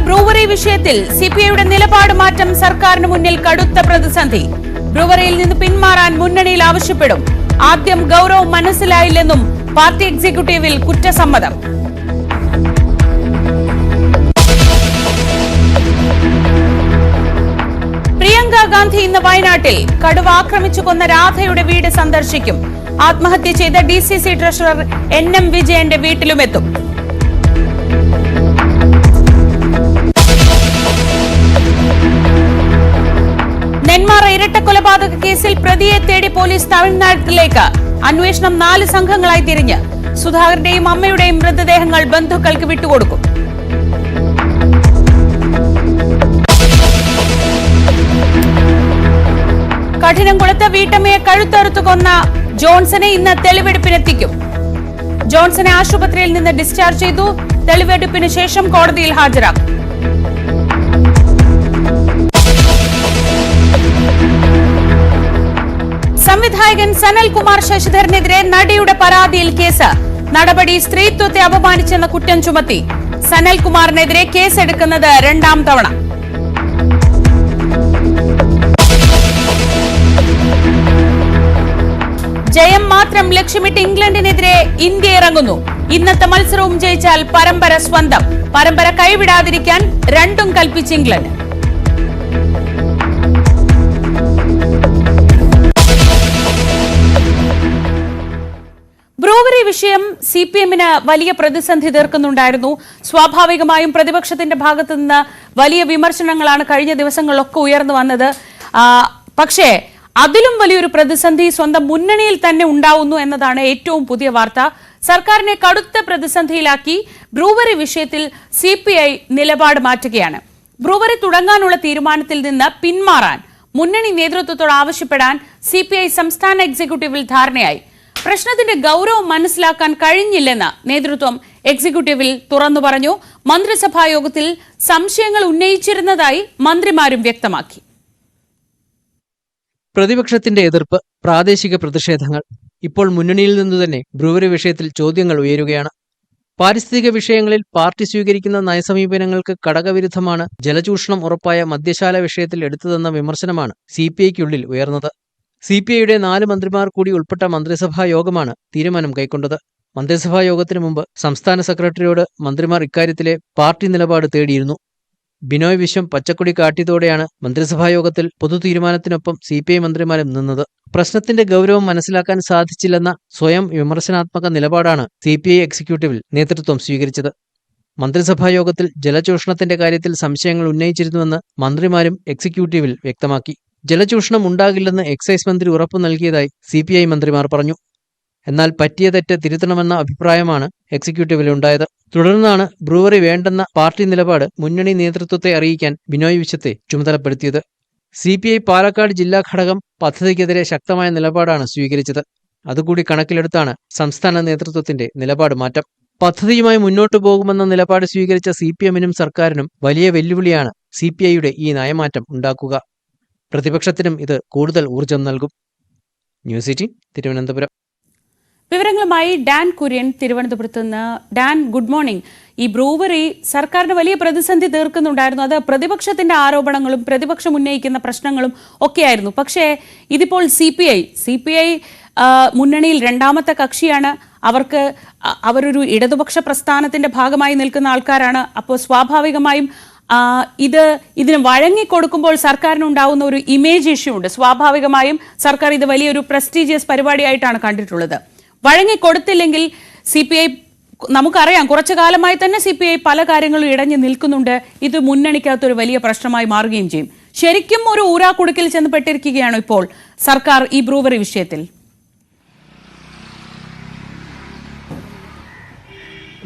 Brewery വിഷയത്തിൽ സിപിഐയുടെ നിലപാട് മാറ്റം സർക്കാരിന് മുന്നിൽ കടുത്ത പ്രതിസന്ധി. ബ്രൂവറിയിൽ നിന്ന് പിന്മാറാൻ മുന്നണിയിൽ ആവശ്യപ്പെടും. ആദ്യം ഗൗരവം മനസ്സിലായില്ലെന്നും പാർട്ടി എക്സിക്യൂട്ടീവിൽ കുറ്റസമ്മതം. പ്രിയങ്ക ഗാന്ധി ഇന്ന് വയനാട്ടിൽ കടുവ ആക്രമിച്ചു കൊന്ന രാധയുടെ വീട് സന്ദർശിക്കും. ആത്മഹത്യ ചെയ്ത DCC ട്രഷറർ NM വിജയന്റെ വീട്ടിലുമെത്തും. നെന്മാറ ഇരട്ടക്കൊലപാതക കേസിൽ പ്രതിയെ തേടി പോലീസ് തമിഴ്നാട്ടിലേക്ക്. അന്വേഷണം 4 സംഘങ്ങളായി തിരിഞ്ഞ് സുധാകരന്റെയും അമ്മയുടെയും മൃതദേഹങ്ങൾ ബന്ധുക്കൾക്ക് വിട്ടുകൊടുക്കും. കഠിനംകുളത്ത് വീട്ടമ്മയെ കഴുത്തറുത്തു കൊന്ന ജോൺസനെ ഇന്ന് തെളിവെടുപ്പിനെത്തിക്കും. ജോൺസനെ ആശുപത്രിയിൽ നിന്ന് ഡിസ്ചാർജ് ചെയ്തു. തെളിവെടുപ്പിന് ശേഷം കോടതിയിൽ ഹാജരാക്കും. സംവിധായകൻ സനൽകുമാർ ശശിധരനെതിരെ നടിയുടെ പരാതിയിൽ കേസ്. നടപടി സ്ത്രീത്വത്തെ അപമാനിച്ചെന്ന കുറ്റം ചുമത്തി. സനൽകുമാറിനെതിരെ കേസെടുക്കുന്നത് 2ാം തവണ. ജയം മാത്രം ലക്ഷ്യമിട്ട് ഇംഗ്ലണ്ടിനെതിരെ ഇന്ത്യ ഇറങ്ങുന്നു. ഇന്നത്തെ മത്സരവും ജയിച്ചാൽ പരമ്പര സ്വന്തം. പരമ്പര കൈവിടാതിരിക്കാൻ 2ഉം കൽപ്പിച്ച് ഇംഗ്ലണ്ട്. ബ്രൂവറി വിഷയം CPM-ന് വലിയ പ്രതിസന്ധി തീർക്കുന്നുണ്ടായിരുന്നു. സ്വാഭാവികമായും പ്രതിപക്ഷത്തിന്റെ ഭാഗത്തു നിന്ന് വലിയ വിമർശനങ്ങളാണ് കഴിഞ്ഞ ദിവസങ്ങളിലൊക്കെ ഉയർന്നു വന്നത്. പക്ഷേ അതിലും വലിയൊരു പ്രതിസന്ധി സ്വന്തം മുന്നണിയിൽ തന്നെ ഉണ്ടാവുന്നു എന്നതാണ് ഏറ്റവും പുതിയ വാർത്ത. സർക്കാരിനെ കടുത്ത പ്രതിസന്ധിയിലാക്കി ബ്രൂവറി വിഷയത്തിൽ CPI നിലപാട് മാറ്റുകയാണ്. ബ്രൂവറി തുടങ്ങാനുള്ള തീരുമാനത്തിൽ നിന്ന് പിന്മാറാൻ മുന്നണി നേതൃത്വത്തോട് ആവശ്യപ്പെടാൻ CPI സംസ്ഥാന എക്സിക്യൂട്ടീവിൽ ധാരണയായി. പ്രശ്നത്തിന്റെ ഗൗരവം മനസ്സിലാക്കാൻ കഴിഞ്ഞില്ലെന്ന് നേതൃത്വം എക്സിക്യൂട്ടീവിൽ തുറന്നു പറഞ്ഞു. മന്ത്രിസഭാ യോഗത്തിൽ സംശയങ്ങൾ ഉന്നയിച്ചിരുന്നതായി മന്ത്രിമാരും വ്യക്തമാക്കി. പ്രതിപക്ഷത്തിന്റെ എതിർപ്പ്, പ്രാദേശിക പ്രതിഷേധങ്ങൾ. ഇപ്പോൾ മുന്നണിയിൽ നിന്നു തന്നെ ബ്രൂവറി വിഷയത്തിൽ ചോദ്യങ്ങൾ ഉയരുകയാണ്. പാരിസ്ഥിതിക വിഷയങ്ങളിൽ പാർട്ടി സ്വീകരിക്കുന്ന നയസമീപനങ്ങൾക്ക് കടകവിരുദ്ധമാണ് ജലചൂഷണം ഉറപ്പായ മദ്യശാല വിഷയത്തിൽ എടുത്തതെന്ന വിമർശനമാണ് CPIക്കുള്ളിൽ ഉയർന്നത്. CPIയുടെ 4 മന്ത്രിമാർ കൂടി ഉൾപ്പെട്ട മന്ത്രിസഭാ യോഗമാണ് തീരുമാനം കൈക്കൊണ്ടത്. മന്ത്രിസഭാ യോഗത്തിനു മുമ്പ് സംസ്ഥാന സെക്രട്ടറിയോട് മന്ത്രിമാർ ഇക്കാര്യത്തിലെ പാർട്ടി നിലപാട് തേടിയിരുന്നു. ബിനോയ് വിശ്വം പച്ചക്കൊടി കാട്ടിയതോടെയാണ് മന്ത്രിസഭാ യോഗത്തിൽ പൊതു തീരുമാനത്തിനൊപ്പം CPI മന്ത്രിമാരും നിന്നത്. പ്രശ്നത്തിന്റെ ഗൗരവം മനസ്സിലാക്കാൻ സാധിച്ചില്ലെന്ന സ്വയം വിമർശനാത്മക നിലപാടാണ് CPI എക്സിക്യൂട്ടീവിൽ നേതൃത്വം സ്വീകരിച്ചത്. മന്ത്രിസഭാ യോഗത്തിൽ ജലചൂഷണത്തിന്റെ കാര്യത്തിൽ സംശയങ്ങൾ ഉന്നയിച്ചിരുന്നുവെന്ന് മന്ത്രിമാരും എക്സിക്യൂട്ടീവിൽ വ്യക്തമാക്കി. ജലചൂഷണം ഉണ്ടാകില്ലെന്ന് എക്സൈസ് മന്ത്രി ഉറപ്പു നൽകിയതായി CPI മന്ത്രിമാർ പറഞ്ഞു. എന്നാൽ പറ്റിയ തെറ്റ് തിരുത്തണമെന്ന അഭിപ്രായമാണ് എക്സിക്യൂട്ടീവിലുണ്ടായത്. തുടർന്നാണ് ബ്രൂവറി വേണ്ടെന്ന പാർട്ടി നിലപാട് മുന്നണി നേതൃത്വത്തെ അറിയിക്കാൻ ബിനോയ് വിശ്വത്തെ ചുമതലപ്പെടുത്തിയത്. CPI പാലക്കാട് ജില്ലാ ഘടകം പദ്ധതിക്കെതിരെ ശക്തമായ നിലപാടാണ് സ്വീകരിച്ചത്. അതുകൂടി കണക്കിലെടുത്താണ് സംസ്ഥാന നേതൃത്വത്തിന്റെ നിലപാട് മാറ്റം. പദ്ധതിയുമായി മുന്നോട്ടു പോകുമെന്ന നിലപാട് സ്വീകരിച്ച CPM-നും സർക്കാരിനും വലിയ വെല്ലുവിളിയാണ് CPIയുടെ ഈ നയമാറ്റം ഉണ്ടാക്കുക. പ്രതിപക്ഷത്തിനും ഇത് കൂടുതൽ ഊർജം നൽകും. ന്യൂസ് 18 തിരുവനന്തപുരം. വിവരങ്ങളുമായി ഡാൻ കുര്യൻ തിരുവനന്തപുരത്ത് നിന്ന്. Dan, good morning. ഈ ബ്രൂവറി സർക്കാരിന് വലിയ പ്രതിസന്ധി തീർക്കുന്നുണ്ടായിരുന്നു. അത് പ്രതിപക്ഷത്തിന്റെ ആരോപണങ്ങളും പ്രതിപക്ഷം ഉന്നയിക്കുന്ന പ്രശ്നങ്ങളും ഒക്കെയായിരുന്നു. പക്ഷേ ഇതിപ്പോൾ CPI മുന്നണിയിൽ 2ാമത്തെ കക്ഷിയാണ്. അവരൊരു ഇടതുപക്ഷ പ്രസ്ഥാനത്തിന്റെ ഭാഗമായി നിൽക്കുന്ന ആൾക്കാരാണ്. അപ്പോൾ സ്വാഭാവികമായും ഇതിന് വഴങ്ങിക്കൊടുക്കുമ്പോൾ സർക്കാരിനുണ്ടാവുന്ന ഒരു ഇമേജ് ഇഷ്യൂ ഉണ്ട്. സ്വാഭാവികമായും സർക്കാർ ഇത് വലിയൊരു പ്രസ്റ്റീജിയസ് പരിപാടിയായിട്ടാണ് കണ്ടിട്ടുള്ളത്. വഴങ്ങിക്കൊടുത്തില്ലെങ്കിൽ CPI, നമുക്കറിയാം കുറച്ചു കാലമായി തന്നെ CPI പല കാര്യങ്ങളും ഇടഞ്ഞു നിൽക്കുന്നുണ്ട്. ഇത് മുന്നണിക്കകത്തൊരു വലിയ പ്രശ്നമായി മാറുകയും ചെയ്യും. ശരിക്കും ഒരു ഊരാക്കുടുക്കിൽ ചെന്ന് പെട്ടിരിക്കുകയാണ് ഇപ്പോൾ സർക്കാർ ഈ ബ്രൂവറി വിഷയത്തിൽ.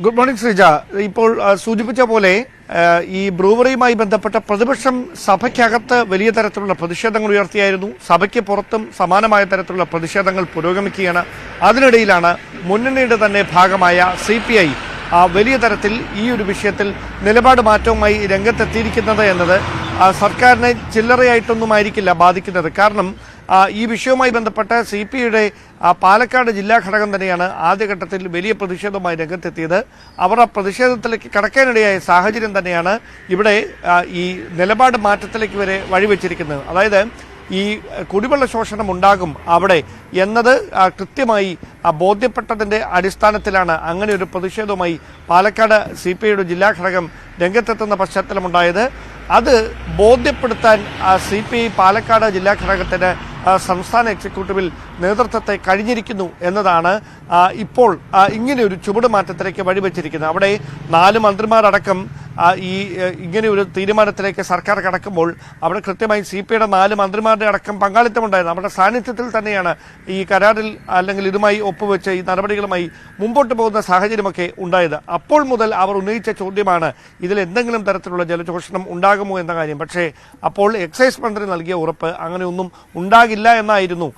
Good morning Sreeja. ഇപ്പോൾ സൂചിപ്പിച്ച പോലെ ഈ ബ്രൂവറിയുമായി ബന്ധപ്പെട്ട പ്രതിപക്ഷം സഭയ്ക്കകത്ത് വലിയ തരത്തിലുള്ള പ്രതിഷേധങ്ങൾ ഉയർത്തിയായിരുന്നു. സഭയ്ക്ക് പുറത്തും സമാനമായ തരത്തിലുള്ള പ്രതിഷേധങ്ങൾ പുരോഗമിക്കുകയാണ്. അതിനിടയിലാണ് മുന്നണിയുടെ തന്നെ ഭാഗമായ CPI വലിയ തരത്തിൽ ഈ ഒരു വിഷയത്തിൽ നിലപാട് മാറ്റവുമായി രംഗത്തെത്തിയിരിക്കുന്നത് എന്നത് സർക്കാരിനെ ചില്ലറയായിട്ടൊന്നും ആയിരിക്കില്ല ബാധിക്കുന്നത്. കാരണം ഈ വിഷയവുമായി ബന്ധപ്പെട്ട് CPIയുടെ പാലക്കാട് ജില്ലാ ഘടകം തന്നെയാണ് ആദ്യഘട്ടത്തിൽ വലിയ പ്രതിഷേധവുമായി രംഗത്തെത്തിയത്. അവർ ആ പ്രതിഷേധത്തിലേക്ക് കടക്കാനിടയായ സാഹചര്യം തന്നെയാണ് ഇവിടെ ഈ നിലപാട് മാറ്റത്തിലേക്ക് വരെ വഴിവെച്ചിരിക്കുന്നത്. അതായത് ഈ കുടിവെള്ള ശോഷണം ഉണ്ടാകും അവിടെ എന്നത് കൃത്യമായി ബോധ്യപ്പെട്ടതിന്റെ അടിസ്ഥാനത്തിലാണ് അങ്ങനെ ഒരു പ്രതിഷേധവുമായി പാലക്കാട് CPIയുടെ ജില്ലാ ഘടകം രംഗത്തെത്തുന്ന പശ്ചാത്തലമുണ്ടായത്. അത് ബോധ്യപ്പെടുത്താൻ CPI പാലക്കാട് ജില്ലാ ഘടകത്തിന് സംസ്ഥാന എക്സിക്യൂട്ടീവിൽ നേതൃത്വത്തെ കഴിഞ്ഞിരിക്കുന്നു എന്നതാണ് ഇപ്പോൾ ഇങ്ങനെ ഒരു ചുവടുമാറ്റത്തിലേക്ക് വഴിവെച്ചിരിക്കുന്നത്. അവിടെ 4 മന്ത്രിമാരടക്കം ഇങ്ങനെ ഒരു തീരുമാനത്തിലേക്ക് സർക്കാർ കടക്കുമ്പോൾ അവിടെ കൃത്യമായി CPIയുടെ 4 മന്ത്രിമാരുടെ അടക്കം പങ്കാളിത്തമുണ്ടായിരുന്നു. അവരുടെ സാന്നിധ്യത്തിൽ തന്നെയാണ് ഈ കരാറിൽ അല്ലെങ്കിൽ ഇതുമായി ഒപ്പുവെച്ച് ഈ നടപടികളുമായി മുമ്പോട്ട് പോകുന്ന സാഹചര്യമൊക്കെ ഉണ്ടായത്. അപ്പോൾ മുതൽ അവർ ഉന്നയിച്ച ചോദ്യമാണ് ഇതിൽ എന്തെങ്കിലും തരത്തിലുള്ള ജലശോഷണം ഉണ്ടാകുമോ എന്ന കാര്യം. പക്ഷേ അപ്പോൾ എക്സൈസ് മന്ത്രി നൽകിയ ഉറപ്പ് അങ്ങനെയൊന്നും ഉണ്ടാകില്ല എന്നായിരുന്നു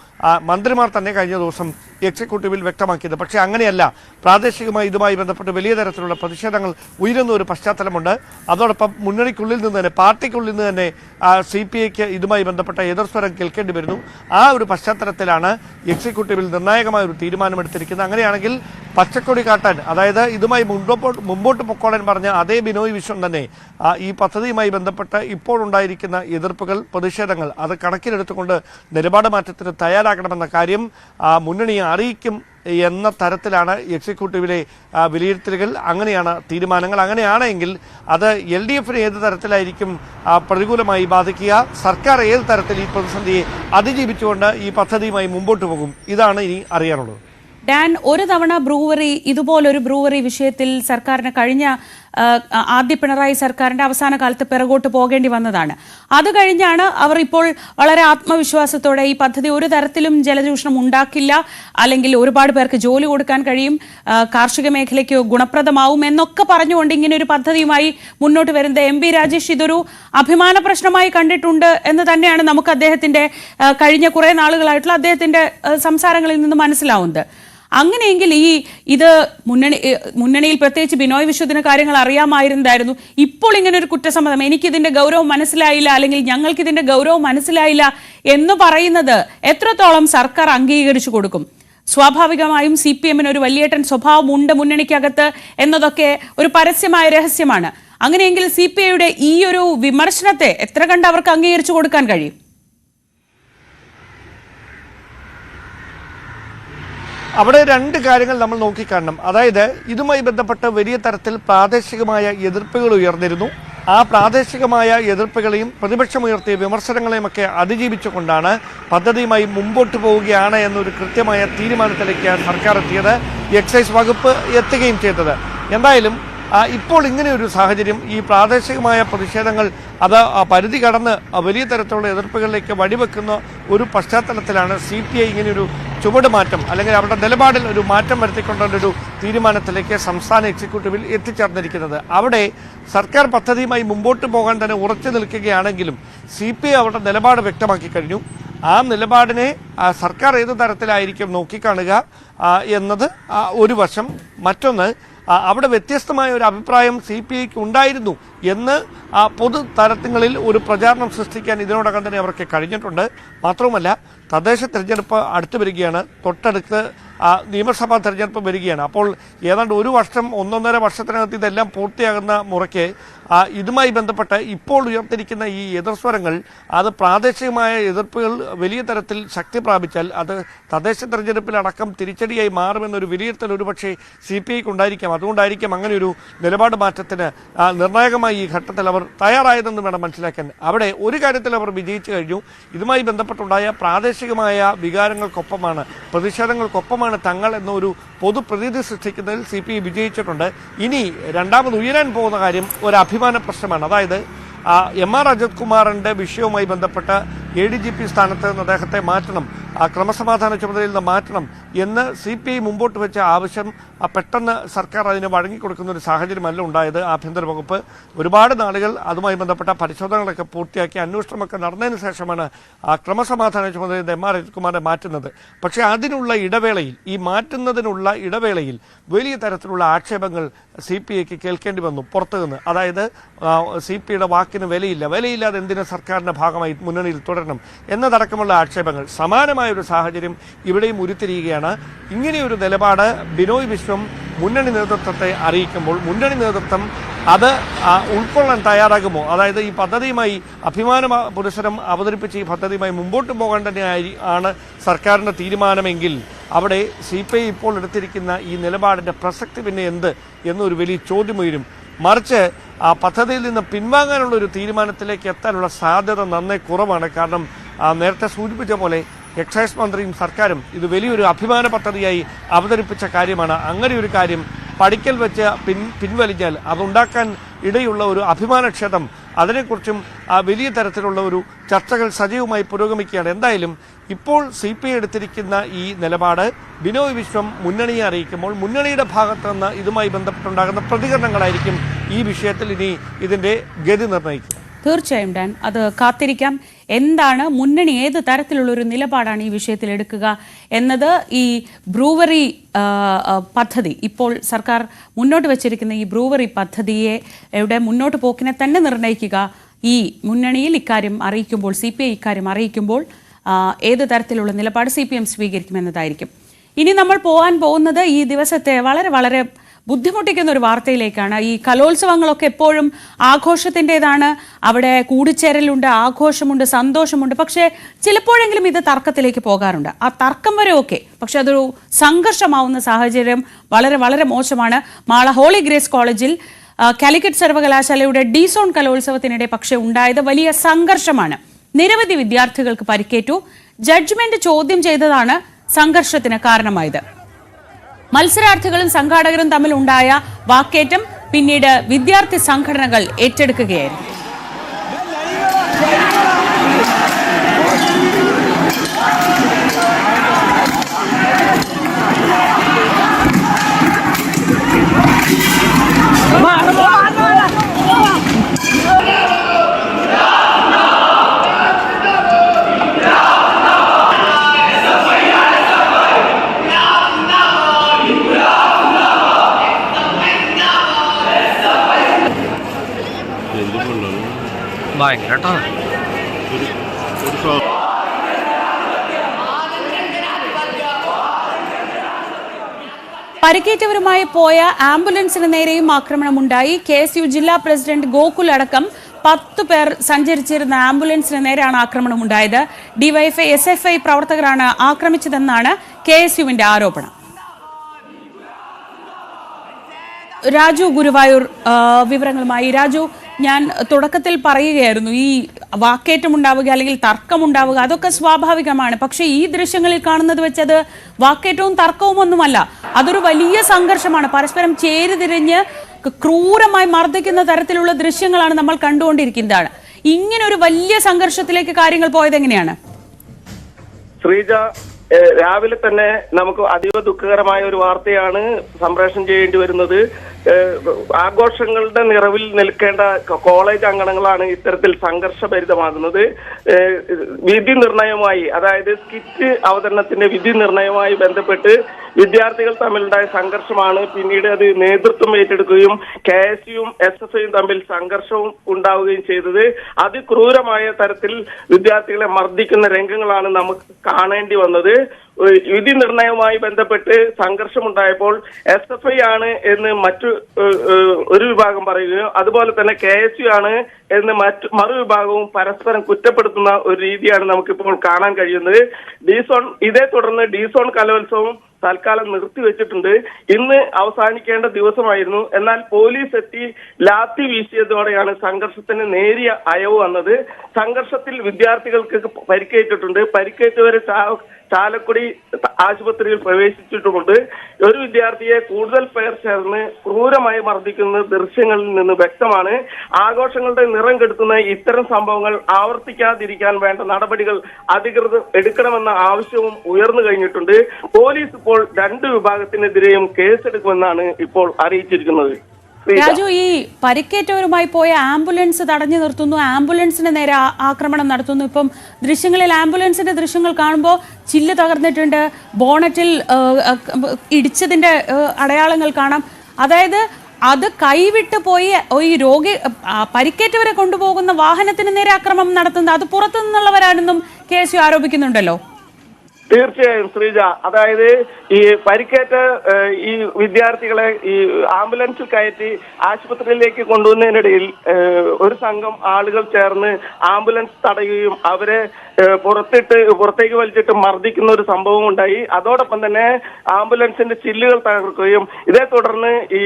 മന്ത്രിമാർ തന്നെ കഴിഞ്ഞ ദിവസം എക്സിക്യൂട്ടീവിൽ വ്യക്തമാക്കിയത്. പക്ഷേ അങ്ങനെയല്ല. പ്രാദേശികമായി ഇതുമായി ബന്ധപ്പെട്ട് വലിയ തരത്തിലുള്ള പ്രതിഷേധങ്ങൾ ഉയരുന്ന ഒരു പശ്ചാത്തലമുണ്ട്. അതോടൊപ്പം മുന്നണിക്കുള്ളിൽ നിന്ന് തന്നെ പാർട്ടിക്കുള്ളിൽ നിന്ന് തന്നെ CPIക്ക് ഇതുമായി ബന്ധപ്പെട്ട എതിർസ്വരം കേൾക്കേണ്ടി വരുന്നു. ആ ഒരു പശ്ചാത്തലത്തിലാണ് എക്സിക്യൂട്ടീവിൽ നിർണായകമായ ഒരു തീരുമാനമെടുത്തിരിക്കുന്നത്. അങ്ങനെയാണെങ്കിൽ പച്ചക്കൊടി കാട്ടാൻ, അതായത് ഇതുമായി മുമ്പോട്ട് പൊക്കോളാൻ പറഞ്ഞ അതേ ബിനോയ് വിശ്വം തന്നെ ഈ പദ്ധതിയുമായി ബന്ധപ്പെട്ട് ഇപ്പോഴുണ്ടായിരിക്കുന്ന എതിർപ്പുകൾ, പ്രതിഷേധങ്ങൾ അത് കണക്കിലെടുത്തുകൊണ്ട് നിലപാട് മാറ്റത്തിന് തയ്യാറാക്കണമെന്ന കാര്യം മുന്നണിയെ അറിയിക്കും എന്ന തരത്തിലാണ് എക്സിക്യൂട്ടീവിലെ വിലയിരുത്തലുകൾ. അങ്ങനെയാണ് തീരുമാനങ്ങൾ. അങ്ങനെയാണെങ്കിൽ അത് LDFന് ഏത് തരത്തിലായിരിക്കും പ്രതികൂലമായി ബാധിക്കുക, സർക്കാർ ഏത് തരത്തിൽ ഈ പ്രതിസന്ധിയെ അതിജീവിച്ചുകൊണ്ട് ഈ പദ്ധതിയുമായി മുമ്പോട്ട് പോകും, ഇതാണ് ഇനി അറിയാനുള്ളത്. ഡാൻ, ഒരു തവണ ഇതുപോലൊരു ബ്രൂവറി വിഷയത്തിൽ സർക്കാരിന് കഴിഞ്ഞ ആദ്യ പിണറായി സർക്കാരിന്റെ അവസാന കാലത്ത് പിറകോട്ട് പോകേണ്ടി വന്നതാണ്. അത് കഴിഞ്ഞാണ് അവർ ഇപ്പോൾ വളരെ ആത്മവിശ്വാസത്തോടെ ഈ പദ്ധതി ഒരു തരത്തിലും ജലചൂഷണം ഉണ്ടാക്കില്ല, അല്ലെങ്കിൽ ഒരുപാട് പേർക്ക് ജോലി കൊടുക്കാൻ കഴിയും, കാർഷിക മേഖലയ്ക്ക് ഗുണപ്രദമാവും എന്നൊക്കെ പറഞ്ഞുകൊണ്ട് ഇങ്ങനെ ഒരു പദ്ധതിയുമായി മുന്നോട്ട് വരുന്നത് MP രാജേഷ് ഇതൊരു അഭിമാന പ്രശ്നമായി കണ്ടിട്ടുണ്ട് എന്ന് തന്നെയാണ് നമുക്ക് അദ്ദേഹത്തിന്റെ കഴിഞ്ഞ കുറെ നാളുകളായിട്ടുള്ള അദ്ദേഹത്തിന്റെ സംസാരങ്ങളിൽ നിന്ന് മനസ്സിലാവുന്നത്. അങ്ങനെയെങ്കിൽ ഇത് മുന്നണിയിൽ പ്രത്യേകിച്ച് ബിനോയ് വിശ്വത്തിന് കാര്യങ്ങൾ അറിയാമായിരുന്നായിരുന്നു. ഇപ്പോൾ ഇങ്ങനെ ഒരു കുറ്റസമ്മതം, എനിക്കിതിന്റെ ഗൗരവം മനസ്സിലായില്ല അല്ലെങ്കിൽ ഞങ്ങൾക്കിതിന്റെ ഗൗരവം മനസ്സിലായില്ല എന്ന് പറയുന്നത് എത്രത്തോളം സർക്കാർ അംഗീകരിച്ചു കൊടുക്കും? സ്വാഭാവികമായും CPMന് ഒരു വലിയേട്ടൻ സ്വഭാവമുണ്ട് മുന്നണിക്കകത്ത് എന്നതൊക്കെ ഒരു പരസ്യമായ രഹസ്യമാണ്. അങ്ങനെയെങ്കിൽ CPIയുടെ ഈ ഒരു വിമർശനത്തെ എത്ര കണ്ട് അവർക്ക് അംഗീകരിച്ചു കൊടുക്കാൻ കഴിയും? അവിടെ 2 കാര്യങ്ങൾ നമ്മൾ നോക്കിക്കാണണം. അതായത് ഇതുമായി ബന്ധപ്പെട്ട് വലിയ തരത്തിൽ പ്രാദേശികമായ എതിർപ്പുകൾ ഉയർന്നിരുന്നു. ആ പ്രാദേശികമായ എതിർപ്പുകളെയും പ്രതിപക്ഷമുയർത്തിയ വിമർശനങ്ങളെയും ഒക്കെ അതിജീവിച്ചുകൊണ്ടാണ് പദ്ധതിയുമായി മുമ്പോട്ട് പോവുകയാണ് എന്നൊരു കൃത്യമായ തീരുമാനത്തിലേക്ക് സർക്കാർ എത്തിയത്, എക്സൈസ് വകുപ്പ് എത്തുകയും ചെയ്തത്. എന്തായാലും ഇപ്പോൾ ഇങ്ങനെ ഒരു സാഹചര്യം, ഈ പ്രാദേശികമായ പ്രതിഷേധങ്ങൾ അത് പരിധി കടന്ന് വലിയ തരത്തിലുള്ള എതിർപ്പുകളിലേക്ക് വഴിവെക്കുന്ന ഒരു പശ്ചാത്തലത്തിലാണ് CPI ഇങ്ങനെയൊരു ചുവടുമാറ്റം അല്ലെങ്കിൽ അവരുടെ നിലപാടിൽ ഒരു മാറ്റം വരുത്തിക്കൊണ്ടൊരു തീരുമാനത്തിലേക്ക് സംസ്ഥാന എക്സിക്യൂട്ടീവിൽ എത്തിച്ചേർന്നിരിക്കുന്നത്. അവിടെ സർക്കാർ പദ്ധതിയുമായി മുമ്പോട്ട് പോകാൻ തന്നെ ഉറച്ചു നിൽക്കുകയാണെങ്കിലും CPI അവരുടെ നിലപാട് വ്യക്തമാക്കി കഴിഞ്ഞു. ആ നിലപാടിനെ സർക്കാർ ഏത് തരത്തിലായിരിക്കും നോക്കിക്കാണുക എന്നത് ഒരു വശം. മറ്റൊന്ന്, അവിടെ വ്യത്യസ്തമായ ഒരു അഭിപ്രായം CPIക്ക് ഉണ്ടായിരുന്നു എന്ന് പൊതു തരങ്ങളിൽ ഒരു പ്രചാരണം സൃഷ്ടിക്കാൻ ഇതിനോടകം തന്നെ അവർക്ക് കഴിഞ്ഞിട്ടുണ്ട്. മാത്രവുമല്ല, തദ്ദേശ തെരഞ്ഞെടുപ്പ് അടുത്ത് വരികയാണ്, തൊട്ടടുത്ത് നിയമസഭാ തെരഞ്ഞെടുപ്പ് വരികയാണ്. അപ്പോൾ ഏതാണ്ട് 1 വർഷം 1.5 വർഷത്തിനകത്ത് ഇതെല്ലാം പൂർത്തിയാകുന്ന മുറയ്ക്ക് ഇതുമായി ബന്ധപ്പെട്ട് ഇപ്പോൾ ഉയർത്തിരിക്കുന്ന ഈ എതിർസ്വരങ്ങൾ, അത് പ്രാദേശികമായ എതിർപ്പുകൾ വലിയ തരത്തിൽ ശക്തി പ്രാപിച്ചാൽ അത് തദ്ദേശ തെരഞ്ഞെടുപ്പിലടക്കം തിരിച്ചടിയായി മാറുമെന്നൊരു വിലയിരുത്തൽ ഒരുപക്ഷെ CPIക്ക് ഉണ്ടായിരിക്കാം. അതുകൊണ്ടായിരിക്കും അങ്ങനെ ഒരു നിലപാട് മാറ്റത്തിന് നിർണായകമായി ഈ ഘട്ടത്തിൽ അവർ തയ്യാറായതെന്ന് വേണം മനസ്സിലാക്കാൻ. അവിടെ ഒരു കാര്യത്തിൽ അവർ വിജയിച്ചു കഴിഞ്ഞു. ഇതുമായി ബന്ധപ്പെട്ടുണ്ടായ പ്രാദേശികമായ വികാരങ്ങൾക്കൊപ്പമാണ്, പ്രതിഷേധങ്ങൾക്കൊപ്പമാണ് തങ്ങൾ എന്നൊരു പൊതുപ്രതീതി സൃഷ്ടിക്കുന്നതിൽ CPI വിജയിച്ചിട്ടുണ്ട്. ഇനി രണ്ടാമത് ഉയരാൻ പോകുന്ന കാര്യം ഒരു അഭിമാന പ്രശ്നമാണ്. അതായത് MR അജിത് കുമാറിന്റെ വിഷയവുമായി ബന്ധപ്പെട്ട് ADGP സ്ഥാനത്ത് നിന്ന് അദ്ദേഹത്തെ മാറ്റണം, ക്രമസമാധാന ചുമതലയിൽ നിന്ന് മാറ്റണം, എന്ന് CPI മുമ്പോട്ട് വെച്ച ആവശ്യം പെട്ടെന്ന് സർക്കാർ അതിന് വഴങ്ങിക്കൊടുക്കുന്ന ഒരു സാഹചര്യമല്ല ഉണ്ടായത്. ആഭ്യന്തര വകുപ്പ് ഒരുപാട് നാളുകൾ അതുമായി ബന്ധപ്പെട്ട പരിശോധനകളൊക്കെ പൂർത്തിയാക്കി അന്വേഷണമൊക്കെ നടന്നതിന് ശേഷമാണ് ക്രമസമാധാന ചുമതല MR അജിത്കുമാറിനെ മാറ്റുന്നത്. പക്ഷേ അതിനുള്ള ഇടവേളയിൽ, ഈ മാറ്റുന്നതിനുള്ള ഇടവേളയിൽ വലിയ തരത്തിലുള്ള ആക്ഷേപങ്ങൾ CPIക്ക് കേൾക്കേണ്ടി വന്നു പുറത്തുനിന്ന്. അതായത് CPIയുടെ വാക്കിന് വിലയില്ലാതെ എന്തിന് സർക്കാരിൻ്റെ ഭാഗമായി മുന്നണിയിൽ തുടരണം എന്നതടക്കമുള്ള ആക്ഷേപങ്ങൾ. സമാനമായൊരു സാഹചര്യം ഇവിടെയും ഉരുത്തിരിയുകയാണ്. ഇങ്ങനെയൊരു നിലപാട് ബിനോയ് വിശ്വം മുന്നണി നേതൃത്വത്തെ അറിയിക്കുമ്പോൾ മുന്നണി നേതൃത്വം അത് ഉൾക്കൊള്ളാൻ തയ്യാറാകുമോ? അതായത് ഈ പദ്ധതിയുമായി അഭിമാന പുരസ്സരം അവതരിപ്പിച്ച് ഈ പദ്ധതിയുമായി മുമ്പോട്ട് പോകാൻ തന്നെ ആണ് സർക്കാരിൻ്റെ തീരുമാനമെങ്കിൽ അവിടെ CPI ഇപ്പോൾ എടുത്തിരിക്കുന്ന ഈ നിലപാടിൻ്റെ പ്രസക്തി പിന്നെ എന്ത് എന്നൊരു വലിയ ചോദ്യമുയരും. മറിച്ച് ആ പദ്ധതിയിൽ നിന്ന് പിൻവാങ്ങാനുള്ള ഒരു തീരുമാനത്തിലേക്ക് എത്താനുള്ള സാധ്യത നന്നേ കുറവാണ്. കാരണം നേരത്തെ സൂചിപ്പിച്ച പോലെ എക്സൈസ് മന്ത്രിയും സർക്കാരും ഇത് വലിയൊരു അഭിമാന പദ്ധതിയായി അവതരിപ്പിച്ച കാര്യമാണ്. അങ്ങനെ ഒരു കാര്യം പടിക്കൽ വെച്ച് പിൻവലിഞ്ഞാൽ അതുണ്ടാക്കാൻ ഇടയുള്ള ഒരു അഭിമാനക്ഷതം, അതിനെക്കുറിച്ചും വലിയ തരത്തിലുള്ള ഒരു ചർച്ചകൾ സജീവമായി പുരോഗമിക്കുകയാണ്. എന്തായാലും ഇപ്പോൾ CPI എടുത്തിരിക്കുന്ന ഈ നിലപാട് ബിനോയ് വിശ്വം മുന്നണിയെ അറിയിക്കുമ്പോൾ മുന്നണിയുടെ ഭാഗത്ത് നിന്ന് ഇതുമായി ബന്ധപ്പെട്ടുണ്ടാകുന്ന പ്രതികരണങ്ങളായിരിക്കും ഈ വിഷയത്തിൽ ഇനി ഇതിൻ്റെ ഗതി നിർണ്ണയിക്കുക. തീർച്ചയായും ഡാൻ, അത് കാത്തിരിക്കാം. എന്താണ് മുന്നണി, ഏത് തരത്തിലുള്ള ഒരു നിലപാടാണ് ഈ വിഷയത്തിൽ എടുക്കുക എന്നത്. ഈ ബ്രൂവറി പദ്ധതി, ഇപ്പോൾ സർക്കാർ മുന്നോട്ട് വെച്ചിരിക്കുന്ന ഈ ബ്രൂവറി പദ്ധതിയെ മുന്നോട്ട് പോക്കിനെ തന്നെ നിർണ്ണയിക്കുക ഈ മുന്നണിയിൽ ഇക്കാര്യം അറിയിക്കുമ്പോൾ, CPI ഇക്കാര്യം അറിയിക്കുമ്പോൾ ഏത് തരത്തിലുള്ള നിലപാട് CPM സ്വീകരിക്കുമെന്നതായിരിക്കും. ഇനി നമ്മൾ പോകാൻ പോകുന്നത് ഈ ദിവസത്തെ വളരെ വളരെ ബുദ്ധിമുട്ടിക്കുന്ന ഒരു വാർത്തയിലേക്കാണ്. ഈ കലോത്സവങ്ങളൊക്കെ എപ്പോഴും ആഘോഷത്തിൻ്റെതാണ്, അവിടെ കൂടിച്ചേരലുണ്ട്, ആഘോഷമുണ്ട്, സന്തോഷമുണ്ട്. പക്ഷേ ചിലപ്പോഴെങ്കിലും ഇത് തർക്കത്തിലേക്ക് പോകാറുണ്ട്. ആ തർക്കം വരെ ഓക്കെ, പക്ഷെ അതൊരു സംഘർഷമാവുന്ന സാഹചര്യം വളരെ വളരെ മോശമാണ്. മാള ഹോളി ഗ്രേസ് കോളേജിൽ കാലിക്കറ്റ് സർവകലാശാലയുടെ D-സോൺ കലോത്സവത്തിനിടെ പക്ഷേ ഉണ്ടായത് വലിയ സംഘർഷമാണ്. നിരവധി വിദ്യാർത്ഥികൾക്ക് പരിക്കേറ്റു. ജഡ്ജ്മെന്റ് ചോദ്യം ചെയ്തതാണ് സംഘർഷത്തിന് കാരണമായത്. മത്സരാർത്ഥികളും സംഘാടകരും തമ്മിൽ ഉണ്ടായ വാക്കേറ്റം പിന്നീട് വിദ്യാർത്ഥി സംഘടനകൾ ഏറ്റെടുക്കുകയായിരുന്നു. പരിക്കേറ്റവരുമായി പോയ ആംബുലൻസിന് നേരെയും ആക്രമണമുണ്ടായി. KSU ജില്ലാ പ്രസിഡന്റ് ഗോകുൽ അടക്കം 10 പേർ സഞ്ചരിച്ചിരുന്ന ആംബുലൻസിന് നേരെയാണ് ആക്രമണമുണ്ടായത്. DYFI SFI പ്രവർത്തകരാണ് ആക്രമിച്ചതെന്നാണ് KSUവിന്റെ ആരോപണം. രാജു ഗുരുവായൂർ വിവരങ്ങളുമായി. രാജു, ഞാൻ തുടക്കത്തിൽ പറയുകയായിരുന്നു, ഈ വാക്കേറ്റമുണ്ടാവുക അല്ലെങ്കിൽ തർക്കമുണ്ടാവുക അതൊക്കെ സ്വാഭാവികമാണ്. പക്ഷേ ഈ ദൃശ്യങ്ങളിൽ കാണുന്നത് വെച്ചത് വാക്കേറ്റവും തർക്കവും ഒന്നുമല്ല, അതൊരു വലിയ സംഘർഷമാണ്. പരസ്പരം ചേരിതിരിഞ്ഞ് ക്രൂരമായി മർദ്ദിക്കുന്ന തരത്തിലുള്ള ദൃശ്യങ്ങളാണ് നമ്മൾ കണ്ടുകൊണ്ടിരിക്കുന്നതാണ്. ഇങ്ങനെ ഒരു വലിയ സംഘർഷത്തിലേക്ക് കാര്യങ്ങൾ പോയത് എങ്ങനെയാണ്? ശ്രീജ, രാവിലെ തന്നെ നമുക്ക് അതീവ ദുഃഖകരമായ ഒരു വാർത്തയാണ് സംപ്രേഷണം ചെയ്യേണ്ടി വരുന്നത്. ആഘോഷങ്ങളുടെ നിറവിൽ നിൽക്കേണ്ട കോളേജ് അങ്കണങ്ങളാണ് ഇത്തരത്തിൽ സംഘർഷഭരിതമാകുന്നത്. വിധി നിർണയവുമായി, അതായത് സ്കിറ്റ് അവതരണത്തിന്റെ വിധി നിർണയവുമായി ബന്ധപ്പെട്ട് വിദ്യാർത്ഥികൾ തമ്മിലുണ്ടായ സംഘർഷമാണ് പിന്നീട് അത് നേതൃത്വം ഏറ്റെടുക്കുകയും KSUവും SFIയും തമ്മിൽ സംഘർഷവും ഉണ്ടാവുകയും ചെയ്തത്. അതിക്രൂരമായ തരത്തിൽ വിദ്യാർത്ഥികളെ മർദ്ദിക്കുന്ന രംഗങ്ങളാണ് നമുക്ക് കാണേണ്ടി വന്നത്. വിധി നിർണയവുമായി ബന്ധപ്പെട്ട് സംഘർഷമുണ്ടായപ്പോൾ SFI ആണ് എന്ന് ഒരു വിഭാഗം പറയുകയും അതുപോലെ തന്നെ KSU ആണ് എന്ന് മറുവിഭാഗവും പരസ്പരം കുറ്റപ്പെടുത്തുന്ന ഒരു രീതിയാണ് നമുക്കിപ്പോൾ കാണാൻ കഴിയുന്നത്. ഇതേ തുടർന്ന് D-സോൺ കലോത്സവം തൽക്കാലം നിർത്തിവെച്ചിട്ടുണ്ട്. ഇന്ന് അവസാനിക്കേണ്ട ദിവസമായിരുന്നു. എന്നാൽ പോലീസ് എത്തി ലാത്തി വീശിയതോടെയാണ് സംഘർഷത്തിന് നേരിയ അയവ് വന്നത്. സംഘർഷത്തിൽ വിദ്യാർത്ഥികൾക്ക് പരിക്കേറ്റിട്ടുണ്ട്. പരിക്കേറ്റവരെ ചാലക്കുടി ആശുപത്രിയിൽ പ്രവേശിച്ചിട്ടുമുണ്ട്. ഒരു വിദ്യാർത്ഥിയെ കൂടുതൽ പേർ ചേർന്ന് ക്രൂരമായി മർദ്ദിക്കുന്ന ദൃശ്യങ്ങളിൽ നിന്ന് വ്യക്തമാണ്. ആഘോഷങ്ങളുടെ നിറം കെടുത്തുന്ന ഇത്തരം സംഭവങ്ങൾ ആവർത്തിക്കാതിരിക്കാൻ വേണ്ട നടപടികൾ അധികൃതർ എടുക്കണമെന്ന ആവശ്യവും ഉയർന്നു കഴിഞ്ഞിട്ടുണ്ട്. പോലീസ് ഇപ്പോൾ 2 വിഭാഗത്തിനെതിരെയും കേസെടുക്കുമെന്നാണ് ഇപ്പോൾ അറിയിച്ചിരിക്കുന്നത്. രാജു, ഈ പരിക്കേറ്റവരുമായി പോയ ആംബുലൻസ് തടഞ്ഞു നിർത്തുന്നു, ആംബുലൻസിന് നേരെ ആക്രമണം നടത്തുന്നു. ഇപ്പം ദൃശ്യങ്ങളിൽ ആംബുലൻസിന്റെ ദൃശ്യങ്ങൾ കാണുമ്പോൾ ചില്ല് തകർന്നിട്ടുണ്ട്, ബോണറ്റിൽ ഇടിച്ചതിന്റെ അടയാളങ്ങൾ കാണാം. അതായത് അത് കൈവിട്ട് പോയി ഈ പരിക്കേറ്റവരെ കൊണ്ടുപോകുന്ന വാഹനത്തിന് നേരെ ആക്രമണം നടത്തുന്നത് അത് പുറത്തു നിന്നുള്ളവരാണെന്നും KSU ആരോപിക്കുന്നുണ്ടല്ലോ. തീർച്ചയായും ശ്രീജ, അതായത് ഈ പരിക്കേറ്റ ഈ വിദ്യാർത്ഥികളെ ഈ ആംബുലൻസിൽ കയറ്റി ആശുപത്രിയിലേക്ക് കൊണ്ടുവന്നതിനിടയിൽ ഒരു സംഘം ആളുകൾ ചേർന്ന് ആംബുലൻസ് തടയുകയും അവരെ പുറത്തേക്ക് വലിച്ചിട്ട് മർദ്ദിക്കുന്ന ഒരു സംഭവം ഉണ്ടായി. അതോടൊപ്പം തന്നെ ആംബുലൻസിന്റെ ചില്ലുകൾ തകർക്കുകയും ഇതേ തുടർന്ന് ഈ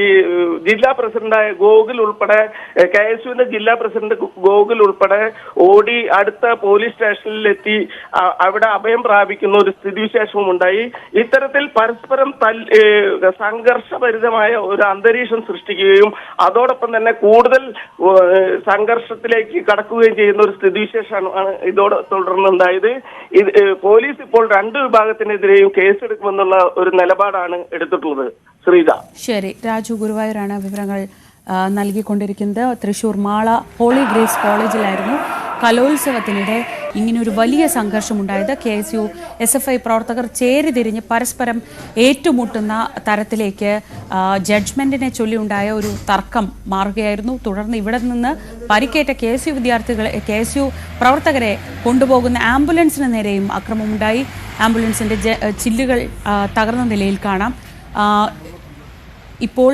ജില്ലാ പ്രസിഡന്റായ ഗോകുൽ ഉൾപ്പെടെ KSUവിന്റെ ജില്ലാ പ്രസിഡന്റ് ഗോകുൽ ഉൾപ്പെടെ ഓടി അടുത്ത പോലീസ് സ്റ്റേഷനിലെത്തി അവിടെ അഭയം പ്രാപിക്കുന്ന ഒരു സ്ഥിതിവിശേഷവും ഉണ്ടായി. ഇത്തരത്തിൽ പരസ്പരം സംഘർഷഭരിതമായ ഒരു അന്തരീക്ഷം സൃഷ്ടിക്കുകയും അതോടൊപ്പം തന്നെ കൂടുതൽ സംഘർഷത്തിലേക്ക് കടക്കുകയും ചെയ്യുന്ന ഒരു സ്ഥിതിവിശേഷമാണ് ഇതോടെ തുടർന്നുണ്ടായത്. പോലീസ് ഇപ്പോൾ 2 വിഭാഗത്തിനെതിരെയും കേസെടുക്കുമെന്നുള്ള ഒരു നിലപാടാണ് എടുത്തിട്ടുള്ളത്. ശ്രീജ. ശരി, രാജു ഗുരുവായൂരാണ് വിവരങ്ങൾ നൽകിക്കൊണ്ടിരിക്കുന്നത്. തൃശൂർ മാള ഹോളി ഗ്രേസ് കോളേജിലായിരുന്നു കലോത്സവത്തിനിടെ ഇങ്ങനൊരു വലിയ സംഘർഷമുണ്ടായത്. KSU SFI പ്രവർത്തകർ ചേരിതിരിഞ്ഞ് പരസ്പരം ഏറ്റുമുട്ടുന്ന തരത്തിലേക്ക് ജഡ്ജ്മെന്റിനെ ചൊല്ലിയുണ്ടായ ഒരു തർക്കം മാറുകയായിരുന്നു. തുടർന്ന് ഇവിടെ നിന്ന് പരിക്കേറ്റ KSU പ്രവർത്തകരെ കൊണ്ടുപോകുന്ന ആംബുലൻസിന് നേരെയും അക്രമമുണ്ടായി. ആംബുലൻസിന്റെ ചില്ലുകൾ തകർന്ന നിലയിൽ കാണാം. ഇപ്പോൾ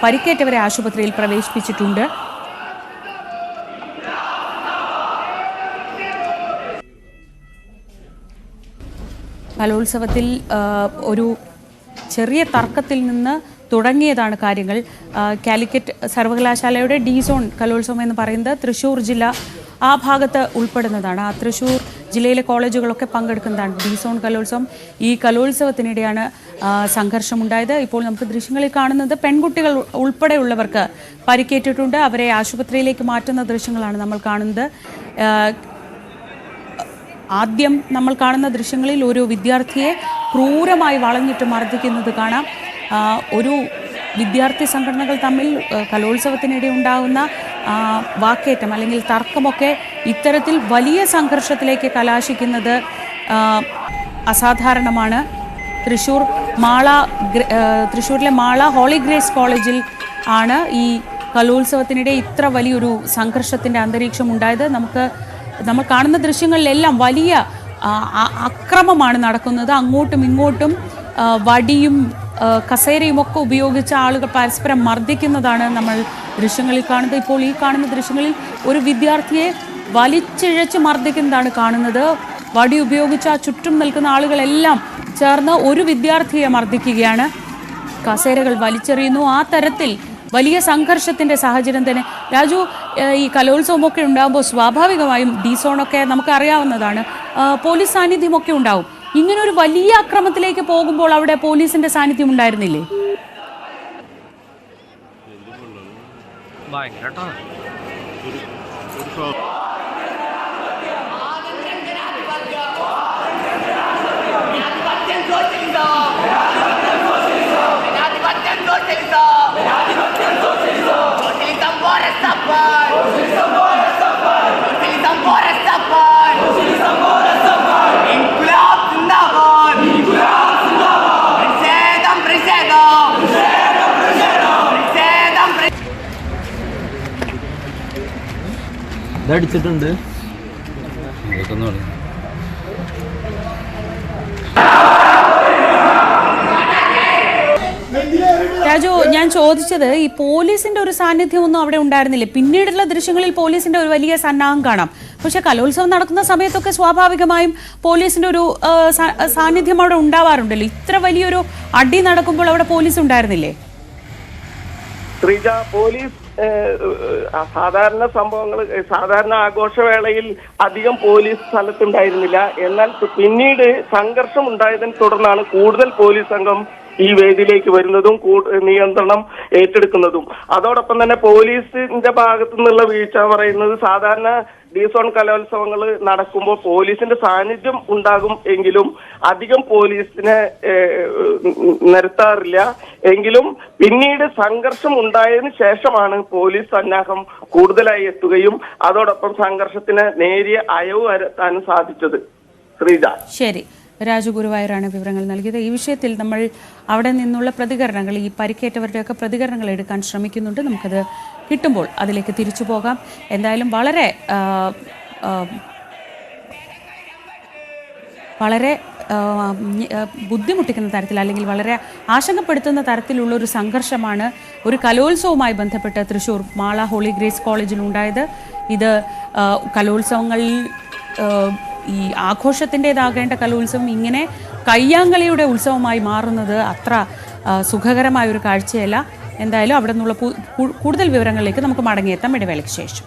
പരിക്കേറ്റവരെ ആശുപത്രിയിൽ പ്രവേശിപ്പിച്ചിട്ടുണ്ട്. കലോത്സവത്തിൽ ഒരു ചെറിയ തർക്കത്തിൽ നിന്ന് തുടങ്ങിയതാണ് കാര്യങ്ങൾ. കാലിക്കറ്റ് സർവകലാശാലയുടെ D-സോൺ കലോത്സവം എന്ന് പറയുന്നത് തൃശ്ശൂർ ജില്ല ആ ഭാഗത്ത് ഉൾപ്പെടുന്നതാണ്. ആ തൃശ്ശൂർ ജില്ലയിലെ കോളേജുകളൊക്കെ പങ്കെടുക്കുന്നതാണ് D-സോൺ കലോത്സവം. ഈ കലോത്സവത്തിനിടെയാണ് സംഘർഷമുണ്ടായത്. ഇപ്പോൾ നമുക്ക് ദൃശ്യങ്ങളിൽ കാണുന്നത് പെൺകുട്ടികൾ ഉൾപ്പെടെയുള്ളവർക്ക് പരിക്കേറ്റിട്ടുണ്ട്. അവരെ ആശുപത്രിയിലേക്ക് മാറ്റുന്ന ദൃശ്യങ്ങളാണ് നമ്മൾ കാണുന്നത്. ആദ്യം നമ്മൾ കാണുന്ന ദൃശ്യങ്ങളിൽ ഒരു വിദ്യാർത്ഥിയെ ക്രൂരമായി വളഞ്ഞിട്ട് മർദ്ദിക്കുന്നത് കാണാം. ഒരു വിദ്യാർത്ഥി സംഘടനകൾ തമ്മിൽ കലോത്സവത്തിനിടെ ഉണ്ടാകുന്ന വാക്കേറ്റം അല്ലെങ്കിൽ തർക്കമൊക്കെ ഇത്തരത്തിൽ വലിയ സംഘർഷത്തിലേക്ക് കലാശിക്കുന്നത് അസാധാരണമാണ്. തൃശ്ശൂരിലെ മാള ഹോളി ഗ്രേസ് കോളേജിൽ ആണ് ഈ കലോത്സവത്തിനിടെ ഇത്ര വലിയൊരു സംഘർഷത്തിൻ്റെ അന്തരീക്ഷം ഉണ്ടായത്. നമ്മൾ കാണുന്ന ദൃശ്യങ്ങളിലെല്ലാം വലിയ അക്രമമാണ് നടക്കുന്നത്. അങ്ങോട്ടും ഇങ്ങോട്ടും വടിയും കസേരയും ഒക്കെ ഉപയോഗിച്ച ആളുകൾ പരസ്പരം മർദ്ദിക്കുന്നതാണ് നമ്മൾ ദൃശ്യങ്ങളിൽ കാണുന്നത്. ഇപ്പോൾ ഈ കാണുന്ന ദൃശ്യങ്ങളിൽ ഒരു വിദ്യാർത്ഥിയെ വലിച്ചിഴച്ച് മർദ്ദിക്കുന്നതാണ് കാണുന്നത്. വടി ഉപയോഗിച്ച ചുറ്റും നിൽക്കുന്ന ആളുകളെല്ലാം ചേർന്ന് ഒരു വിദ്യാർത്ഥിയെ മർദ്ദിക്കുകയാണ്. കസേരകൾ വലിച്ചെറിയുന്നു. ആ തരത്തിൽ വലിയ സംഘർഷത്തിന്റെ സാഹചര്യം തന്നെ. രാജു, ഈ കലോത്സവമൊക്കെ ഉണ്ടാകുമ്പോൾ സ്വാഭാവികമായും D-സോണൊക്കെ നമുക്ക് അറിയാവുന്നതാണ്, പോലീസ് സാന്നിധ്യമൊക്കെ ഉണ്ടാവും. ഇങ്ങനൊരു വലിയ അക്രമത്തിലേക്ക് പോകുമ്പോൾ അവിടെ പോലീസിന്റെ സാന്നിധ്യം ഉണ്ടായിരുന്നില്ലേ? അടിച്ചിട്ടുണ്ട്. രാജു, ഞാൻ ചോദിച്ചത് ഈ പോലീസിന്റെ ഒരു സാന്നിധ്യമൊന്നും അവിടെ ഉണ്ടായിരുന്നില്ലേ? പിന്നീടുള്ള ദൃശ്യങ്ങളിൽ പോലീസിന്റെ ഒരു വലിയ സന്നാഹം കാണാം. പക്ഷെ കലോത്സവം നടക്കുന്ന സമയത്തൊക്കെ സ്വാഭാവികമായും പോലീസിന്റെ ഒരു സാന്നിധ്യം അവിടെ ഉണ്ടാവാറുണ്ടല്ലോ. ഇത്ര വലിയൊരു അടി നടക്കുമ്പോൾ അവിടെ പോലീസ് ഉണ്ടായിരുന്നില്ലേ? ശ്രീജ, പോലീസ് സാധാരണ സംഭവങ്ങൾ, സാധാരണ ആഘോഷവേളയിൽ അധികം പോലീസ് സ്ഥലത്തുണ്ടായിരുന്നില്ല. എന്നാൽ പിന്നീട് സംഘർഷം ഉണ്ടായതിനെ തുടർന്നാണ് കൂടുതൽ പോലീസ് സംഘം ഈ വേദിയിലേക്ക് വരുന്നതും നിയന്ത്രണം ഏറ്റെടുക്കുന്നതും. അതോടൊപ്പം തന്നെ പോലീസിന്റെ ഭാഗത്തു നിന്നുള്ള വീഴ്ച പറയുന്നത്, സാധാരണ ഡീസോൺ കലോത്സവങ്ങൾ നടക്കുമ്പോൾ പോലീസിന്റെ സാന്നിധ്യം ഉണ്ടാകും എങ്കിലും അധികം പോലീസിനെ നിരത്താറില്ല. എങ്കിലും പിന്നീട് സംഘർഷം ഉണ്ടായതിനു ശേഷമാണ് പോലീസ് സന്നാഹം കൂടുതലായി എത്തുകയും അതോടൊപ്പം സംഘർഷത്തിന് നേരിയ അയവ് വരുത്താനും സാധിച്ചത്. ശ്രീജ. ശരി, രാജു ഗുരുവായൂരാണ് വിവരങ്ങൾ നൽകിയത്. ഈ വിഷയത്തിൽ നമ്മൾ അവിടെ നിന്നുള്ള പ്രതികരണങ്ങൾ, ഈ പരിക്കേറ്റവരുടെയൊക്കെ പ്രതികരണങ്ങൾ എടുക്കാൻ ശ്രമിക്കുന്നുണ്ട്. നമുക്കത് കിട്ടുമ്പോൾ അതിലേക്ക് തിരിച്ചു പോകാം. എന്തായാലും വളരെ ബുദ്ധിമുട്ടിക്കുന്ന തരത്തിൽ, അല്ലെങ്കിൽ വളരെ ആശങ്കപ്പെടുത്തുന്ന തരത്തിലുള്ളൊരു സംഘർഷമാണ് ഒരു കലോത്സവവുമായി ബന്ധപ്പെട്ട് തൃശ്ശൂർ മാള ഹോളി ഗ്രേസ് കോളേജിൽ ഉണ്ടായത്. ഇത് കലോത്സവങ്ങളിൽ ഈ ആഘോഷത്തിൻ്റെതാകേണ്ട കലോത്സവം ഇങ്ങനെ കയ്യാങ്കളിയുടെ ഉത്സവമായി മാറുന്നത് അത്ര സുഖകരമായൊരു കാഴ്ചയല്ല. എന്തായാലും അവിടെ നിന്നുള്ള കൂടുതൽ വിവരങ്ങളിലേക്ക് നമുക്ക് മടങ്ങിയെത്താം ഇടവേളയ്ക്ക് ശേഷം.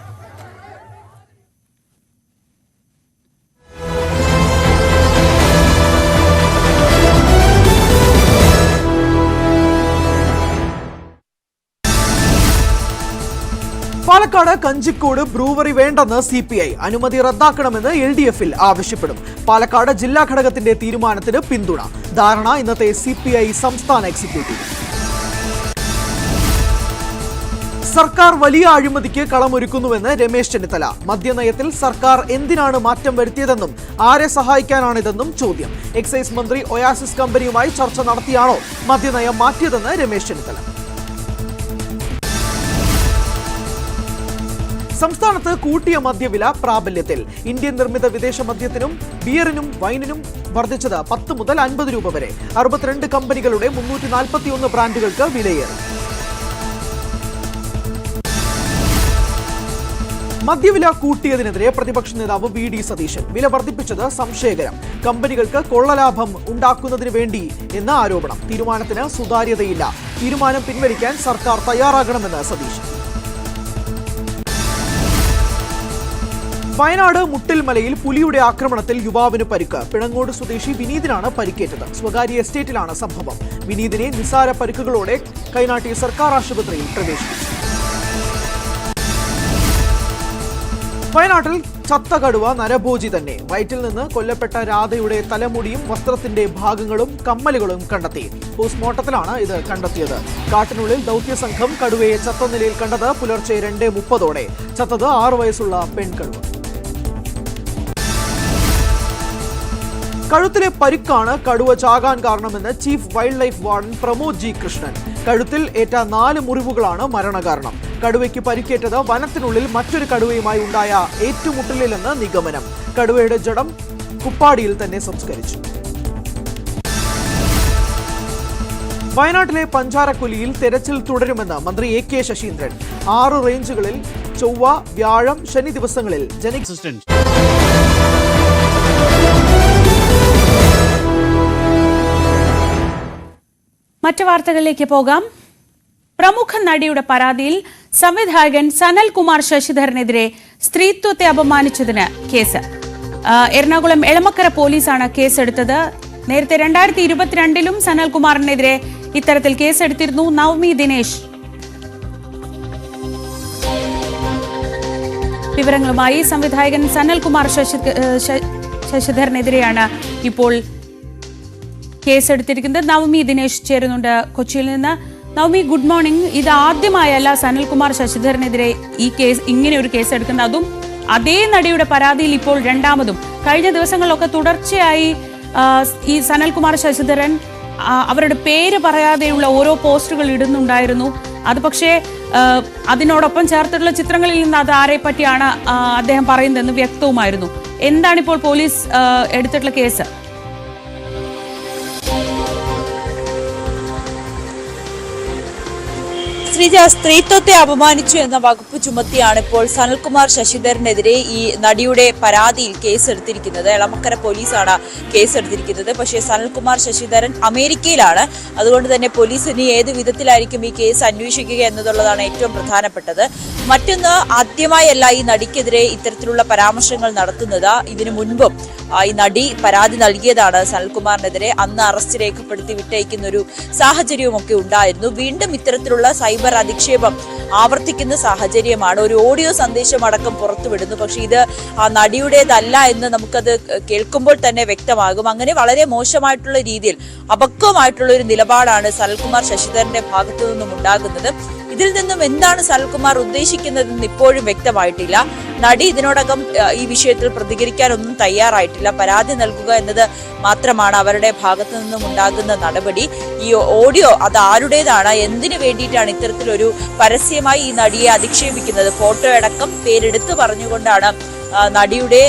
പാലക്കാട് കഞ്ചിക്കോട് ബ്രൂവറി വേണ്ടെന്ന് CPI, അനുമതി റദ്ദാക്കണമെന്ന് LDF-ൽ ആവശ്യപ്പെടും. പാലക്കാട് ജില്ലാ ഘടകത്തിന്റെ തീരുമാനത്തിന് പിന്തുണ. ധാരണ ഇന്നത്തെ CPI സംസ്ഥാന എക്സിക്യൂട്ടീവ്. സർക്കാർ വലിയ അഴിമതിക്ക് കളമൊരുക്കുന്നുവെന്ന് രമേശ് ചെന്നിത്തല. മദ്യനയത്തിൽ സർക്കാർ എന്തിനാണ് മാറ്റം വരുത്തിയതെന്നും ആരെ സഹായിക്കാനാണിതെന്നും ചോദ്യം. എക്സൈസ് മന്ത്രി ഒയാസിസ് കമ്പനിയുമായി ചർച്ച നടത്തിയാണോ മദ്യനയം മാറ്റിയതെന്ന് രമേശ് ചെന്നിത്തല. സംസ്ഥാനത്ത് കൂട്ടിയ മദ്യവില പ്രാബല്യത്തിൽ. ഇന്ത്യൻ നിർമ്മിത വിദേശ മദ്യത്തിനും ബിയറിനും വൈനിനും വർദ്ധിച്ചത് 10 മുതൽ 50 രൂപ വരെ. 62 കമ്പനികളുടെ 341 ബ്രാൻഡുകൾക്ക് വിലയേറി. മദ്യവില കൂട്ടിയതിനെതിരെ പ്രതിപക്ഷ നേതാവ് VD സതീശൻ. വില വർദ്ധിപ്പിച്ചത് സംശയകരം, കമ്പനികൾക്ക് കൊള്ളലാഭം ഉണ്ടാക്കുന്നതിന് വേണ്ടി എന്ന ആരോപണം. തീരുമാനത്തിന് സുതാര്യതയില്ല, തീരുമാനം പിൻവലിക്കാൻ സർക്കാർ തയ്യാറാകണമെന്ന് സതീശൻ. വയനാട് മുട്ടിൽമലയിൽ പുലിയുടെ ആക്രമണത്തിൽ യുവാവിന് പരിക്ക്. പിണങ്ങോട് സ്വദേശി വിനീതിനാണ് പരിക്കേറ്റത്. സ്വകാര്യ എസ്റ്റേറ്റിലാണ് സംഭവം. വിനീതിനെ നിസ്സാര പരിക്കുകളോടെ കൈനാട്ടി സർക്കാർ ആശുപത്രിയിൽ പ്രവേശിപ്പിച്ചു. വയനാട്ടിൽ ചത്ത കടുവ നരഭോജി തന്നെ. വയറ്റിൽ നിന്ന് കൊല്ലപ്പെട്ട രാധയുടെ തലമുടിയും വസ്ത്രത്തിന്റെ ഭാഗങ്ങളും കമ്മലുകളും കണ്ടെത്തി. പോസ്റ്റ്മോർട്ടത്തിലാണ് ഇത് കണ്ടെത്തിയത്. കാട്ടിനുള്ളിൽ ദൗത്യസംഘം കടുവയെ ചത്ത നിലയിൽ കണ്ടത് പുലർച്ചെ 2:30ഓടെ. ചത്തത് 6 വയസ്സുള്ള പെൺകടുവ. കഴുത്തിലെ പരിക്കാണ് കടുവ ചാകാൻ കാരണമെന്ന് chief wild life warden Pramod G Krishnan. കഴുത്തിൽ ഏറ്റ 4 മുറിവുകളാണ് മരണകാരണം. കടുവയ്ക്ക് പരിക്കേറ്റത് വനത്തിനുള്ളിൽ മറ്റൊരു കടുവയുമായി ഉണ്ടായ ഏറ്റുമുട്ടലിലെന്ന് നിഗമനം. കടുവയുടെ ജഡം കുപ്പാടിയിൽ തന്നെ സംസ്കരിച്ചു. വയനാട്ടിലെ പഞ്ചാരക്കൊല്ലിയിൽ തെരച്ചിൽ തുടരുമെന്ന് മന്ത്രി AK ശശീന്ദ്രൻ. 6 റേഞ്ചുകളിൽ ചൊവ്വ, വ്യാഴം, ശനി ദിവസങ്ങളിൽ മറ്റു വാർത്തകളിലേക്ക് പോകാം. പ്രമുഖ നടിയുടെ പരാതിയിൽ സംവിധായകൻ സനൽകുമാർ ശശിധരനെതിരെ സ്ത്രീത്വത്തെ അപമാനിച്ചതിന് കേസ്. എറണാകുളം എളമക്കര പോലീസാണ് കേസെടുത്തത്. നേരത്തെ 2022-ലും സനൽകുമാറിനെതിരെ ഇത്തരത്തിൽ കേസെടുത്തിരുന്നു. നവമി ദിനേശ് വിവരങ്ങളുമായി. സംവിധായകൻ സനൽകുമാർ ശശിധരനെതിരെയാണ് ഇപ്പോൾ കേസെടുത്തിരിക്കുന്നത്. നവമി ദിനേശ് ചേരുന്നുണ്ട് കൊച്ചിയിൽ നിന്ന്. Navami, good morning. ഇത് ആദ്യമായല്ല സനൽകുമാർ ശശിധരനെതിരെ ഇങ്ങനെ ഒരു കേസ് എടുക്കുന്നത്, അതും അതേ നടിയുടെ പരാതിയിൽ ഇപ്പോൾ രണ്ടാമതും. കഴിഞ്ഞ ദിവസങ്ങളിലൊക്കെ തുടർച്ചയായി ഈ സനൽകുമാർ ശശിധരൻ അവരുടെ പേര് പറയാതെയുള്ള ഓരോ പോസ്റ്റുകൾ ഇടുന്നുണ്ടായിരുന്നു. അത് പക്ഷേ അതിനോടൊപ്പം ചേർത്തിട്ടുള്ള ചിത്രങ്ങളിൽ നിന്ന് അത് ആരെ പറ്റിയാണ് അദ്ദേഹം പറയുന്നതെന്ന് വ്യക്തവുമായിരുന്നു. എന്താണിപ്പോൾ പോലീസ് എടുത്തിട്ടുള്ള കേസ്? ശ്രീജ, സ്ത്രീത്വത്തെ അപമാനിച്ചു എന്ന വകുപ്പ് ചുമത്തിയാണ് ഇപ്പോൾ സനൽകുമാർ ശശിധരനെതിരെ ഈ നടിയുടെ പരാതിയിൽ കേസെടുത്തിരിക്കുന്നത്. എളമക്കര പോലീസാണ് കേസെടുത്തിരിക്കുന്നത്. പക്ഷേ സനൽകുമാർ ശശിധരൻ അമേരിക്കയിലാണ്. അതുകൊണ്ട് തന്നെ പോലീസ് ഇനി ഏത് വിധത്തിലായിരിക്കും ഈ കേസ് അന്വേഷിക്കുക എന്നതുള്ളതാണ് ഏറ്റവും പ്രധാനപ്പെട്ടത്. മറ്റൊന്ന്, ആദ്യമായല്ല ഈ നടിക്കെതിരെ ഇത്തരത്തിലുള്ള പരാമർശങ്ങൾ നടത്തുന്നത്. ഇതിനു മുൻപും ഈ നടി പരാതി നൽകിയതാണ് സനൽകുമാറിനെതിരെ. അന്ന് അറസ്റ്റ് രേഖപ്പെടുത്തി വിട്ടയക്കുന്ന ഒരു സാഹചര്യവുമൊക്കെ ഉണ്ടായിരുന്നു. വീണ്ടും ഇത്തരത്തിലുള്ള സൈബർ അധിക്ഷേപം ആവർത്തിക്കുന്ന സാഹചര്യമാണ്. ഒരു ഓഡിയോ സന്ദേശം അടക്കം പുറത്തുവിടുന്നു. പക്ഷെ ഇത് ആ നടിയുടേതല്ല എന്ന് നമുക്കത് കേൾക്കുമ്പോൾ തന്നെ വ്യക്തമാകും. അങ്ങനെ വളരെ മോശമായിട്ടുള്ള രീതിയിൽ അപക്വമായിട്ടുള്ള ഒരു നിലപാടാണ് സനൽകുമാർ ശശിധരന്റെ ഭാഗത്തു നിന്നും ഉണ്ടാകുന്നത്. ഇതിൽ നിന്നും എന്താണ് സനൽകുമാർ ഉദ്ദേശിക്കുന്നതെന്ന് ഇപ്പോഴും വ്യക്തമായിട്ടില്ല. നടി ഇതിനോടകം ഈ വിഷയത്തിൽ പ്രതികരിക്കാനൊന്നും തയ്യാറായിട്ടില്ല. പരാതി നൽകുക എന്നത് മാത്രമാണ് അവരുടെ ഭാഗത്തു നിന്നും ഉണ്ടാകുന്ന നടപടി. ഈ ഓഡിയോ അത് ആരുടേതാണ്, എന്തിനു വേണ്ടിയിട്ടാണ് ഇത്തരത്തിലൊരു പരസ്യമായി ഈ നടിയെ അധിക്ഷേപിക്കുന്നത്, ഫോട്ടോ അടക്കം പേരെടുത്ത് പറഞ്ഞുകൊണ്ടാണ് നടിയുടെ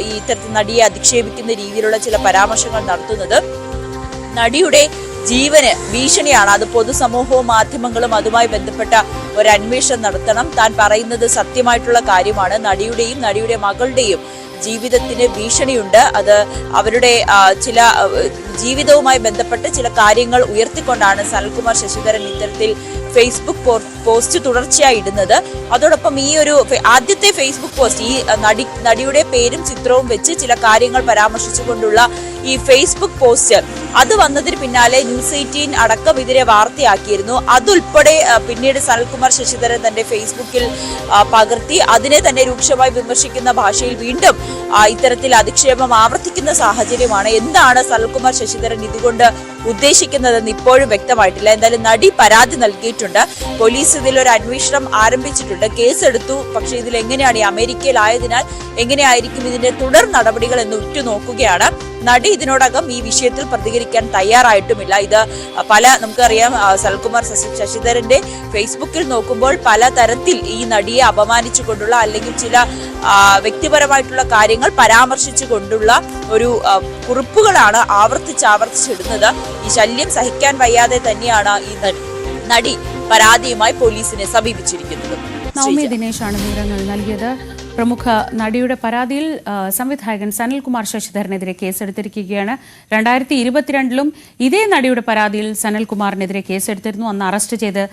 ഈ ഇത്തരത്തിൽ നടിയെ അധിക്ഷേപിക്കുന്ന രീതിയിലുള്ള ചില പരാമർശങ്ങൾ നടത്തുന്നത്. നടിയുടെ ജീവന് ഭീഷണിയാണ്. അത് പൊതുസമൂഹവും മാധ്യമങ്ങളും അതുമായി ബന്ധപ്പെട്ട ഒരു അന്വേഷണം നടത്തണം. താൻ പറയുന്നത് സത്യമായിട്ടുള്ള കാര്യമാണ്. നടിയുടെയും നടിയുടെ മകളുടെയും ജീവിതത്തിന് ഭീഷണിയുണ്ട്. അത് അവരുടെ ചില ജീവിതവുമായി ബന്ധപ്പെട്ട് ചില കാര്യങ്ങൾ ഉയർത്തിക്കൊണ്ടാണ് സനൽകുമാർ ശശിധരൻ ഇത്തരത്തിൽ ഫേസ്ബുക്ക് പോസ്റ്റ് തുടർച്ചയായി ഇടുന്നത്. അതോടൊപ്പം ഈ ഒരു ആദ്യത്തെ ഫേസ്ബുക്ക് പോസ്റ്റ് ഈ നടിയുടെ പേരും ചിത്രവും വെച്ച് ചില കാര്യങ്ങൾ പരാമർശിച്ചുകൊണ്ടുള്ള ഈ ഫേസ്ബുക്ക് പോസ്റ്റ് അത് വന്നതിന് പിന്നാലെ ന്യൂസ് 18 അടക്കം ഇതിനെ വാർത്തയാക്കിയിരുന്നു. അതുൾപ്പെടെ പിന്നീട് സനൽകുമാർ ശശിധരൻ തന്റെ ഫേസ്ബുക്കിൽ പകർത്തി അതിനെ തന്നെ രൂക്ഷമായി വിമർശിക്കുന്ന ഭാഷയിൽ വീണ്ടും ഇത്തരത്തിൽ അധിക്ഷേപം ആവർത്തിക്കുന്ന സാഹചര്യമാണ്. എന്താണ് സനൽകുമാർ ശശിധരൻ ഇതുകൊണ്ട് ഉദ്ദേശിക്കുന്നതെന്ന് ഇപ്പോഴും വ്യക്തമായിട്ടില്ല. എന്തായാലും നടി പരാതി നൽകിയിട്ടുണ്ട്. പോലീസ് ഇതിലൊരു അന്വേഷണം ആരംഭിച്ചിട്ടുണ്ട്, കേസെടുത്തു. പക്ഷെ ഇതിൽ എങ്ങനെയാണ്, ഈ അമേരിക്കയിലായതിനാൽ എങ്ങനെയായിരിക്കും ഇതിന്റെ തുടർ നടപടികൾ എന്ന് ഉറ്റുനോക്കുകയാണ്. നടി ഇതിനോടകം ഈ വിഷയത്തിൽ പ്രതികരിക്കാൻ തയ്യാറായിട്ടുമില്ല. ഇത് നമുക്കറിയാം, സനൽകുമാർ ശശിധരന്റെ ഫേസ്ബുക്കിൽ നോക്കുമ്പോൾ പല തരത്തിൽ ഈ നടിയെ അപമാനിച്ചുകൊണ്ടുള്ള അല്ലെങ്കിൽ ചില വ്യക്തിപരമായിട്ടുള്ള കാര്യങ്ങൾ പരാമർശിച്ചുകൊണ്ടുള്ള ഒരു കുറിപ്പുകളാണ് ആവർത്തിച്ചിടുന്നത്. ഈ ശല്യം സഹിക്കാൻ വയ്യാതെ തന്നെയാണ് ഈ നടി പരാതിയുമായി പോലീസിനെ സമീപിച്ചിരിക്കുന്നത്. നവമി ദിനേശാണ് വിവരങ്ങൾ നൽകിയത്. പ്രമുഖ നടിയുടെ പരാതിയിൽ സംവിധായകൻ സനൽകുമാർ ശശിധരനെതിരെ കേസെടുത്തിരിക്കുകയാണ്. 2022 ഇതേ നടിയുടെ പരാതിയിൽ സനൽകുമാറിനെതിരെ കേസെടുത്തിരുന്നു. അന്ന് അറസ്റ്റ് ചെയ്ത്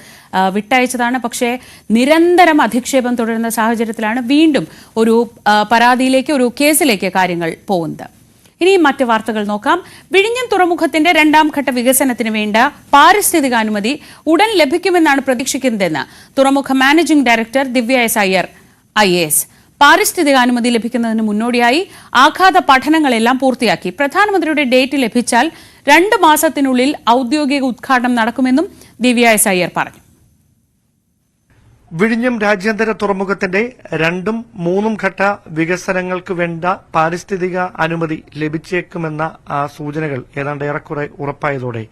വിട്ടയച്ചതാണ്. പക്ഷേ നിരന്തരം അധിക്ഷേപം തുടരുന്ന സാഹചര്യത്തിലാണ് വീണ്ടും ഒരു പരാതിയിലേക്ക്, ഒരു കേസിലേക്ക് കാര്യങ്ങൾ പോകുന്നത്. ഇനി മറ്റ് വാർത്തകൾ നോക്കാം. വിഴിഞ്ഞം തുറമുഖത്തിന്റെ 2ാം ഘട്ട വികസനത്തിന് വേണ്ട പാരിസ്ഥിതികാനുമതി ഉടൻ ലഭിക്കുമെന്നാണ് പ്രതീക്ഷിക്കുന്നതെന്ന് തുറമുഖ മാനേജിംഗ് ഡയറക്ടർ ദിവ്യ എസ് അയ്യർ IAS. പാരിസ്ഥിതികാനുമതി ലഭിക്കുന്നതിന് മുന്നോടിയായി ആഘാത പഠനങ്ങളെല്ലാം പൂർത്തിയാക്കി. പ്രധാനമന്ത്രിയുടെ ഡേറ്റ് ലഭിച്ചാൽ 2 മാസത്തിനുള്ളിൽ ഔദ്യോഗിക ഉദ്ഘാടനം നടക്കുമെന്നും ദിവ്യ എസ് അയ്യർ പറഞ്ഞു. വിഴിഞ്ഞം രാജ്യാന്തര തുറമുഖത്തിന്റെ 2ഉം 3ഉം ഘട്ട വികസനങ്ങൾക്ക് വേണ്ട പാരിസ്ഥിതിക അനുമതി ലഭിച്ചേക്കുമെന്ന സൂചനകൾ ഏതാണ്ട് ഏറെക്കുറെ ഉറപ്പായതോടെ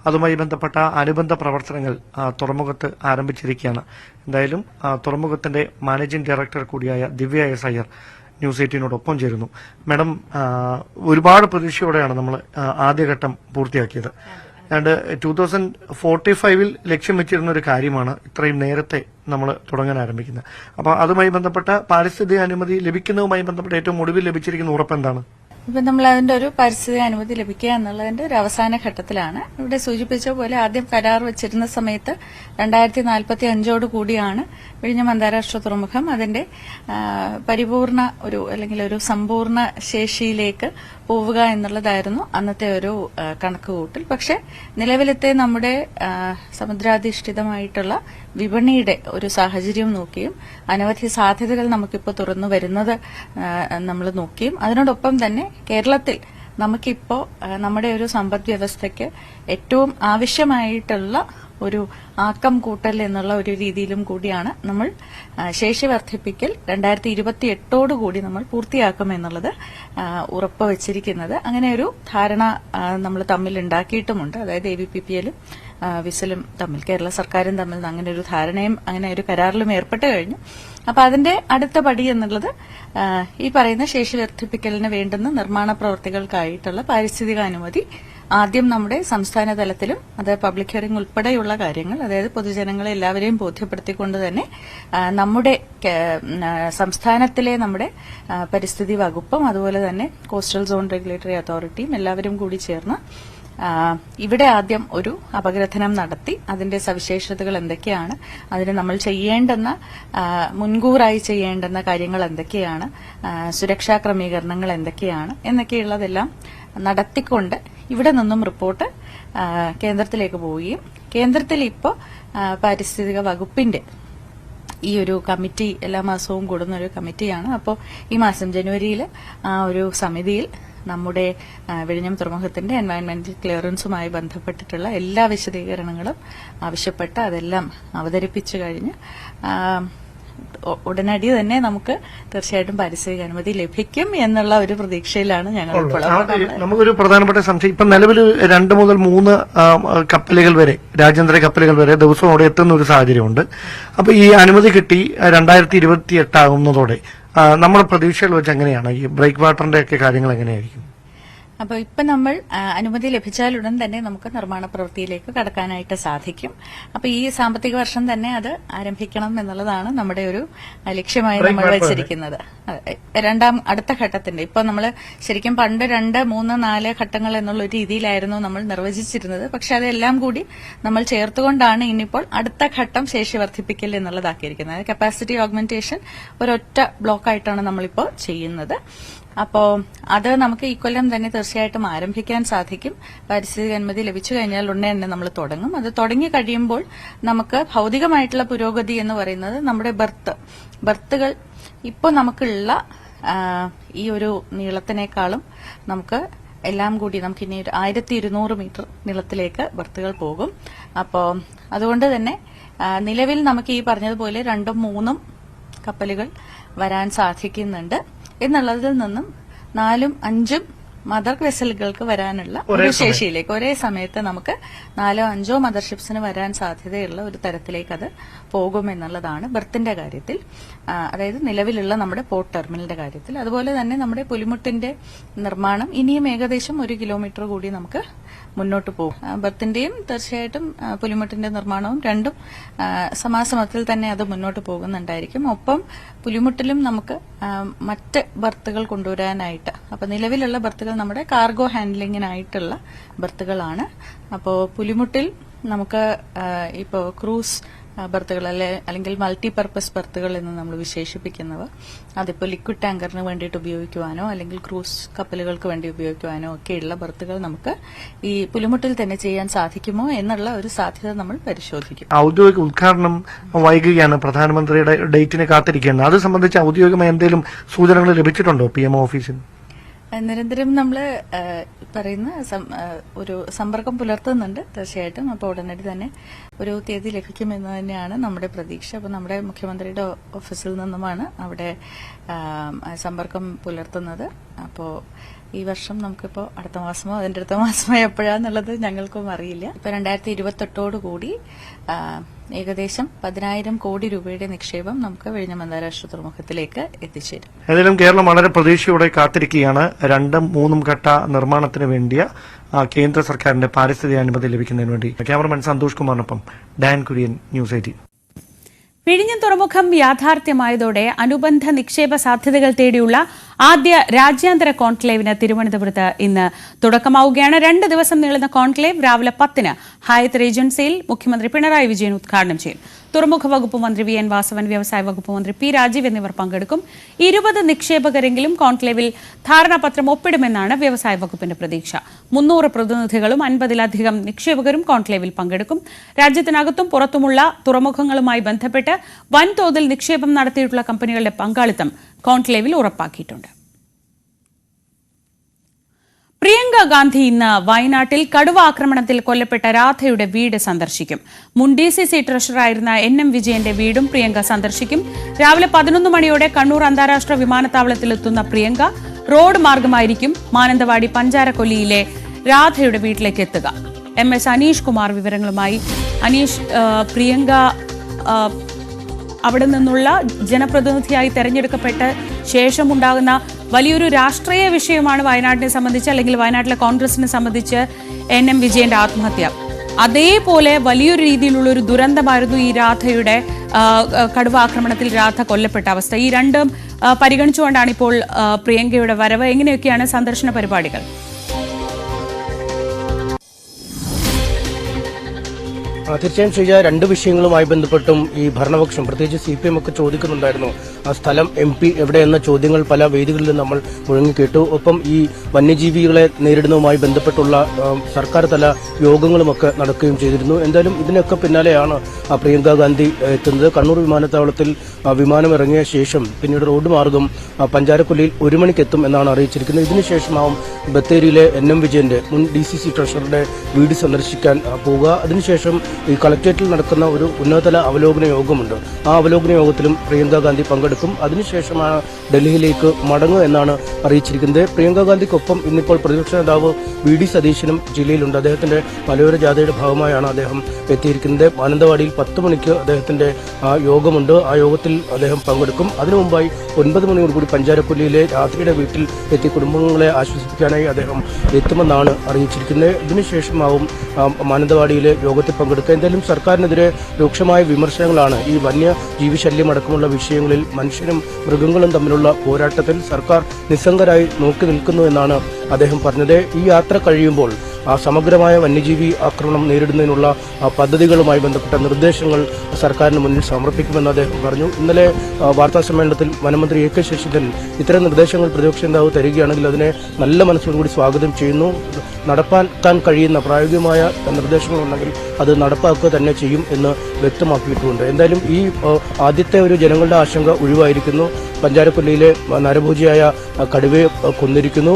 അതുമായി ബന്ധപ്പെട്ട അനുബന്ധ പ്രവർത്തനങ്ങൾ തുറമുഖത്ത് ആരംഭിച്ചിരിക്കുകയാണ്. എന്തായാലും തുറമുഖത്തിന്റെ മാനേജിംഗ് ഡയറക്ടർ കൂടിയായ ദിവ്യ എസ് അയ്യർ ന്യൂസ് 18നോടൊപ്പം ചേരുന്നു. മാഡം, ഒരുപാട് പ്രതീക്ഷയോടെയാണ് നമ്മൾ ആദ്യഘട്ടം പൂർത്തിയാക്കിയത്. ഏതാണ്ട് 2045 ലക്ഷ്യം വെച്ചിരുന്ന ഒരു കാര്യമാണ് ഇത്രയും നേരത്തെ നമ്മൾ തുടങ്ങാൻ ആരംഭിക്കുന്നത്. അപ്പോൾ അതുമായി ബന്ധപ്പെട്ട പാരിസ്ഥിതിക അനുമതി ലഭിക്കുന്നതുമായി ബന്ധപ്പെട്ട ഏറ്റവും ഒടുവിൽ ലഭിച്ചിരിക്കുന്ന ഉറപ്പ് എന്താണ്? ഇപ്പം നമ്മൾ അതിന്റെ ഒരു പരിസ്ഥിതി അനുമതി ലഭിക്കുക എന്നുള്ളതിന്റെ ഒരു അവസാന ഘട്ടത്തിലാണ്. ഇവിടെ സൂചിപ്പിച്ച പോലെ ആദ്യം കരാർ വെച്ചിരുന്ന സമയത്ത് 2045 കൂടിയാണ് വിഴിഞ്ഞം അന്താരാഷ്ട്ര തുറമുഖം അതിന്റെ പരിപൂർണ ഒരു സമ്പൂർണ്ണ ശേഷിയിലേക്ക് പോവുക എന്നുള്ളതായിരുന്നു അന്നത്തെ ഒരു കണക്കുകൂട്ടൽ. പക്ഷെ നിലവിലത്തെ നമ്മുടെ സമുദ്രാധിഷ്ഠിതമായിട്ടുള്ള വിപണിയുടെ ഒരു സാഹചര്യം നോക്കിയും അനവധി സാധ്യതകൾ നമുക്കിപ്പോൾ തുറന്നു വരുന്നത് നമ്മൾ നോക്കിയും അതിനോടൊപ്പം തന്നെ കേരളത്തിൽ നമുക്കിപ്പോൾ നമ്മുടെ ഒരു സമ്പദ് വ്യവസ്ഥയ്ക്ക് ഏറ്റവും ആവശ്യമായിട്ടുള്ള ഒരു ആക്കം കൂട്ടൽ എന്നുള്ള ഒരു രീതിയിലും കൂടിയാണ് നമ്മൾ ശേഷി വർദ്ധിപ്പിക്കൽ 2028 കൂടി നമ്മൾ പൂർത്തിയാക്കുമെന്നുള്ളത് ഉറപ്പുവച്ചിരിക്കുന്നത്. അങ്ങനെ ഒരു ധാരണ നമ്മൾ തമ്മിൽ ഉണ്ടാക്കിയിട്ടുമുണ്ട്. അതായത് AVPPLും വിസലും തമ്മിൽ, കേരള സർക്കാരും തമ്മിൽ അങ്ങനെ ഒരു ധാരണയും അങ്ങനെ ഒരു കരാറിലും ഏർപ്പെട്ട് കഴിഞ്ഞു. അപ്പൊ അതിന്റെ അടുത്ത പടി എന്നുള്ളത് ഈ പറയുന്ന ശേഷി വർദ്ധിപ്പിക്കലിന് വേണ്ടുന്ന നിർമ്മാണ പ്രവർത്തികൾക്കായിട്ടുള്ള പാരിസ്ഥിതിക അനുമതി ആദ്യം നമ്മുടെ സംസ്ഥാന തലത്തിലും അത് പബ്ലിക് ഹിയറിംഗ് ഉൾപ്പെടെയുള്ള കാര്യങ്ങൾ, അതായത് പൊതുജനങ്ങളെ എല്ലാവരെയും ബോധ്യപ്പെടുത്തിക്കൊണ്ട് തന്നെ നമ്മുടെ സംസ്ഥാനത്തിലെ നമ്മുടെ പരിസ്ഥിതി വകുപ്പും അതുപോലെ തന്നെ കോസ്റ്റൽ സോൺ റെഗുലേറ്ററി അതോറിറ്റിയും എല്ലാവരും കൂടി ചേർന്ന് ഇവിടെ ആദ്യം ഒരു അപഗ്രഥനം നടത്തി അതിന്റെ സവിശേഷതകൾ എന്തൊക്കെയാണ്, അതിന് നമ്മൾ ചെയ്യേണ്ടുന്ന മുൻകൂറായി ചെയ്യേണ്ടുന്ന കാര്യങ്ങൾ എന്തൊക്കെയാണ്, സുരക്ഷാ ക്രമീകരണങ്ങൾ എന്തൊക്കെയാണ് എന്നൊക്കെയുള്ളതെല്ലാം നടത്തിക്കൊണ്ട് ഇവിടെ നിന്നും റിപ്പോർട്ട് കേന്ദ്രത്തിലേക്ക് പോവുകയും കേന്ദ്രത്തിൽ ഇപ്പോൾ പാരിസ്ഥിതിക വകുപ്പിന്റെ ഈ ഒരു കമ്മിറ്റി എല്ലാ മാസവും കൂടുന്ന ഒരു കമ്മിറ്റിയാണ്. അപ്പോൾ ഈ മാസം ജനുവരിയിൽ ആ ഒരു സമിതിയിൽ നമ്മുടെ വിഴിഞ്ഞം തുറമുഖത്തിന്റെ എൻവയൺമെന്റൽ ക്ലിയറൻസുമായി ബന്ധപ്പെട്ടിട്ടുള്ള എല്ലാ വിശദീകരണങ്ങളും ആവശ്യപ്പെട്ട് അതെല്ലാം അവതരിപ്പിച്ചു കഴിഞ്ഞ് ഉടനടി തന്നെ നമുക്ക് തീർച്ചയായിട്ടും പാരിസ്ഥിതിക അനുമതി ലഭിക്കും എന്നുള്ള ഒരു പ്രതീക്ഷയിലാണ് ഞങ്ങൾ ഇപ്പോൾ. നമുക്കൊരു പ്രധാനപ്പെട്ട സംശയം, ഇപ്പൊ നിലവിൽ 2 മുതൽ 3 കപ്പലുകൾ വരെ, രാജ്യാന്തര കപ്പലുകൾ വരെ ദിവസവും അവിടെ എത്തുന്ന ഒരു സാഹചര്യമുണ്ട്. അപ്പൊ ഈ അനുമതി കിട്ടി 2028 ആകുന്നതോടെ നമ്മുടെ പ്രതീക്ഷകൾ വെച്ച് എങ്ങനെയാണ് ഈ ബ്രേക്ക് വാട്ടറിന്റെ ഒക്കെ കാര്യങ്ങൾ എങ്ങനെയായിരിക്കും? അപ്പോൾ ഇപ്പം നമ്മൾ അനുമതി ലഭിച്ചാലുടൻ തന്നെ നമുക്ക് നിർമ്മാണ പ്രവൃത്തിയിലേക്ക് കടക്കാനായിട്ട് സാധിക്കും. അപ്പോൾ ഈ സാമ്പത്തിക വർഷം തന്നെ അത് ആരംഭിക്കണം എന്നുള്ളതാണ് നമ്മുടെ ഒരു ലക്ഷ്യമായി നമ്മൾ വെച്ചിരിക്കുന്നത്. അടുത്ത ഘട്ടത്തിന്റെ ഇപ്പൊ നമ്മൾ ശരിക്കും പണ്ട് 2, 3, 4 ഘട്ടങ്ങൾ എന്നുള്ള ഒരു രീതിയിലായിരുന്നു നമ്മൾ നിർവചിച്ചിരുന്നത്. പക്ഷെ അതെല്ലാം കൂടി നമ്മൾ ചേർത്തുകൊണ്ടാണ് ഇനിയിപ്പോൾ അടുത്ത ഘട്ടം ശേഷി വർദ്ധിപ്പിക്കൽ എന്നുള്ളതാക്കിയിരിക്കുന്നത്. കപ്പാസിറ്റി ഓഗ്മെന്റേഷൻ ഒരൊറ്റ ബ്ലോക്കായിട്ടാണ് നമ്മളിപ്പോൾ ചെയ്യുന്നത്. അപ്പോൾ അത് നമുക്ക് ഈ കൊല്ലം തന്നെ തീർച്ചയായിട്ടും ആരംഭിക്കാൻ സാധിക്കും. പാരിസ്ഥിതിക അനുമതി ലഭിച്ചു കഴിഞ്ഞാൽ ഉടനെ തന്നെ നമ്മൾ തുടങ്ങും. അത് തുടങ്ങി കഴിയുമ്പോൾ നമുക്ക് ഭൌതികമായിട്ടുള്ള പുരോഗതി എന്ന് പറയുന്നത് നമ്മുടെ ബർത്തുകൾ ഇപ്പോൾ നമുക്കുള്ള ഈ ഒരു നീളത്തിനേക്കാളും നമുക്ക് എല്ലാം കൂടി നമുക്കിനി 1200 മീറ്റർ നീളത്തിലേക്ക് ബർത്തുകൾ പോകും. അപ്പോൾ അതുകൊണ്ട് തന്നെ നിലവിൽ നമുക്ക് ഈ പറഞ്ഞതുപോലെ 2ഉം 3ഉം കപ്പലുകൾ വരാൻ സാധിക്കുന്നുണ്ട് എന്നുള്ളതിൽ നിന്നും 4ഉം 5ഉം മദർ വെസലുകൾക്ക് വരാനുള്ള ഒരു ശേഷിയിലേക്ക് ഒരേ സമയത്ത് നമുക്ക് 4ഓ 5ഓ മദർഷിപ്സിന് വരാൻ സാധ്യതയുള്ള ഒരു തരത്തിലേക്ക് അത് പോകുമെന്നുള്ളതാണ് ബർത്തിന്റെ കാര്യത്തിൽ, അതായത് നിലവിലുള്ള നമ്മുടെ പോർട്ട് ടെർമിനലിന്റെ കാര്യത്തിൽ. അതുപോലെ തന്നെ നമ്മുടെ പുലിമുട്ടിന്റെ നിർമ്മാണം ഇനിയും ഏകദേശം 1 കിലോമീറ്റർ കൂടി നമുക്ക് മുന്നോട്ട് പോകും. ബർത്തിന്റെയും തീർച്ചയായിട്ടും പുലിമുട്ടിന്റെ നിർമ്മാണവും രണ്ടും സമാസമത്തിൽ തന്നെ അത് മുന്നോട്ട് പോകുന്നുണ്ടായിരിക്കും. ഒപ്പം പുലിമുട്ടിലും നമുക്ക് മറ്റ് ബർത്തുകൾ കൊണ്ടുവരാനായിട്ട്, അപ്പൊ നിലവിലുള്ള ബർത്തുകൾ നമ്മുടെ കാർഗോ ഹാൻഡ്ലിങ്ങിനായിട്ടുള്ള ബർത്തുകളാണ്. അപ്പോൾ പുലിമുട്ടിൽ നമുക്ക് ഇപ്പോൾ ക്രൂസ് ബർത്തുകൾ അല്ലെങ്കിൽ മൾട്ടിപർപ്പസ് ബർത്തുകൾ എന്ന് നമ്മൾ വിശേഷിപ്പിക്കുന്നവ, അതിപ്പോൾ ലിക്വിഡ് ടാങ്കറിന് വേണ്ടിയിട്ട് ഉപയോഗിക്കുവാനോ അല്ലെങ്കിൽ ക്രൂസ് കപ്പലുകൾക്ക് വേണ്ടി ഉപയോഗിക്കുവാനോ ഒക്കെയുള്ള ബർത്തുകൾ നമുക്ക് ഈ പുലിമുട്ടിൽ തന്നെ ചെയ്യാൻ സാധിക്കുമോ എന്നുള്ള ഒരു സാധ്യത നമ്മൾ പരിശോധിക്കും. ഔദ്യോഗിക ഉദ്ഘാടനം വൈകുകയാണ്, പ്രധാനമന്ത്രിയുടെ ഡേറ്റിനെ കാത്തിരിക്കുകയാണ്. അത് സംബന്ധിച്ച് ഔദ്യോഗികമായി എന്തെങ്കിലും സൂചനകൾ ലഭിച്ചിട്ടുണ്ടോ PMO ഓഫീസിൽ? നിരന്തരം നമ്മൾ പറയുന്ന ഒരു സമ്പർക്കം പുലർത്തുന്നുണ്ട് തീർച്ചയായിട്ടും. അപ്പോൾ ഉടനടി തന്നെ ഒരു തീയതി ലഭിക്കുമെന്ന് തന്നെയാണ് നമ്മുടെ പ്രതീക്ഷ. അപ്പോൾ നമ്മുടെ മുഖ്യമന്ത്രിയുടെ ഓഫീസിൽ നിന്നുമാണ് അവിടെ സമ്പർക്കം പുലർത്തുന്നത്. അപ്പോൾ ഈ വർഷം നമുക്കിപ്പോൾ അടുത്ത മാസമോ അതിന്റെ അടുത്ത മാസമോ എപ്പോഴാന്നുള്ളത് ഞങ്ങൾക്കും അറിയില്ല. ഇപ്പൊ 2028 കൂടി ഏകദേശം 10,000 കോടി രൂപയുടെ നിക്ഷേപം നമുക്ക് വിഴിഞ്ഞം അന്താരാഷ്ട്ര തുറമുഖത്തിലേക്ക് എത്തിച്ചേരും. ഏതായാലും കേരളം വളരെ പ്രതീക്ഷയോടെ കാത്തിരിക്കുകയാണ് 2ഉം 3ഉം ഘട്ട നിർമ്മാണത്തിന് വേണ്ടിയ കേന്ദ്ര സർക്കാരിന്റെ പാരിസ്ഥിതിക അനുമതി ലഭിക്കുന്നതിന് വേണ്ടി. ക്യാമറമാൻ സന്തോഷ് കുമാറിനൊപ്പം ഡാൻ കുര്യൻ, ന്യൂസ് 18. വിഴിഞ്ഞം തുറമുഖം യാഥാർത്ഥ്യമായതോടെ അനുബന്ധ നിക്ഷേപ സാധ്യതകൾ തേടിയുള്ള ആദ്യ രാജ്യാന്തര കോൺക്ലേവിന് തിരുവനന്തപുരത്ത് ഇന്ന് തുടക്കമാവുകയാണ്. 2 ദിവസം നീളുന്ന കോൺക്ലേവ് രാവിലെ 10-ന് ഹയത്ത് റീജൻസിയിൽ മുഖ്യമന്ത്രി പിണറായി വിജയൻ ഉദ്ഘാടനം ചെയ്യും. തുറമുഖ വകുപ്പ് മന്ത്രി VN വാസവൻ, വ്യവസായ വകുപ്പ് മന്ത്രി P രാജീവ് എന്നിവർ പങ്കെടുക്കും. 20 നിക്ഷേപകരെങ്കിലും കോൺക്ലേവിൽ ധാരണാപത്രം ഒപ്പിടുമെന്നാണ് വ്യവസായ വകുപ്പിന്റെ പ്രതീക്ഷ. 300 പ്രതിനിധികളും 50-ലധികം നിക്ഷേപകരും കോൺക്ലേവിൽ പങ്കെടുക്കും. രാജ്യത്തിനകത്തും പുറത്തുമുള്ള തുറമുഖങ്ങളുമായി ബന്ധപ്പെട്ട് വൻതോതിൽ നിക്ഷേപം നടത്തിയിട്ടുള്ള കമ്പനികളുടെ പങ്കാളിത്തം കോൺക്ലേവിൽ ഉറപ്പാക്കിയിട്ടുണ്ട്. പ്രിയങ്ക ഗാന്ധി ഇന്ന് വയനാട്ടിൽ കടുവ ആക്രമണത്തിൽ കൊല്ലപ്പെട്ട രാധയുടെ വീട് സന്ദർശിക്കും. മുൻ DCC ട്രഷററായിരുന്ന NM വിജയന്റെ വീടും പ്രിയങ്ക സന്ദർശിക്കും. രാവിലെ 11 മണിയോടെ കണ്ണൂർ അന്താരാഷ്ട്ര വിമാനത്താവളത്തിലെത്തുന്ന പ്രിയങ്ക റോഡ് മാർഗമായിരിക്കും മാനന്തവാടി പഞ്ചാരക്കൊല്ലിയിലെ രാധയുടെ വീട്ടിലേക്ക് എത്തുക. MS അനീഷ് കുമാർ വിവരങ്ങളുമായി. അനീഷ്, പ്രിയങ്ക അവിടെ നിന്നുള്ള ജനപ്രതിനിധിയായി തെരഞ്ഞെടുക്കപ്പെട്ട ശേഷമുണ്ടാകുന്ന വലിയൊരു രാഷ്ട്രീയ വിഷയമാണ് വയനാട്ടിനെ സംബന്ധിച്ച്, അല്ലെങ്കിൽ വയനാട്ടിലെ കോൺഗ്രസിനെ സംബന്ധിച്ച് NM വിജയന്റെ ആത്മഹത്യ. അതേപോലെ വലിയൊരു രീതിയിലുള്ള ഒരു ദുരന്തമായിരുന്നു ഈ രാധയുടെ കടുവ ആക്രമണത്തിൽ രാധ കൊല്ലപ്പെട്ട അവസ്ഥ. ഈ രണ്ടും പരിഗണിച്ചുകൊണ്ടാണ് ഇപ്പോൾ പ്രിയങ്കയുടെ വരവ്. എങ്ങനെയൊക്കെയാണ് സന്ദർശന പരിപാടികൾ? തീർച്ചയായും ശ്രീജ, രണ്ട് വിഷയങ്ങളുമായി ബന്ധപ്പെട്ടും ഈ ഭരണപക്ഷം പ്രത്യേകിച്ച് CPM ഒക്കെ ചോദിക്കുന്നുണ്ടായിരുന്നു. ആ സ്ഥലം MP എവിടെയെന്ന ചോദ്യങ്ങൾ പല വേദികളിലും നമ്മൾ മുഴങ്ങിക്കേട്ടു. ഒപ്പം ഈ വന്യജീവികളെ നേരിടുന്നതുമായി ബന്ധപ്പെട്ടുള്ള സർക്കാർ തല യോഗങ്ങളുമൊക്കെ നടക്കുകയും ചെയ്തിരുന്നു. എന്തായാലും ഇതിനൊക്കെ പിന്നാലെയാണ് പ്രിയങ്ക ഗാന്ധി എത്തുന്നത്. കണ്ണൂർ വിമാനത്താവളത്തിൽ വിമാനം ഇറങ്ങിയ ശേഷം പിന്നീട് റോഡ് മാർഗം പഞ്ചാരക്കൊല്ലിയിൽ 1 മണിക്കെത്തും എന്നാണ് അറിയിച്ചിരിക്കുന്നത്. ഇതിനുശേഷമാവും ബത്തേരിയിലെ NM വിജയന്റെ മുൻ DCC ട്രഷററുടെ വീട് സന്ദർശിക്കാൻ പോവുക. അതിനുശേഷം ഈ കളക്ടറേറ്റിൽ നടക്കുന്ന ഒരു ഉന്നതതല അവലോകന യോഗമുണ്ട്. ആ അവലോകന യോഗത്തിലും പ്രിയങ്ക ഗാന്ധി പങ്കെടുക്കും. അതിനുശേഷമാണ് ഡൽഹിയിലേക്ക് മടങ്ങുക എന്നാണ് അറിയിച്ചിരിക്കുന്നത്. പ്രിയങ്ക ഗാന്ധിക്കൊപ്പം ഇന്നിപ്പോൾ പ്രതിപക്ഷ നേതാവ് VD സതീശനും ജില്ലയിലുണ്ട്. അദ്ദേഹത്തിന്റെ മലയോര ജാഥയുടെ ഭാഗമായാണ് അദ്ദേഹം എത്തിയിരിക്കുന്നത്. മാനന്തവാടിയിൽ 10 മണിക്ക് അദ്ദേഹത്തിന്റെ യോഗമുണ്ട്. ആ യോഗത്തിൽ അദ്ദേഹം പങ്കെടുക്കും. അതിനു മുമ്പായി 9 മണിയോടുകൂടി പഞ്ചാരക്കൊല്ലിയിലെ രാത്രിയുടെ വീട്ടിൽ എത്തി കുടുംബങ്ങളെ ആശ്വസിപ്പിക്കാനായി അദ്ദേഹം എത്തുമെന്നാണ് അറിയിച്ചിരിക്കുന്നത്. ഇതിനുശേഷമാവും മാനന്തവാടിയിലെ യോഗത്തിൽ പങ്കെടുക്കുക. എന്തായാലും സർക്കാരിനെതിരെ രൂക്ഷമായ വിമർശനങ്ങളാണ് ഈ വന്യജീവി ശല്യം അടക്കമുള്ള വിഷയങ്ങളിൽ മനുഷ്യരും മൃഗങ്ങളും തമ്മിലുള്ള പോരാട്ടത്തിൽ സർക്കാർ നിസ്സംഗരായി നോക്കി നിൽക്കുന്നു എന്നാണ് അദ്ദേഹം പറഞ്ഞത്. ഈ യാത്ര കഴിയുമ്പോൾ സമഗ്രമായ വന്യജീവി ആക്രമണം നേരിടുന്നതിനുള്ള പദ്ധതികളുമായി ബന്ധപ്പെട്ട നിർദ്ദേശങ്ങൾ സർക്കാരിന് മുന്നിൽ സമർപ്പിക്കുമെന്ന് അദ്ദേഹം പറഞ്ഞു. ഇന്നലെ വാർത്താസമ്മേളനത്തിൽ വനമന്ത്രി AK ശശീന്ദ്രൻ ഇത്തരം നിർദ്ദേശങ്ങൾ പ്രതിപക്ഷ നേതാവ് തരികയാണെങ്കിൽ അതിനെ നല്ല മനസ്സോടുകൂടി സ്വാഗതം ചെയ്യുന്നു. നടപ്പാക്കാൻ കഴിയുന്ന പ്രായോഗികമായ നിർദ്ദേശങ്ങളുണ്ടെങ്കിൽ അത് നടപ്പാക്കുക തന്നെ ചെയ്യും എന്ന് വ്യക്തമാക്കിയിട്ടുമുണ്ട്. എന്തായാലും ഈ ആദ്യത്തെ ഒരു ജനങ്ങളുടെ ആശങ്ക ഒഴിവായിരിക്കുന്നു. പഞ്ചാരക്കൊല്ലിയിലെ നരഭോജിയായ കടുവയെ കൊന്നിരിക്കുന്നു.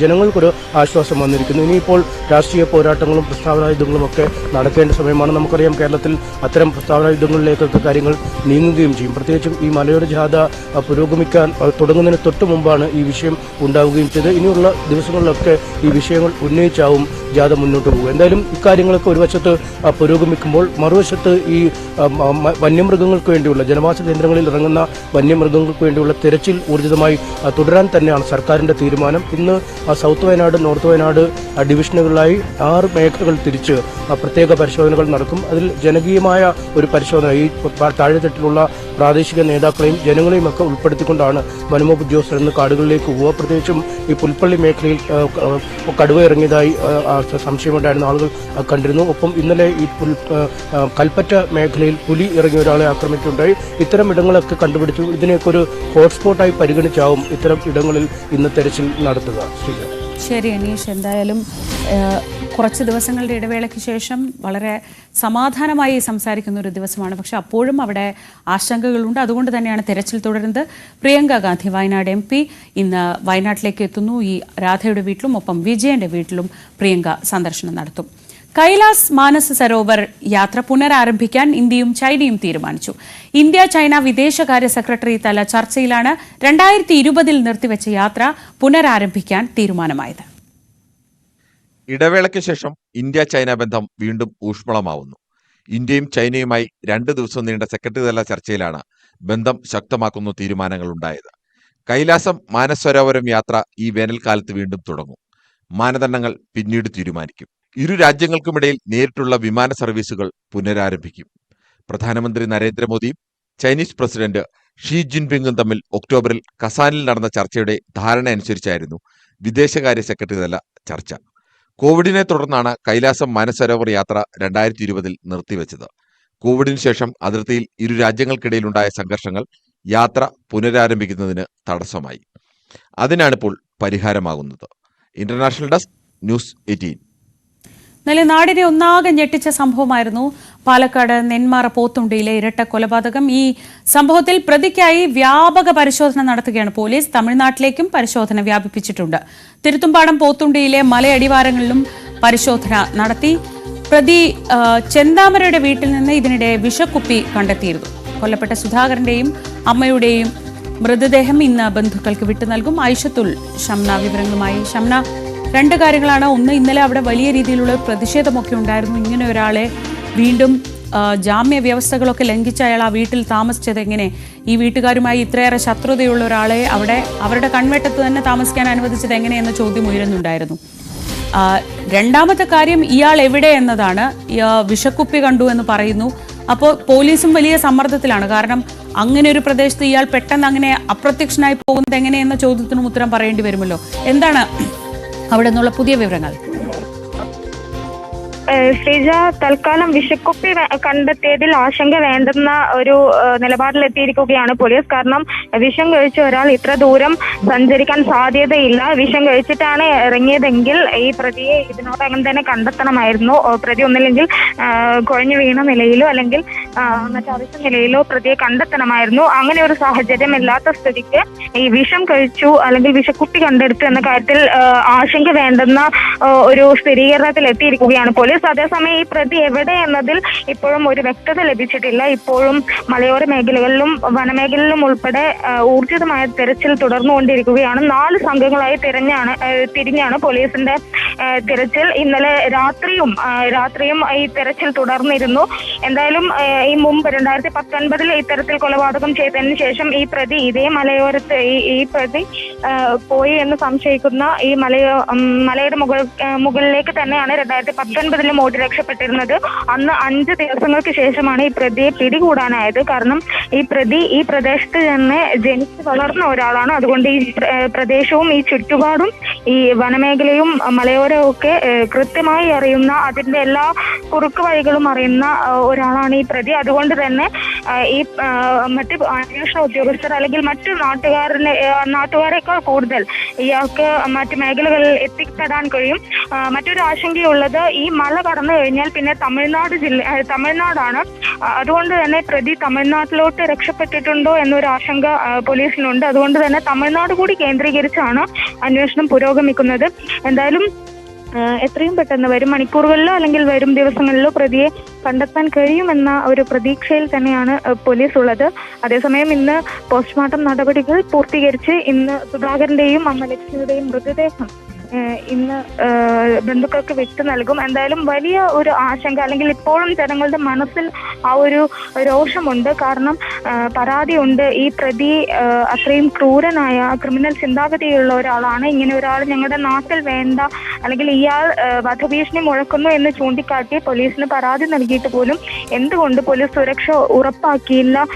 ജനങ്ങൾക്കൊരു ആശ്വാസം വന്നിരിക്കുന്നു. ഇനിയിപ്പോൾ രാഷ്ട്രീയ പോരാട്ടങ്ങളും പ്രസ്താവന യുദ്ധങ്ങളും ഒക്കെ നടക്കേണ്ട സമയമാണ്. നമുക്കറിയാം കേരളത്തിൽ അത്തരം പ്രസ്താവന യുദ്ധങ്ങളിലേക്കൊക്കെ കാര്യങ്ങൾ നീങ്ങുകയും ചെയ്യും. പ്രത്യേകിച്ചും ഈ മലയോര ജാഥ പുരോഗമിക്കാൻ തുടങ്ങുന്നതിന് തൊട്ട് മുമ്പാണ് ഈ വിഷയം ഉണ്ടാവുകയും ചെയ്തത്. ഇനിയുള്ള ദിവസങ്ങളിലൊക്കെ ഈ വിഷയങ്ങൾ ഉന്നയിച്ചാവും ജാഥ മുന്നോട്ട് പോകുക. എന്തായാലും ഇക്കാര്യങ്ങളൊക്കെ ഒരു വശത്ത് പുരോഗമിക്കുമ്പോൾ മറുവശത്ത് ഈ വന്യമൃഗങ്ങൾക്ക് വേണ്ടിയുള്ള ജനവാസ കേന്ദ്രങ്ങളിൽ ഇറങ്ങുന്ന വന്യമൃഗങ്ങൾക്ക് വേണ്ടിയുള്ള തെരച്ചിൽ ഊർജിതമായി തുടരാൻ തന്നെയാണ് സർക്കാരിന്റെ തീരുമാനം. ഇന്ന് സൗത്ത് വയനാട്, നോർത്ത് വയനാട് ഡിവിഷനുകളിലായി 6 മേഖലകൾ തിരിച്ച് പ്രത്യേക പരിശോധനകൾ നടക്കും. അതിൽ ജനകീയമായ ഒരു പരിശോധന ഈ താഴെത്തട്ടിലുള്ള പ്രാദേശിക നേതാക്കളെയും ജനങ്ങളെയും ഒക്കെ ഉൾപ്പെടുത്തിക്കൊണ്ടാണ് വനംവകുപ്പ് ഉദ്യോഗസ്ഥർ ഇന്ന് കാടുകളിലേക്ക് പോവുക. പ്രത്യേകിച്ചും ഈ പുൽപ്പള്ളി മേഖലയിൽ കടുവ ഇറങ്ങിയതായി സംശയമുണ്ടായിരുന്ന ആളുകൾ കണ്ടിരുന്നു. ഒപ്പം ഇന്നലെ ഈ കൽപ്പറ്റ മേഖലയിൽ പുലി ഇറങ്ങിയ ഒരാളെ ആക്രമിക്കുകയുണ്ടായി. ഇത്തരം ഇടങ്ങളൊക്കെ കണ്ടുപിടിച്ചു. ഇതിനെയൊക്കെ ഒരു ഹോട്ട്സ്പോട്ടായി പരിഗണിച്ചാവും ഇത്തരം ഇടങ്ങളിൽ ഇന്ന് തെരച്ചിൽ നടത്തുക. ശരി അനീഷ്, എന്തായാലും കുറച്ച് ദിവസങ്ങളുടെ ഇടവേളയ്ക്ക് ശേഷം വളരെ സമാധാനമായി സംസാരിക്കുന്ന ഒരു ദിവസമാണ്. പക്ഷെ അപ്പോഴും അവിടെ ആശങ്കകളുണ്ട്. അതുകൊണ്ട് തന്നെയാണ് തെരച്ചിൽ തുടരുന്നത്. പ്രിയങ്ക ഗാന്ധി വയനാട് MP ഇന്ന് വയനാട്ടിലേക്ക് എത്തുന്നു. ഈ രാധയുടെ വീട്ടിലും ഒപ്പം വിജയന്റെ വീട്ടിലും പ്രിയങ്ക സന്ദർശനം നടത്തും. കൈലാസ് മാനസ സരോവർ യാത്ര പുനരാരംഭിക്കാൻ ഇന്ത്യയും ചൈനയും തീരുമാനിച്ചു. ഇന്ത്യ ചൈന വിദേശകാര്യ സെക്രട്ടറി തല ചർച്ചയിലാണ് 2020 നിർത്തിവെച്ച യാത്ര പുനരാരംഭിക്കാൻ തീരുമാനമായത്. ഇടവേളയ്ക്ക് ശേഷം ഇന്ത്യ ചൈന ബന്ധം വീണ്ടും ഊഷ്മളമാവുന്നു. ഇന്ത്യയും ചൈനയുമായി 2 ദിവസം നീണ്ട സെക്രട്ടറി തല ചർച്ചയിലാണ് ബന്ധം ശക്തമാക്കുന്ന തീരുമാനങ്ങളുണ്ടായത്. കൈലാസം മാനസ സരോവരം യാത്ര ഈ വേനൽക്കാലത്ത് വീണ്ടും തുടങ്ങും. മാനദണ്ഡങ്ങൾ പിന്നീട് തീരുമാനിക്കും. ഇരു രാജ്യങ്ങൾക്കുമിടയിൽ നേരിട്ടുള്ള വിമാന സർവീസുകൾ പുനരാരംഭിക്കും. പ്രധാനമന്ത്രി നരേന്ദ്രമോദിയും ചൈനീസ് പ്രസിഡന്റ് ഷീ ജിൻപിങ്ങും തമ്മിൽ ഒക്ടോബറിൽ കസാനിൽ നടന്ന ചർച്ചയുടെ ധാരണയനുസരിച്ചായിരുന്നു വിദേശകാര്യ സെക്രട്ടറി തല ചർച്ച. കോവിഡിനെ തുടർന്നാണ് കൈലാസം മാനസരോവർ യാത്ര 2020 നിർത്തിവെച്ചത്. കോവിഡിന് ശേഷം അതിർത്തിയിൽ ഇരു രാജ്യങ്ങൾക്കിടയിലുണ്ടായ സംഘർഷങ്ങൾ യാത്ര പുനരാരംഭിക്കുന്നതിന് തടസ്സമായി. അതിനാണിപ്പോൾ പരിഹാരമാകുന്നത്. International desk, News 18. ഇന്നലെ നാടിനെ ഒന്നാകെ ഞെട്ടിച്ച സംഭവമായിരുന്നു പാലക്കാട് നെന്മാറ പോത്തുണ്ടിയിലെ ഇരട്ട കൊലപാതകം. ഈ സംഭവത്തിൽ പ്രതിക്കായി വ്യാപക പരിശോധന നടത്തുകയാണ് പോലീസ്. തമിഴ്നാട്ടിലേക്കും പരിശോധന വ്യാപിപ്പിച്ചിട്ടുണ്ട്. തിരുത്തുംപാടം പോത്തുണ്ടിയിലെ മലയടിവാരങ്ങളിലും പരിശോധന നടത്തി. പ്രതി ചെന്താമരയുടെ വീട്ടിൽ നിന്ന് ഇതിനിടെ വിഷക്കുപ്പി കണ്ടെത്തിയിരുന്നു. കൊല്ലപ്പെട്ട സുധാകരന്റെയും അമ്മയുടെയും മൃതദേഹം ഇന്ന് ബന്ധുക്കൾക്ക് വിട്ടു നൽകും. ഐഷത്തുൽ ഷംന വിവരങ്ങളുമായി. ഷംന, 2 കാര്യങ്ങളാണ്. ഒന്ന്, ഇന്നലെ അവിടെ വലിയ രീതിയിലുള്ള പ്രതിഷേധമൊക്കെ ഉണ്ടായിരുന്നു. ഇങ്ങനെ ഒരാളെ വീണ്ടും ജാമ്യ വ്യവസ്ഥകളൊക്കെ ലംഘിച്ച് അയാൾ ആ വീട്ടിൽ താമസിച്ചത് എങ്ങനെ? ഈ വീട്ടുകാരുമായി ഇത്രയേറെ ശത്രുതയുള്ള ഒരാളെ അവരുടെ കൺവെട്ടത്ത് തന്നെ താമസിക്കാൻ അനുവദിച്ചത് എങ്ങനെയെന്ന ചോദ്യം ഉയരുന്നുണ്ടായിരുന്നു. രണ്ടാമത്തെ കാര്യം, ഇയാൾ എവിടെ എന്നതാണ്. വിഷക്കുപ്പി കണ്ടു എന്ന് പറയുന്നു. അപ്പോൾ പോലീസും വലിയ സമ്മർദ്ദത്തിലാണ്. കാരണം അങ്ങനെ ഒരു പ്രദേശത്ത് ഇയാൾ പെട്ടെന്ന് അങ്ങനെ അപ്രത്യക്ഷനായി പോകുന്നത് എങ്ങനെയെന്ന ചോദ്യത്തിനും ഉത്തരം പറയേണ്ടി വരുമല്ലോ. എന്താണ് അവിടെ നിന്നുള്ള പുതിയ വിവരങ്ങൾ? ശ്രീജ, തൽക്കാലം വിഷക്കുപ്പി കണ്ടെത്തിയതിൽ ആശങ്ക വേണ്ടെന്ന ഒരു നിലപാടിലെത്തിയിരിക്കുകയാണ് പോലീസ്. കാരണം വിഷം കഴിച്ച ഒരാൾ ഇത്ര ദൂരം സഞ്ചരിക്കാൻ സാധ്യതയില്ല. വിഷം കഴിച്ചിട്ടാണ് ഇറങ്ങിയതെങ്കിൽ ഈ പ്രതിയെ ഇതിനോടകം തന്നെ കണ്ടെത്തണമായിരുന്നു. പ്രതി ഒന്നില്ലെങ്കിൽ കുഴഞ്ഞു വീണ നിലയിലോ അല്ലെങ്കിൽ മറ്റവശ്യ നിലയിലോ പ്രതിയെ കണ്ടെത്തണമായിരുന്നു. അങ്ങനെ ഒരു സാഹചര്യം ഇല്ലാത്ത സ്ഥിതിക്ക് ഈ വിഷം കഴിച്ചു അല്ലെങ്കിൽ വിഷക്കുപ്പി കണ്ടെടുത്തു എന്ന കാര്യത്തിൽ ആശങ്ക വേണ്ടെന്ന ഒരു സ്ഥിരീകരണത്തിൽ എത്തിയിരിക്കുകയാണ് പോലീസ്. അതേസമയം ഈ പ്രതി എവിടെ എന്നതിൽ ഇപ്പോഴും ഒരു വ്യക്തത ലഭിച്ചിട്ടില്ല. ഇപ്പോഴും മലയോര മേഖലകളിലും വനമേഖലയിലും ഉൾപ്പെടെ ഊർജിതമായ തെരച്ചിൽ തുടർന്നുകൊണ്ടിരിക്കുകയാണ്. 4 സംഘങ്ങളായി തിരിഞ്ഞാണ് പോലീസിന്റെ തിരച്ചിൽ. ഇന്നലെ രാത്രിയും ഈ തെരച്ചിൽ തുടർന്നിരുന്നു. എന്തായാലും ഈ മുമ്പ് 2019 ഇത്തരത്തിൽ കൊലപാതകം ചെയ്തതിനു ശേഷം ഈ പ്രതി ഇതേ മലയോരത്ത് ഈ പ്രതി പോയി എന്ന് സംശയിക്കുന്ന ഈ മലയുടെ മുകളിലേക്ക് തന്നെയാണ് 2019 ഓടി രക്ഷപ്പെട്ടിരുന്നത്. അന്ന് 5 ദിവസങ്ങൾക്ക് ശേഷമാണ് ഈ പ്രതിയെ പിടികൂടാനായത്. കാരണം ഈ പ്രതി ഈ പ്രദേശത്ത് തന്നെ ജനിച്ചു വളർന്ന ഒരാളാണ്. അതുകൊണ്ട് ഈ പ്രദേശവും ഈ ചുറ്റുപാടും ഈ വനമേഖലയും മലയോരവും ഒക്കെ കൃത്യമായി അറിയുന്ന, അതിന്റെ എല്ലാ കുറുക്കു വഴികളും അറിയുന്ന ഒരാളാണ് ഈ പ്രതി. അതുകൊണ്ട് തന്നെ ഈ മറ്റ് അന്വേഷണ ഉദ്യോഗസ്ഥർ അല്ലെങ്കിൽ മറ്റു നാട്ടുകാരെക്കാൾ കൂടുതൽ ഇയാൾക്ക് മറ്റു മേഖലകളിൽ എത്തിപ്പെടാൻ കഴിയും. മറ്റൊരു ആശങ്കയുള്ളത്, ഈ മല കടന്നു കഴിഞ്ഞാൽ പിന്നെ തമിഴ്നാടാണ്. അതുകൊണ്ട് തന്നെ പ്രതി തമിഴ്നാട്ടിലോട്ട് രക്ഷപ്പെട്ടിട്ടുണ്ടോ എന്നൊരു ആശങ്ക പോലീസിനുണ്ട്. അതുകൊണ്ട് തന്നെ തമിഴ്നാട് കൂടി കേന്ദ്രീകരിച്ചാണ് അന്വേഷണം പുരോഗമിക്കുന്നത്. എന്തായാലും എത്രയും പെട്ടെന്ന് വരും മണിക്കൂറുകളിലോ അല്ലെങ്കിൽ വരും ദിവസങ്ങളിലോ പ്രതിയെ കണ്ടെത്താൻ കഴിയുമെന്ന ഒരു പ്രതീക്ഷയിൽ തന്നെയാണ് പോലീസ് ഉള്ളത്. അതേസമയം ഇന്ന് പോസ്റ്റ്മോർട്ടം നടപടികൾ പൂർത്തീകരിച്ച് ഇന്ന് സുധാകരന്റെയും അമ്മ ലക്ഷ്മിയുടെയും മൃതദേഹം ഇന്ന് ബന്ധുക്കൾക്ക് വിട്ടു നൽകും. എന്തായാലും വലിയ ഒരു ആശങ്ക, അല്ലെങ്കിൽ ഇപ്പോഴും ജനങ്ങളുടെ മനസ്സിൽ ആ ഒരു രോഷമുണ്ട്. കാരണം പരാതിയുണ്ട്, ഈ പ്രതി അത്രയും ക്രൂരനായ ക്രിമിനൽ ചിന്താഗതിയുള്ള ഒരാളാണ്. ഇങ്ങനെ ഒരാൾ ഞങ്ങളുടെ നാട്ടിൽ വേണ്ട, അല്ലെങ്കിൽ ഇയാൾ വധഭീഷണി മുഴക്കുന്നു എന്ന് ചൂണ്ടിക്കാട്ടി പോലീസിന് പരാതി നൽകിയിട്ട് പോലും എന്തുകൊണ്ട് പോലീസ് സുരക്ഷ ഉറപ്പാക്കിയില്ല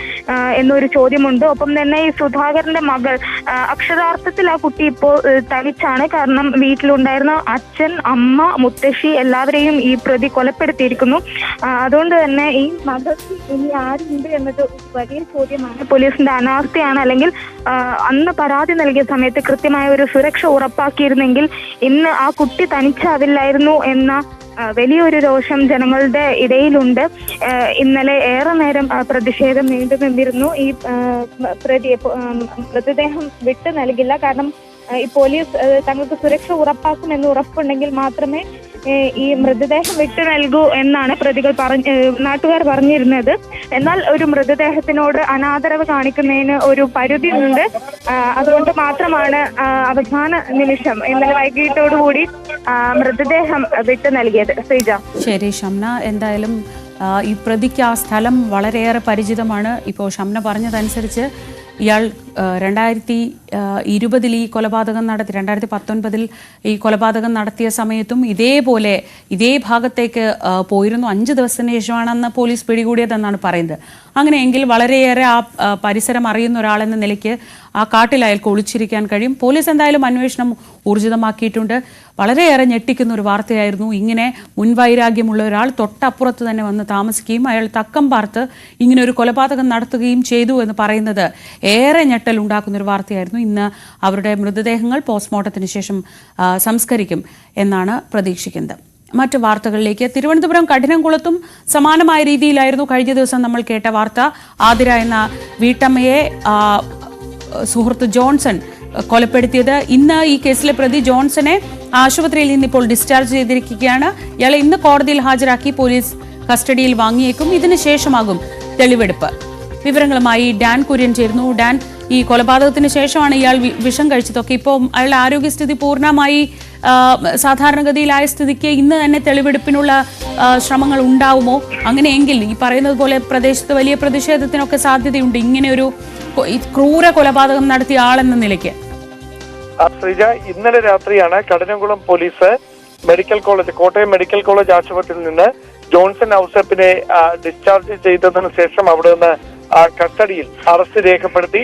എന്നൊരു ചോദ്യമുണ്ട്. ഒപ്പം തന്നെ ഈ സുധാകരന്റെ മകൾ, അക്ഷരാർത്ഥത്തിൽ ആ കുട്ടി ഇപ്പോൾ തനിച്ചാണ്. കാരണം വീട്ടിലുണ്ടായിരുന്ന അച്ഛൻ, അമ്മ, മുത്തശ്ശി എല്ലാവരെയും ഈ പ്രതി കൊലപ്പെടുത്തിയിരിക്കുന്നു. അതുകൊണ്ട് തന്നെ ഈ മകൾക്ക് ഇനി ആരുണ്ട് എന്നത് വലിയ ചോദ്യമാണ്. പോലീസിന്റെ അനാസ്ഥയാണ്. അല്ലെങ്കിൽ അന്ന് പരാതി നൽകിയ സമയത്ത് കൃത്യമായ ഒരു സുരക്ഷ ഉറപ്പാക്കിയിരുന്നെങ്കിൽ ഇന്ന് ആ കുട്ടി തനിച്ചാവില്ലായിരുന്നു എന്ന വലിയൊരു രോഷം ജനങ്ങളുടെ ഇടയിലുണ്ട്. ഇന്നലെ ഏറെ നേരം പ്രതിഷേധം നീണ്ടു നിന്നിരുന്നു. ഈ പ്രതിയെ മൃതദേഹം വിട്ടു നൽകില്ല. കാരണം ഈ പോലീസ് തങ്ങൾക്ക് സുരക്ഷ ഉറപ്പാക്കുമെന്ന് ഉറപ്പുണ്ടെങ്കിൽ മാത്രമേ ഈ മൃതദേഹം വിട്ടു നൽകൂ എന്നാണ് നാട്ടുകാർ പറഞ്ഞിരുന്നത്. എന്നാൽ ഒരു മൃതദേഹത്തിനോട് അനാദരവ് കാണിക്കുന്നതിന് ഒരു പരിധിയുണ്ട്. അതുകൊണ്ട് മാത്രമാണ് അവസാന നിമിഷം ഇന്നലെ വൈകിട്ടോടുകൂടി മൃതദേഹം വിട്ടു നൽകിയത്. ശ്രീജ. ശരി ഷംന, എന്തായാലും ഈ പ്രതിക്ക് ആ സ്ഥലം വളരെയേറെ പരിചിതമാണ്. ഇപ്പോൾ ഷംന പറഞ്ഞതനുസരിച്ച് ഇയാൾ 2020 ഈ കൊലപാതകം നടത്തി, 2019 ഈ കൊലപാതകം നടത്തിയ സമയത്തും ഇതേപോലെ ഇതേ ഭാഗത്തേക്ക് പോയിരുന്നു. 5 ദിവസത്തിന് ശേഷമാണെന്ന് പോലീസ് പിടികൂടിയതെന്നാണ് പറയുന്നത്. അങ്ങനെയെങ്കിൽ വളരെയേറെ ആ പരിസരം അറിയുന്ന ഒരാളെന്ന നിലയ്ക്ക് ആ കാട്ടിൽ അയാൾക്ക് ഒളിച്ചിരിക്കാൻ കഴിയും. പോലീസ് എന്തായാലും അന്വേഷണം ഊർജിതമാക്കിയിട്ടുണ്ട്. വളരെയേറെ ഞെട്ടിക്കുന്ന ഒരു വാർത്തയായിരുന്നു. ഇങ്ങനെ മുൻവൈരാഗ്യമുള്ള ഒരാൾ തൊട്ടപ്പുറത്ത് തന്നെ വന്ന് താമസിക്കുകയും അയാൾ തക്കം പാർത്ത് ഇങ്ങനെ ഒരു കൊലപാതകം നടത്തുകയും ചെയ്തു എന്ന് പറയുന്നത് ഏറെ ഞെട്ടലുണ്ടാക്കുന്ന ഒരു വാർത്തയായിരുന്നു. ഇന്ന് അവരുടെ മൃതദേഹങ്ങൾ പോസ്റ്റ്മോർട്ടത്തിന് ശേഷം സംസ്കരിക്കും എന്നാണ് പ്രതീക്ഷിക്കുന്നത്. മറ്റു വാർത്തകളിലേക്ക്. തിരുവനന്തപുരം കഠിനംകുളത്തും സമാനമായ രീതിയിലായിരുന്നു കഴിഞ്ഞ ദിവസം നമ്മൾ കേട്ട വാർത്ത. ആതിര എന്ന വീട്ടമ്മയെ സുഹൃത്ത് ജോൺസൺ കൊലപ്പെടുത്തിയത്. ഇന്ന് ഈ കേസിലെ പ്രതി ജോൺസനെ ആശുപത്രിയിൽ നിന്ന് ഇപ്പോൾ ഡിസ്ചാർജ് ചെയ്തിരിക്കുകയാണ്. ഇയാളെ ഇന്ന് കോടതിയിൽ ഹാജരാക്കി പോലീസ് കസ്റ്റഡിയിൽ വാങ്ങിയേക്കും. ഇതിനുശേഷമാകും തെളിവെടുപ്പ്. വിവരങ്ങളുമായി ഡാൻ കുര്യൻ ചേരുന്നു. ഡാൻ, ഈ കൊലപാതകത്തിന് ശേഷമാണ് ഇയാൾ വിഷം കഴിച്ചതൊക്കെ. ഇപ്പോൾ അയാളുടെ ആരോഗ്യസ്ഥിതി പൂർണ്ണമായി സാധാരണഗതിയിലായ സ്ഥിതിക്ക് ഇന്ന് തന്നെ തെളിവെടുപ്പിനുള്ള ശ്രമങ്ങൾ ഉണ്ടാവുമോ? അങ്ങനെയെങ്കിൽ ഈ പറയുന്നത് പോലെ പ്രദേശത്ത് വലിയ പ്രതിഷേധത്തിനൊക്കെ സാധ്യതയുണ്ട് ഇങ്ങനെ ഒരു ക്രൂര കൊലപാതകം നടത്തിയ ആളെന്ന നിലയ്ക്ക്. ശ്രീജ, ഇന്നലെ രാത്രിയാണ് Kadinamkulam police Kottayam medical college ആശുപത്രിയിൽ നിന്ന് ജോൺസൺ ഔസേപ്പിനെ ഡിസ്ചാർജ് ചെയ്തതിനു ശേഷം അവിടെ നിന്ന് കസ്റ്റഡിയിൽ അറസ്റ്റ് രേഖപ്പെടുത്തി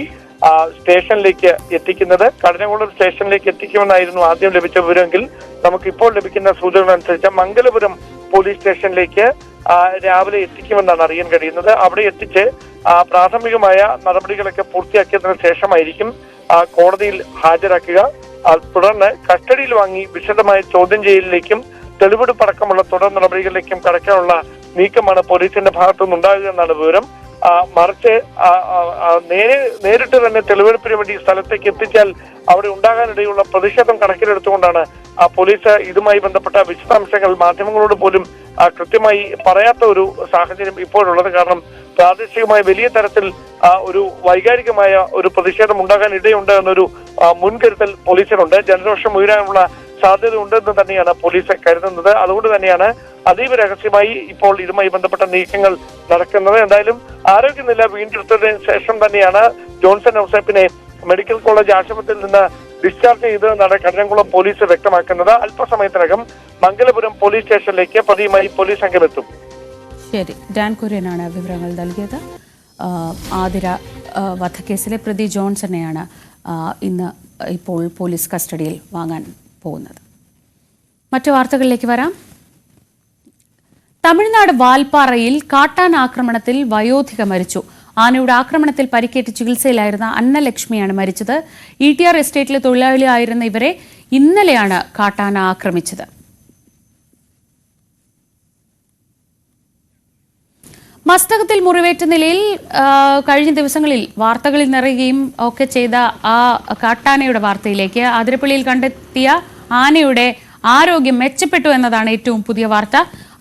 സ്റ്റേഷനിലേക്ക് എത്തിക്കുന്നത്. കഠിനംകുളം സ്റ്റേഷനിലേക്ക് എത്തിക്കുമെന്നായിരുന്നു ആദ്യം ലഭിച്ച വിവരമെങ്കിൽ നമുക്കിപ്പോൾ ലഭിക്കുന്ന സൂചനകൾ അനുസരിച്ച് മംഗലപുരം പോലീസ് സ്റ്റേഷനിലേക്ക് രാവിലെ എത്തിക്കുമെന്നാണ് അറിയാൻ കഴിയുന്നത്. അവിടെ എത്തിച്ച് പ്രാഥമികമായ നടപടികളൊക്കെ പൂർത്തിയാക്കിയതിനു ശേഷമായിരിക്കും കോടതിയിൽ ഹാജരാക്കുക. തുടർന്ന് കസ്റ്റഡിയിൽ വാങ്ങി വിശദമായ ചോദ്യം ചെയ്യലിലേക്കും തെളിവെടുപ്പടക്കമുള്ള തുടർ നടപടികളിലേക്കും കടക്കാനുള്ള നീക്കമാണ് പോലീസിന്റെ ഭാഗത്തുനിന്ന് ഉണ്ടാകുക എന്നാണ് വിവരം. മറിച്ച് നേരിട്ട് തന്നെ തെളിവെടുപ്പിന് വേണ്ടി സ്ഥലത്തേക്ക് എത്തിച്ചാൽ അവിടെ ഉണ്ടാകാനിടയുള്ള പ്രതിഷേധം കണക്കിലെടുത്തുകൊണ്ടാണ് പോലീസ് ഇതുമായി ബന്ധപ്പെട്ട വിശദാംശങ്ങൾ മാധ്യമങ്ങളോട് പോലും കൃത്യമായി പറയാത്ത ഒരു സാഹചര്യം ഇപ്പോഴുള്ളത്. കാരണം പ്രാദേശികമായ വലിയ തരത്തിൽ ഒരു വൈകാരികമായ ഒരു പ്രതിഷേധം ഉണ്ടാകാൻ ഇടയുണ്ട് എന്നൊരു മുൻകരുതൽ പോലീസിനുണ്ട്. ജനരോഷം ഉയരാനുള്ള സാധ്യത ഉണ്ടെന്ന് തന്നെയാണ് പോലീസ് കരുതുന്നത്. അതുകൊണ്ട് തന്നെയാണ് അതീവ രഹസ്യമായി ഇപ്പോൾ ഇതുമായി ബന്ധപ്പെട്ട നീക്കങ്ങൾ നടക്കുന്നത്. എന്തായാലും ആരോഗ്യനില വീണ്ടെടുത്തതിന് ശേഷം തന്നെയാണ് ജോൺസൺ ഔസേപ്പിനെ മെഡിക്കൽ കോളേജ് ആശുപത്രിയിൽ നിന്ന് ഡിസ്ചാർജ് ചെയ്തതെന്നാണ് കഠിനംകുളം പോലീസ് വ്യക്തമാക്കുന്നത്. അല്പസമയത്തിനകം മംഗലപുരം പോലീസ് സ്റ്റേഷനിലേക്ക് പതിയുമായി പോലീസ് സംഘം എത്തും. ശരി, ഡാൻ കുര്യനാണ് വിവരങ്ങൾ നൽകിയത്. ആതിര വധക്കേസിലെ പ്രതി ജോൺസണെയാണ് ഇന്ന് ഇപ്പോൾ പോലീസ് കസ്റ്റഡിയിൽ വാങ്ങാൻ പോകുന്നത്. മറ്റു വാർത്തകളിലേക്ക് വരാം. തമിഴ്നാട് വാൽപ്പാറയിൽ കാട്ടാന ആക്രമണത്തിൽ വയോധിക മരിച്ചു. ആനയുടെ ആക്രമണത്തിൽ പരിക്കേറ്റ് ചികിത്സയിലായിരുന്ന അന്നലക്ഷ്മിയാണ് മരിച്ചത്. ETR എസ്റ്റേറ്റിലെ തൊഴിലാളിയായിരുന്ന ഇവരെ ഇന്നലെയാണ് കാട്ടാന ആക്രമിച്ചത്. മസ്തകത്തിൽ മുറിവേറ്റ നിലയിൽ കഴിഞ്ഞ ദിവസങ്ങളിൽ വാർത്തകളിൽ നിറയുകയും ഒക്കെ ചെയ്ത ആ കാട്ടാനയുടെ വാർത്തയിലേക്ക് ആതിരപ്പള്ളിയിൽ കണ്ടെത്തിയ ആനയുടെ ആരോഗ്യം മെച്ചപ്പെട്ടു എന്നതാണ് ഏറ്റവും പുതിയ വാർത്ത.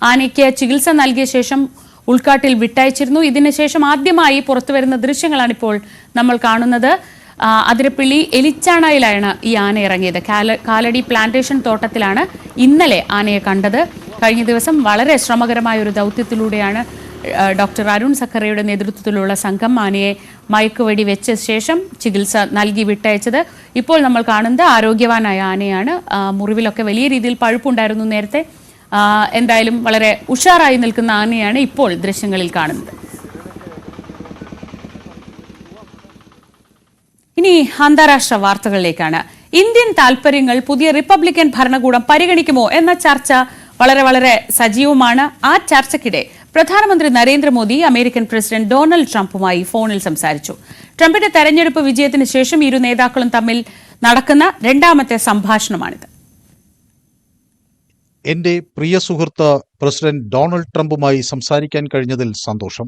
ആനയ്ക്ക് ചികിത്സ നൽകിയ ശേഷം ഉൾക്കാട്ടിൽ വിട്ടയച്ചിരുന്നു. ഇതിനുശേഷം ആദ്യമായി പുറത്തുവരുന്ന ദൃശ്യങ്ങളാണ് ഇപ്പോൾ നമ്മൾ കാണുന്നത്. അതിരപ്പള്ളി എലിച്ചാണയിലാണ് ഈ ആന ഇറങ്ങിയത്. കാലടി പ്ലാന്റേഷൻ തോട്ടത്തിലാണ് ഇന്നലെ ആനയെ കണ്ടത്. കഴിഞ്ഞ ദിവസം വളരെ ശ്രമകരമായ ഒരു ദൗത്യത്തിലൂടെയാണ് ഡോക്ടർ അരുൺ സക്കറയുടെ നേതൃത്വത്തിലുള്ള സംഘം ആനയെ മയക്കുവെടി വെച്ച ശേഷം ചികിത്സ നൽകി വിട്ടയച്ചത്. ഇപ്പോൾ നമ്മൾ കാണുന്നത് ആരോഗ്യവാനായ ആനയാണ്. മുറിവിലൊക്കെ വലിയ രീതിയിൽ പഴുപ്പുണ്ടായിരുന്നു നേരത്തെ. എന്തായാലും വളരെ ഉഷാറായി നിൽക്കുന്ന ആനയാണ് ഇപ്പോൾ ദൃശ്യങ്ങളിൽ കാണുന്നത്. ഇനി അന്താരാഷ്ട്ര വാർത്തകളിലേക്കാണ്. ഇന്ത്യൻ താൽപര്യങ്ങൾ പുതിയ റിപ്പബ്ലിക്കൻ ഭരണകൂടം പരിഗണിക്കുമോ എന്ന ചർച്ച വളരെ സജീവമാണ്. ആ ചർച്ചയ്ക്കിടെ പ്രധാനമന്ത്രി നരേന്ദ്രമോദി അമേരിക്കൻ പ്രസിഡന്റ് ഡൊണാൾഡ് ട്രംപുമായി ഫോണിൽ സംസാരിച്ചു. ട്രംപിന്റെ തെരഞ്ഞെടുപ്പ് വിജയത്തിന് ശേഷം ഇരു നേതാക്കളും തമ്മിൽ നടക്കുന്ന രണ്ടാമത്തെ സംഭാഷണമാണിത്. എന്റെ പ്രിയ സുഹൃത്ത് പ്രസിഡന്റ് ഡൊണാൾഡ് ട്രംപുമായി സംസാരിക്കാൻ കഴിഞ്ഞതിൽ സന്തോഷം.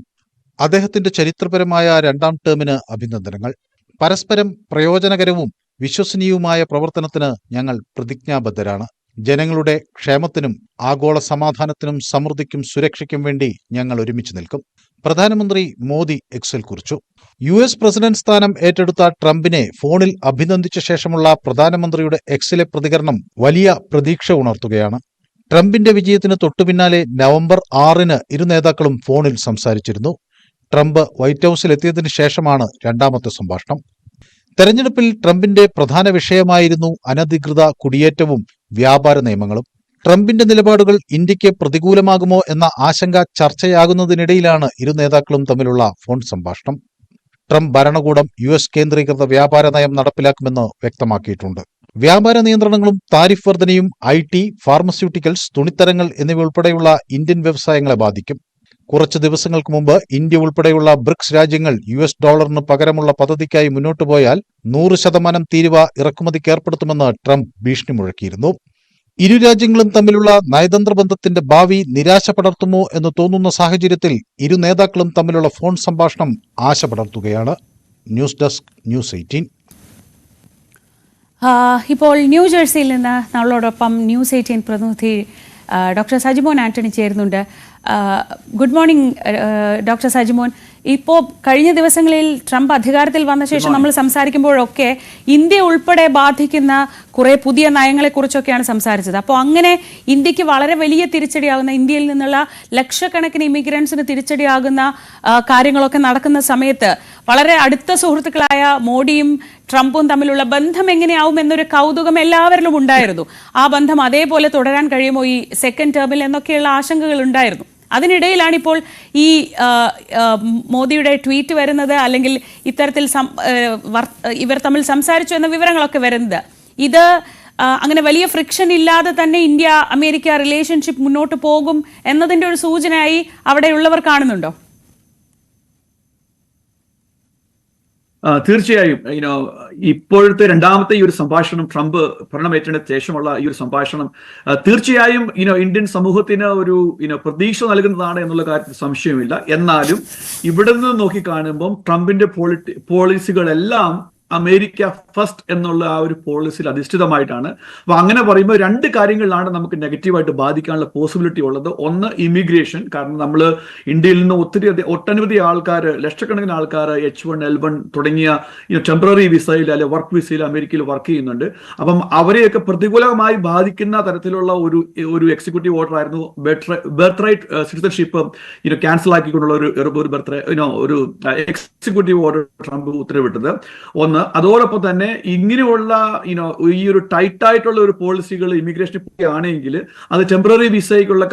അദ്ദേഹത്തിന്റെ ചരിത്രപരമായ രണ്ടാം ടേമിന് അഭിനന്ദനങ്ങൾ. പരസ്പരം പ്രയോജനകരവും വിശ്വസനീയവുമായ പ്രവർത്തനത്തിന് ഞങ്ങൾ പ്രതിജ്ഞാബദ്ധരാണ്. ജനങ്ങളുടെ ക്ഷേമത്തിനും ആഗോള സമാധാനത്തിനും സമൃദ്ധിക്കും സുരക്ഷയ്ക്കും വേണ്ടി ഞങ്ങൾ ഒരുമിച്ച് നിൽക്കും. പ്രധാനമന്ത്രി മോദി എക്സിൽ കുറിച്ചു. US പ്രസിഡന്റ് സ്ഥാനം ഏറ്റെടുത്ത ട്രംപിനെ ഫോണിൽ അഭിനന്ദിച്ച ശേഷമുള്ള പ്രധാനമന്ത്രിയുടെ എക്സിലെ പ്രതികരണം വലിയ പ്രതീക്ഷ ഉണർത്തുകയാണ്. ട്രംപിന്റെ വിജയത്തിന് തൊട്ടുപിന്നാലെ നവംബർ 6-ന് ഇരു നേതാക്കളും ഫോണിൽ സംസാരിച്ചിരുന്നു. ട്രംപ് വൈറ്റ് ഹൌസിൽ എത്തിയതിനു ശേഷമാണ് രണ്ടാമത്തെ സംഭാഷണം. തെരഞ്ഞെടുപ്പിൽ ട്രംപിന്റെ പ്രധാന വിഷയമായിരുന്നു അനധികൃത കുടിയേറ്റവും വ്യാപാര നിയമങ്ങളും. ട്രംപിന്റെ നിലപാടുകൾ ഇന്ത്യക്ക് പ്രതികൂലമാകുമോ എന്ന ആശങ്ക ചർച്ചയാകുന്നതിനിടയിലാണ് ഇരു നേതാക്കളും തമ്മിലുള്ള ഫോൺ സംഭാഷണം. ട്രംപ് ഭരണകൂടം US കേന്ദ്രീകൃത വ്യാപാര നയം നടപ്പിലാക്കുമെന്ന് വ്യക്തമാക്കിയിട്ടുണ്ട്. വ്യാപാര നിയന്ത്രണങ്ങളും താരിഫ് വർധനയും IT, ഫാർമസ്യൂട്ടിക്കൽസ്, തുണിത്തരങ്ങൾ എന്നിവയുൾപ്പെടെയുള്ള ഇന്ത്യൻ വ്യവസായങ്ങളെ ബാധിക്കും. കുറച്ച് ദിവസങ്ങൾക്ക് മുമ്പ് ഇന്ത്യ ഉൾപ്പെടെയുള്ള ബ്രിക്സ് രാജ്യങ്ങൾ US ഡോളറിന് പകരമുള്ള പദ്ധതിക്കായി മുന്നോട്ടു പോയാൽ 100% തീരുവ ഇറക്കുമതിക്ക് ഏർപ്പെടുത്തുമെന്ന് ട്രംപ് ഭീഷണി മുഴക്കിയിരുന്നു. ഇരു രാജ്യങ്ങളും തമ്മിലുള്ള നയതന്ത്ര ബന്ധത്തിന്റെ ഭാവി നിരാശ പടർത്തുമോ എന്ന് തോന്നുന്ന സാഹചര്യത്തിൽ ഇരു നേതാക്കളും തമ്മിലുള്ള ഫോൺ സംഭാഷണം ആശ പടർത്തുകയാണ്. News desk, News 18. ഇപ്പോൾ ന്യൂജേഴ്സിയിൽ നിന്ന് നമ്മളോടൊപ്പം ന്യൂസ് 18 പ്രതിനിധി ഡോക്ടർ സജിമോൻ ആന്റണി ചേരുന്നുണ്ട്. Good morning doctor Sajimon. ഇപ്പോൾ കഴിഞ്ഞ ദിവസങ്ങളിൽ ട്രംപ് അധികാരത്തിൽ വന്ന ശേഷം നമ്മൾ സംസാരിക്കുമ്പോഴൊക്കെ ഇന്ത്യ ഉൾപ്പെടെ ബാധിക്കുന്ന കുറെ പുതിയ നയങ്ങളെക്കുറിച്ചൊക്കെയാണ് സംസാരിച്ചത്. അപ്പോൾ അങ്ങനെ ഇന്ത്യക്ക് വളരെ വലിയ തിരിച്ചടിയാകുന്ന, ഇന്ത്യയിൽ നിന്നുള്ള ലക്ഷക്കണക്കിന് ഇമിഗ്രൻസിന് തിരിച്ചടിയാകുന്ന കാര്യങ്ങളൊക്കെ നടക്കുന്ന സമയത്ത് വളരെ അടുത്ത സുഹൃത്തുക്കളായ മോഡിയും ട്രംപും തമ്മിലുള്ള ബന്ധം എങ്ങനെയാവും എന്നൊരു കൗതുകം എല്ലാവരിലും ഉണ്ടായിരുന്നു. ആ ബന്ധം അതേപോലെ തുടരാൻ കഴിയുമോ ഈ സെക്കൻഡ് ടേമിൽ എന്നൊക്കെയുള്ള ആശങ്കകൾ ഉണ്ടായിരുന്നു. അതിനിടയിലാണ് ഇപ്പോൾ ഈ മോദിയുടെ ട്വീറ്റ് വരുന്നത്, അല്ലെങ്കിൽ ഇത്തരത്തിൽ ഇവർ തമ്മിൽ സംസാരിച്ചു എന്ന വിവരങ്ങളൊക്കെ വരുന്നത്. ഇത് അങ്ങനെ വലിയ ഫ്രിക്ഷൻ ഇല്ലാതെ തന്നെ ഇന്ത്യ അമേരിക്ക റിലേഷൻഷിപ്പ് മുന്നോട്ട് പോകും എന്നതിൻ്റെ ഒരു സൂചനയായി അവിടെയുള്ളവർ കാണുന്നുണ്ടോ? തീർച്ചയായും ഇപ്പോഴത്തെ രണ്ടാമത്തെ ഈ ഒരു സംഭാഷണം, ട്രംപ് ഭരണമേറ്റതിന് ശേഷമുള്ള ഈ ഒരു സംഭാഷണം തീർച്ചയായും ഇന്ത്യൻ സമൂഹത്തിന് ഒരു പ്രതീക്ഷ നൽകുന്നതാണ് എന്നുള്ള കാര്യത്തിൽ സംശയമില്ല. എന്നാലും ഇവിടെ നിന്ന് നോക്കിക്കാണുമ്പം ട്രംപിന്റെ പോളിസികളെല്ലാം അമേരിക്ക ഫസ്റ്റ് എന്നുള്ള ആ ഒരു പോളിസിയിൽ അധിഷ്ഠിതമായിട്ടാണ്. അപ്പൊ അങ്ങനെ പറയുമ്പോൾ രണ്ട് കാര്യങ്ങളിലാണ് നമുക്ക് നെഗറ്റീവായിട്ട് ബാധിക്കാനുള്ള പോസിബിലിറ്റി ഉള്ളത്. ഒന്ന് ഇമിഗ്രേഷൻ, കാരണം നമ്മൾ ഇന്ത്യയിൽ നിന്ന് ഒട്ടനവധി ആൾക്കാർ, ലക്ഷക്കണക്കിന് ആൾക്കാർ H1, L1 തുടങ്ങിയ ടെമ്പററി വിസയിൽ അല്ലെ വർക്ക് വിസയിൽ അമേരിക്കയിൽ വർക്ക് ചെയ്യുന്നുണ്ട്. അപ്പം അവരെയൊക്കെ പ്രതികൂലമായി ബാധിക്കുന്ന തരത്തിലുള്ള ഒരു എക്സിക്യൂട്ടീവ് ഓർഡർ ആയിരുന്നു ബർത്ത് റൈറ്റ് സിറ്റിസൺഷിപ്പ് ക്യാൻസൽ ആക്കിക്കൊണ്ടുള്ള ഒരു എക്സിക്യൂട്ടീവ് ഓർഡർ ട്രംപ് ഉത്തരവിട്ടത്. ഒന്ന്, അതോടൊപ്പം തന്നെ ഇങ്ങനെയുള്ള ഈ ഒരു ടൈറ്റ് ആയിട്ടുള്ള ഒരു പോളിസികൾ ഇമിഗ്രേഷൻ ആണെങ്കിൽ അത് ടെമ്പററി വിസയ്ക്കുള്ള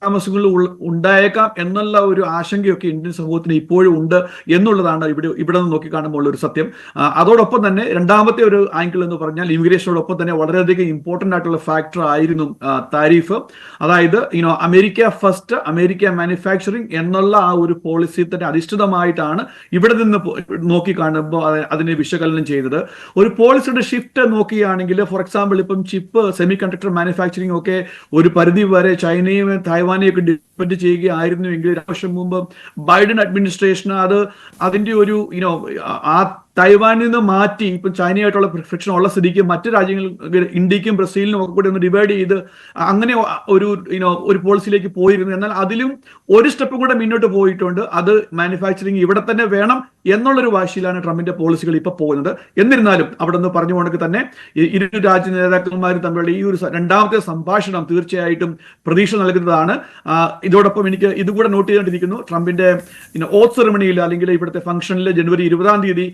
താമസങ്ങളിൽ ഉണ്ടായേക്കാം എന്നുള്ള ഒരു ആശങ്കയൊക്കെ ഇന്ത്യൻ സമൂഹത്തിന് ഇപ്പോഴും ഉണ്ട് എന്നുള്ളതാണ് ഇവിടെ നിന്ന് നോക്കിക്കാണുമ്പോൾ ഒരു സത്യം. അതോടൊപ്പം തന്നെ രണ്ടാമത്തെ ഒരു ആംഗിൾ എന്ന് പറഞ്ഞാൽ ഇമിഗ്രേഷനോടൊപ്പം തന്നെ വളരെയധികം ഇമ്പോർട്ടന്റ് ആയിട്ടുള്ള ഫാക്ടർ ആയിരുന്നു താരിഫ്. അതായത് അമേരിക്ക ഫസ്റ്റ്, അമേരിക്ക മാനുഫാക്ചറിങ് എന്നുള്ള ആ ഒരു പോളിസി തന്നെ അധിഷ്ഠിതമായിട്ടാണ് ഇവിടെ നിന്ന് നോക്കിക്കാണുമ്പോൾ അതിനെ വിശകലനം ചെയ്തത്. ഒരു പോളിസിയുടെ ഷിഫ്റ്റ് നോക്കുകയാണെങ്കിൽ, ഫോർ എക്സാമ്പിൾ ഇപ്പം ചിപ്പ്, സെമി കണ്ടക്ടർ മാനുഫാക്ചറിങ് ഒക്കെ ഒരു പരിധി വരെ ചൈനയും തായ്വാനെയൊക്കെ ഡിപ്പെൻഡ് ചെയ്യുകയായിരുന്നുവെങ്കിൽ 2 വർഷം മുമ്പ് ബൈഡൻ അഡ്മിനിസ്ട്രേഷൻ അതിന്റെ ഒരു ആ തൈവാനിൽ നിന്ന് മാറ്റി ഇപ്പം ചൈനയായിട്ടുള്ള ഫ്രിക്ഷൻ ഉള്ള സ്ഥിതിക്ക് മറ്റു രാജ്യങ്ങൾ, ഇന്ത്യക്കും ബ്രസീലിനും ഒക്കെ കൂടി ഒന്ന് ഡിവൈഡ് ചെയ്ത് അങ്ങനെ ഒരു പോളിസിയിലേക്ക് പോയിരുന്നു. എന്നാൽ അതിലും ഒരു സ്റ്റെപ്പ് കൂടെ മുന്നോട്ട് പോയിട്ടുണ്ട്. അത് മാനുഫാക്ചറിങ് ഇവിടെ തന്നെ വേണം എന്നുള്ളൊരു വാശിയിലാണ് ട്രംപിന്റെ പോളിസികൾ ഇപ്പൊ പോകുന്നത്. എന്നിരുന്നാലും അവിടെ നിന്ന് പറഞ്ഞുകൊണ്ട് തന്നെ ഇരു രാജ്യ നേതാക്കന്മാരും തമ്മിലുള്ള ഈ ഒരു രണ്ടാമത്തെ സംഭാഷണം തീർച്ചയായിട്ടും പ്രതീക്ഷ നൽകുന്നതാണ്. ഇതോടൊപ്പം എനിക്ക് ഇതുകൂടെ നോട്ട് ചെയ്തുകൊണ്ടിരിക്കുന്നു, ട്രംപിന്റെ ഓത്ത് സെറമണിയിൽ അല്ലെങ്കിൽ ഇവിടുത്തെ ഫംഗ്ഷനിൽ ജനുവരി 20-ാം തീയതി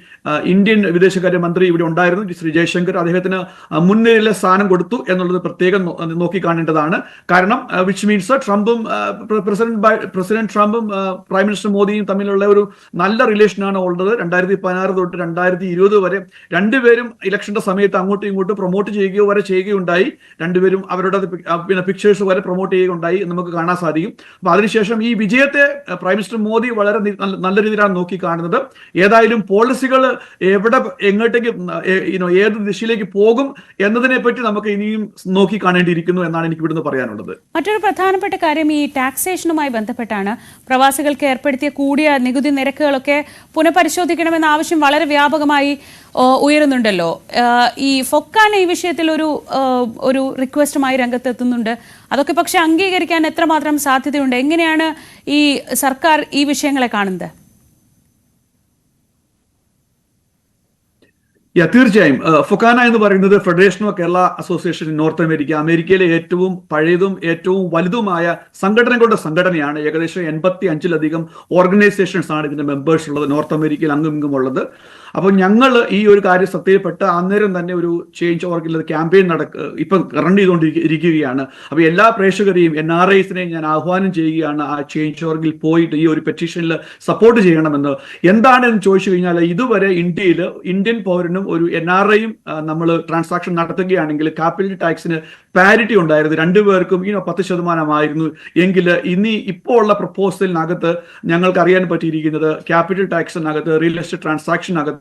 ഇന്ത്യൻ വിദേശകാര്യ മന്ത്രി ഇവിടെ ഉണ്ടായിരുന്നു, ശ്രീ ജയശങ്കർ. അദ്ദേഹത്തിന് മുൻനിരയിലെ സ്ഥാനം കൊടുത്തു എന്നുള്ളത് പ്രത്യേകം നോക്കിക്കാണേണ്ടതാണ്. കാരണം വിച്ച് മീൻസ് ട്രംപും പ്രസിഡന്റ് ട്രംപും പ്രൈം മിനിസ്റ്റർ മോദിയും തമ്മിലുള്ള ഒരു നല്ല റിലേഷനാണ് ഉള്ളത്. 2016 തൊട്ട് 2020 വരെ രണ്ടുപേരും ഇലക്ഷന്റെ സമയത്ത് അങ്ങോട്ടും ഇങ്ങോട്ടും പ്രൊമോട്ട് ചെയ്യുകയുണ്ടായി. രണ്ടുപേരും അവരുടെ പിക്ചേഴ്സ് വരെ പ്രൊമോട്ട് ചെയ്യുകയുണ്ടായി നമുക്ക് കാണാൻ സാധിക്കും. അപ്പൊ അതിനുശേഷം ഈ വിജയത്തെ പ്രൈം മിനിസ്റ്റർ മോദി വളരെ നല്ല രീതിയിലാണ് നോക്കിക്കാണുന്നത്. ഏതായാലും പോളിസികൾ എങ്ങോട്ടേക്ക് ഏത് ദിശയിലേക്ക് പോകും എന്നതിനെ പറ്റി നമുക്ക് ഇനിയും നോക്കി കാണേണ്ടിയിരിക്കുന്നു എന്നാണ് എനിക്ക് ഇവിടുന്ന് പറയാനുള്ളത്. മറ്റൊരു പ്രധാനപ്പെട്ട കാര്യം ഈ ടാക്സേഷനുമായി ബന്ധപ്പെട്ടാണ്. പ്രവാസികൾക്ക് ഏർപ്പെടുത്തിയ കൂടിയ നികുതി നിരക്കുകളൊക്കെ പുനഃപരിശോധിക്കണമെന്ന ആവശ്യം വളരെ വ്യാപകമായി ഉയരുന്നുണ്ടല്ലോ. ഈ ഫൊക്കാന ഈ വിഷയത്തിൽ ഒരു റിക്വസ്റ്റുമായി രംഗത്തെത്തുന്നുണ്ട്. അതൊക്കെ പക്ഷെ അംഗീകരിക്കാൻ എത്രമാത്രം സാധ്യതയുണ്ട്? എങ്ങനെയാണ് ഈ സർക്കാർ ഈ വിഷയങ്ങളെ കാണുന്നത്? തീർച്ചയായും ഫൊക്കാന എന്ന് പറയുന്നത് federation of Kerala association in north America, അമേരിക്കയിലെ ഏറ്റവും പഴയതും ഏറ്റവും വലുതുമായ സംഘടനകളുടെ സംഘടനയാണ്. ഏകദേശം 85-ലധികം ഓർഗനൈസേഷൻസ് ആണ് ഇതിന്റെ മെമ്പേഴ്സ് ഉള്ളത്, നോർത്ത് അമേരിക്കയിൽ അങ്ങും ഉള്ളത്. അപ്പോൾ ഞങ്ങൾ ഈ ഒരു കാര്യം ശ്രദ്ധയിൽപ്പെട്ട് അന്നേരം തന്നെ ഒരു ചേഞ്ച് ഓർഗിൽ ക്യാമ്പയിൻ ഇപ്പം റൺ ചെയ്തുകൊണ്ടിരിക്കുകയാണ്. അപ്പോൾ എല്ലാ പ്രേക്ഷകരെയും NRIസിനെയും ഞാൻ ആഹ്വാനം ചെയ്യുകയാണ്, ആ ചേഞ്ച് ഓർഗിൽ പോയിട്ട് ഈ ഒരു പെറ്റീഷനിൽ സപ്പോർട്ട് ചെയ്യണമെന്ന്. എന്താണെന്ന് ചോദിച്ചു കഴിഞ്ഞാൽ, ഇതുവരെ ഇന്ത്യയിൽ ഇന്ത്യൻ പൗരനും ഒരു NRIയും നമ്മൾ ട്രാൻസാക്ഷൻ നടത്തുകയാണെങ്കിൽ ക്യാപിറ്റൽ ടാക്സിന് പാരിറ്റി ഉണ്ടായിരുന്നു. രണ്ടുപേർക്കും 10% എങ്കിൽ ഇപ്പോൾ ഉള്ള പ്രപ്പോസലിനകത്ത് ഞങ്ങൾക്ക് അറിയാൻ പറ്റിയിരിക്കുന്നത് ക്യാപിറ്റൽ ടാക്സിനകത്ത്, റിയൽ എസ്റ്റേറ്റ് ട്രാൻസാക്ഷനകത്ത്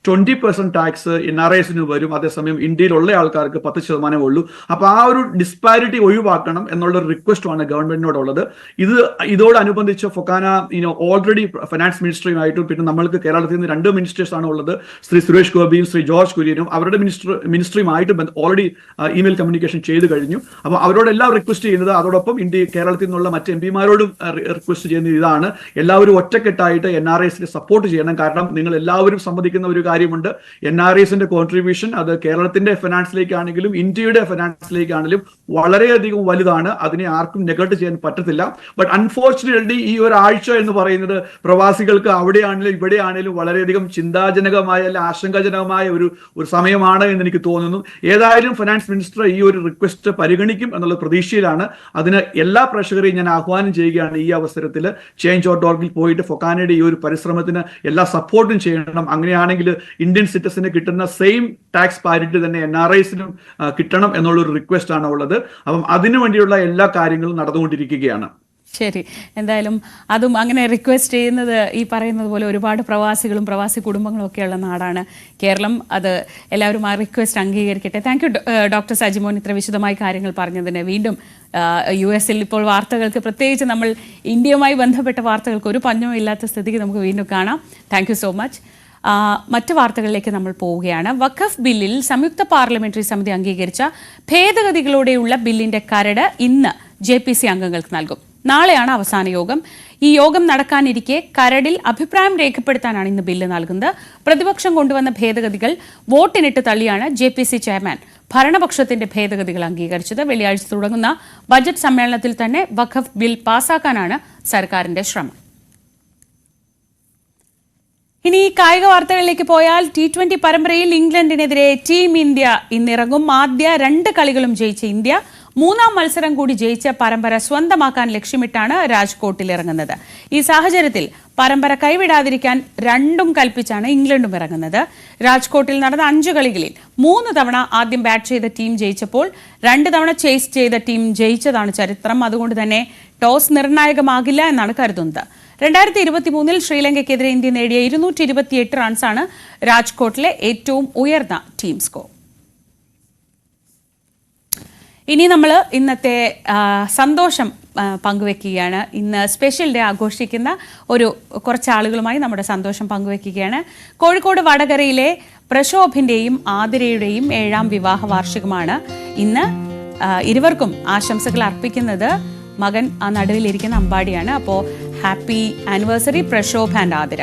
20% ടാക്സ് NRIസിന് വരും, അതേസമയം ഇന്ത്യയിലുള്ള ആൾക്കാർക്ക് 10% ഉള്ളൂ. അപ്പോൾ ആ ഒരു ഡിസ്പാരിറ്റി ഒഴിവാക്കണം എന്നുള്ള ഒരു റിക്വസ്റ്റുമാണ് ഗവൺമെന്റിനോടുള്ളത്. ഇതോടനുബന്ധിച്ച് ഫൊക്കാന ഓൾറെഡി ഫിനാൻസ് മിനിസ്റ്ററിയുമായിട്ടും പിന്നെ നമ്മൾക്ക് കേരളത്തിൽ നിന്ന് 2 മിനിസ്റ്റേഴ്സ് ആണ് ഉള്ളത്, ശ്രീ സുരേഷ് ഗോപിയും ശ്രീ ജോർജ് കുര്യനും. അവരുടെ മിനിസ്റ്ററിയുമായിട്ടും ഓൾറെഡി ഇമെയിൽ കമ്മ്യൂണിക്കേഷൻ ചെയ്തു കഴിഞ്ഞു. അപ്പോൾ അവരോടെല്ലാം റിക്വസ്റ്റ് ചെയ്യുന്നത്, അതോടൊപ്പം കേരളത്തിൽ നിന്നുള്ള മറ്റ് MP-മാരോടും റിക്വസ്റ്റ് ചെയ്യുന്നത് ഇതാണ്: എല്ലാവരും ഒറ്റക്കെട്ടായിട്ട് NRIസിനെ സപ്പോർട്ട് ചെയ്യണം. കാരണം നിങ്ങൾ എല്ലാവരും സമ്മതിക്കുന്ന ഒരു കാര്യമുണ്ട്, NRIസിന്റെ കോൺട്രിബ്യൂഷൻ അത് കേരളത്തിന്റെ ഫിനാൻസിലേക്കാണെങ്കിലും ഇന്ത്യയുടെ ഫിനാൻസിലേക്കാണെങ്കിലും വളരെയധികം വലുതാണ്. അതിനെ ആർക്കും നെഗറ്റ് ചെയ്യാൻ പറ്റത്തില്ല. ബട്ട് അൺഫോർച്ചുനേറ്റ്ലി ഈ ഒരാഴ്ച എന്ന് പറയുന്നത് പ്രവാസികൾക്ക് അവിടെയാണെങ്കിലും ഇവിടെയാണെങ്കിലും വളരെയധികം ചിന്താജനകമായ അല്ല ആശങ്കാജനകമായ ഒരു സമയമാണ് എന്ന് എനിക്ക് തോന്നുന്നു. ഏതായാലും ഫിനാൻസ് മിനിസ്റ്റർ ഈ ഒരു റിക്വസ്റ്റ് പരിഗണിക്കും എന്നുള്ള പ്രതീക്ഷയിലാണ്. അതിന് എല്ലാ പ്രേക്ഷകരെയും ഞാൻ ആഹ്വാനം ചെയ്യുകയാണ് ഈ അവസരത്തിൽ change.org പോയിട്ട് ഫൊക്കാനയുടെ ഈ ഒരു പരിശ്രമത്തിന് എല്ലാ സപ്പോർട്ടും ചെയ്യണം. അങ്ങനെയാണെങ്കിൽ ഇന്ത്യൻ സിറ്റിസന് കിട്ടുന്ന സെയിം ടാക്സ് പാരിറ്റി തന്നെ NRIസിനും കിട്ടണം എന്നുള്ളൊരു റിക്വസ്റ്റ് ആണ് ഉള്ളത്. അപ്പം അതിനു വേണ്ടിയുള്ള എല്ലാ കാര്യങ്ങളും നടന്നുകൊണ്ടിരിക്കുകയാണ്. ശരി, എന്തായാലും അതും അങ്ങനെ റിക്വസ്റ്റ് ചെയ്യുന്നത് ഈ പറയുന്നത് പോലെ ഒരുപാട് പ്രവാസികളും പ്രവാസി കുടുംബങ്ങളും ഒക്കെയുള്ള നാടാണ് കേരളം. അത് എല്ലാവരും ആ റിക്വസ്റ്റ് അംഗീകരിക്കട്ടെ. താങ്ക് യു ഡോക്ടർ സജിമോൻ, ഇത്ര വിശദമായി കാര്യങ്ങൾ പറഞ്ഞതിന്. വീണ്ടും US ഇപ്പോൾ വാർത്തകൾക്ക്, പ്രത്യേകിച്ച് നമ്മൾ ഇന്ത്യയുമായി ബന്ധപ്പെട്ട വാർത്തകൾക്ക് ഒരു പഞ്ഞവും ഇല്ലാത്ത സ്ഥിതിക്ക് നമുക്ക് വീണ്ടും കാണാം. Thank you so much. മറ്റ് വാർത്തകളിലേക്ക് നമ്മൾ പോവുകയാണ്. വഖഫ് ബില്ലിൽ സംയുക്ത പാർലമെന്ററി സമിതി അംഗീകരിച്ച ഭേദഗതികളോടെയുള്ള ബില്ലിന്റെ കരട് ഇന്ന് JPC അംഗങ്ങൾക്ക് നൽകും. നാളെയാണ് അവസാന യോഗം. ഈ യോഗം നടക്കാനിരിക്കെ കരടിൽ അഭിപ്രായം രേഖപ്പെടുത്താനാണ് ഇന്ന് ബില്ല് നൽകുന്നത്. പ്രതിപക്ഷം കൊണ്ടുവന്ന ഭേദഗതികൾ വോട്ടിനിട്ട് തള്ളിയാണ് JPC ചെയർമാൻ ഭരണപക്ഷത്തിന്റെ ഭേദഗതികൾ അംഗീകരിച്ചത്. വെള്ളിയാഴ്ച തുടങ്ങുന്ന ബജറ്റ് സമ്മേളനത്തിൽ തന്നെ വഖഫ് ബിൽ പാസാക്കാനാണ് സർക്കാരിന്റെ ശ്രമം. ഇനി കായിക വാർത്തകളിലേക്ക് പോയാൽ T20 പരമ്പരയിൽ ഇംഗ്ലണ്ടിനെതിരെ ടീം ഇന്ത്യ ഇന്നിറങ്ങും. ആദ്യ 2 കളികളും ജയിച്ച ഇന്ത്യ 3-ാം മത്സരം കൂടി ജയിച്ച പരമ്പര സ്വന്തമാക്കാൻ ലക്ഷ്യമിട്ടാണ് രാജ്കോട്ടിൽ ഇറങ്ങുന്നത്. ഈ സാഹചര്യത്തിൽ പരമ്പര കൈവിടാതിരിക്കാൻ 2 കൽപ്പിച്ചാണ് ഇംഗ്ലണ്ടും ഇറങ്ങുന്നത്. രാജ്കോട്ടിൽ നടന്ന 5 കളികളിൽ 3 തവണ ആദ്യം ബാറ്റ് ചെയ്ത ടീം ജയിച്ചപ്പോൾ 2 തവണ ചേസ് ചെയ്ത ടീം ജയിച്ചതാണ് ചരിത്രം. അതുകൊണ്ട് തന്നെ ടോസ് നിർണായകമാകില്ല എന്നാണ് കരുതുന്നത്. 2023 ശ്രീലങ്കയ്ക്കെതിരെ ഇന്ത്യ നേടിയ 228 റൺസാണ് രാജ്കോട്ടിലെ ഏറ്റവും ഉയർന്ന ടീം സ്കോർ. ഇനി നമ്മൾ ഇന്നത്തെ സന്തോഷം പങ്കുവെക്കുകയാണ്. ഇന്ന് സ്പെഷ്യൽ ഡേ ആഘോഷിക്കുന്ന കുറച്ച് ആളുകളുമായി നമ്മുടെ സന്തോഷം പങ്കുവെക്കുകയാണ്. കോഴിക്കോട് വടകരയിലെ പ്രശോഭിന്റെയും ആതിരയുടെയും 7ാം വിവാഹ വാർഷികമാണ് ഇന്ന്. ഇരുവർക്കും ആശംസകൾ അർപ്പിക്കുന്നത് മകൻ ആ നടുവിലിരിക്കുന്ന അമ്പാടിയാണ്. അപ്പോൾ happy anniversary Prashobh and Athira.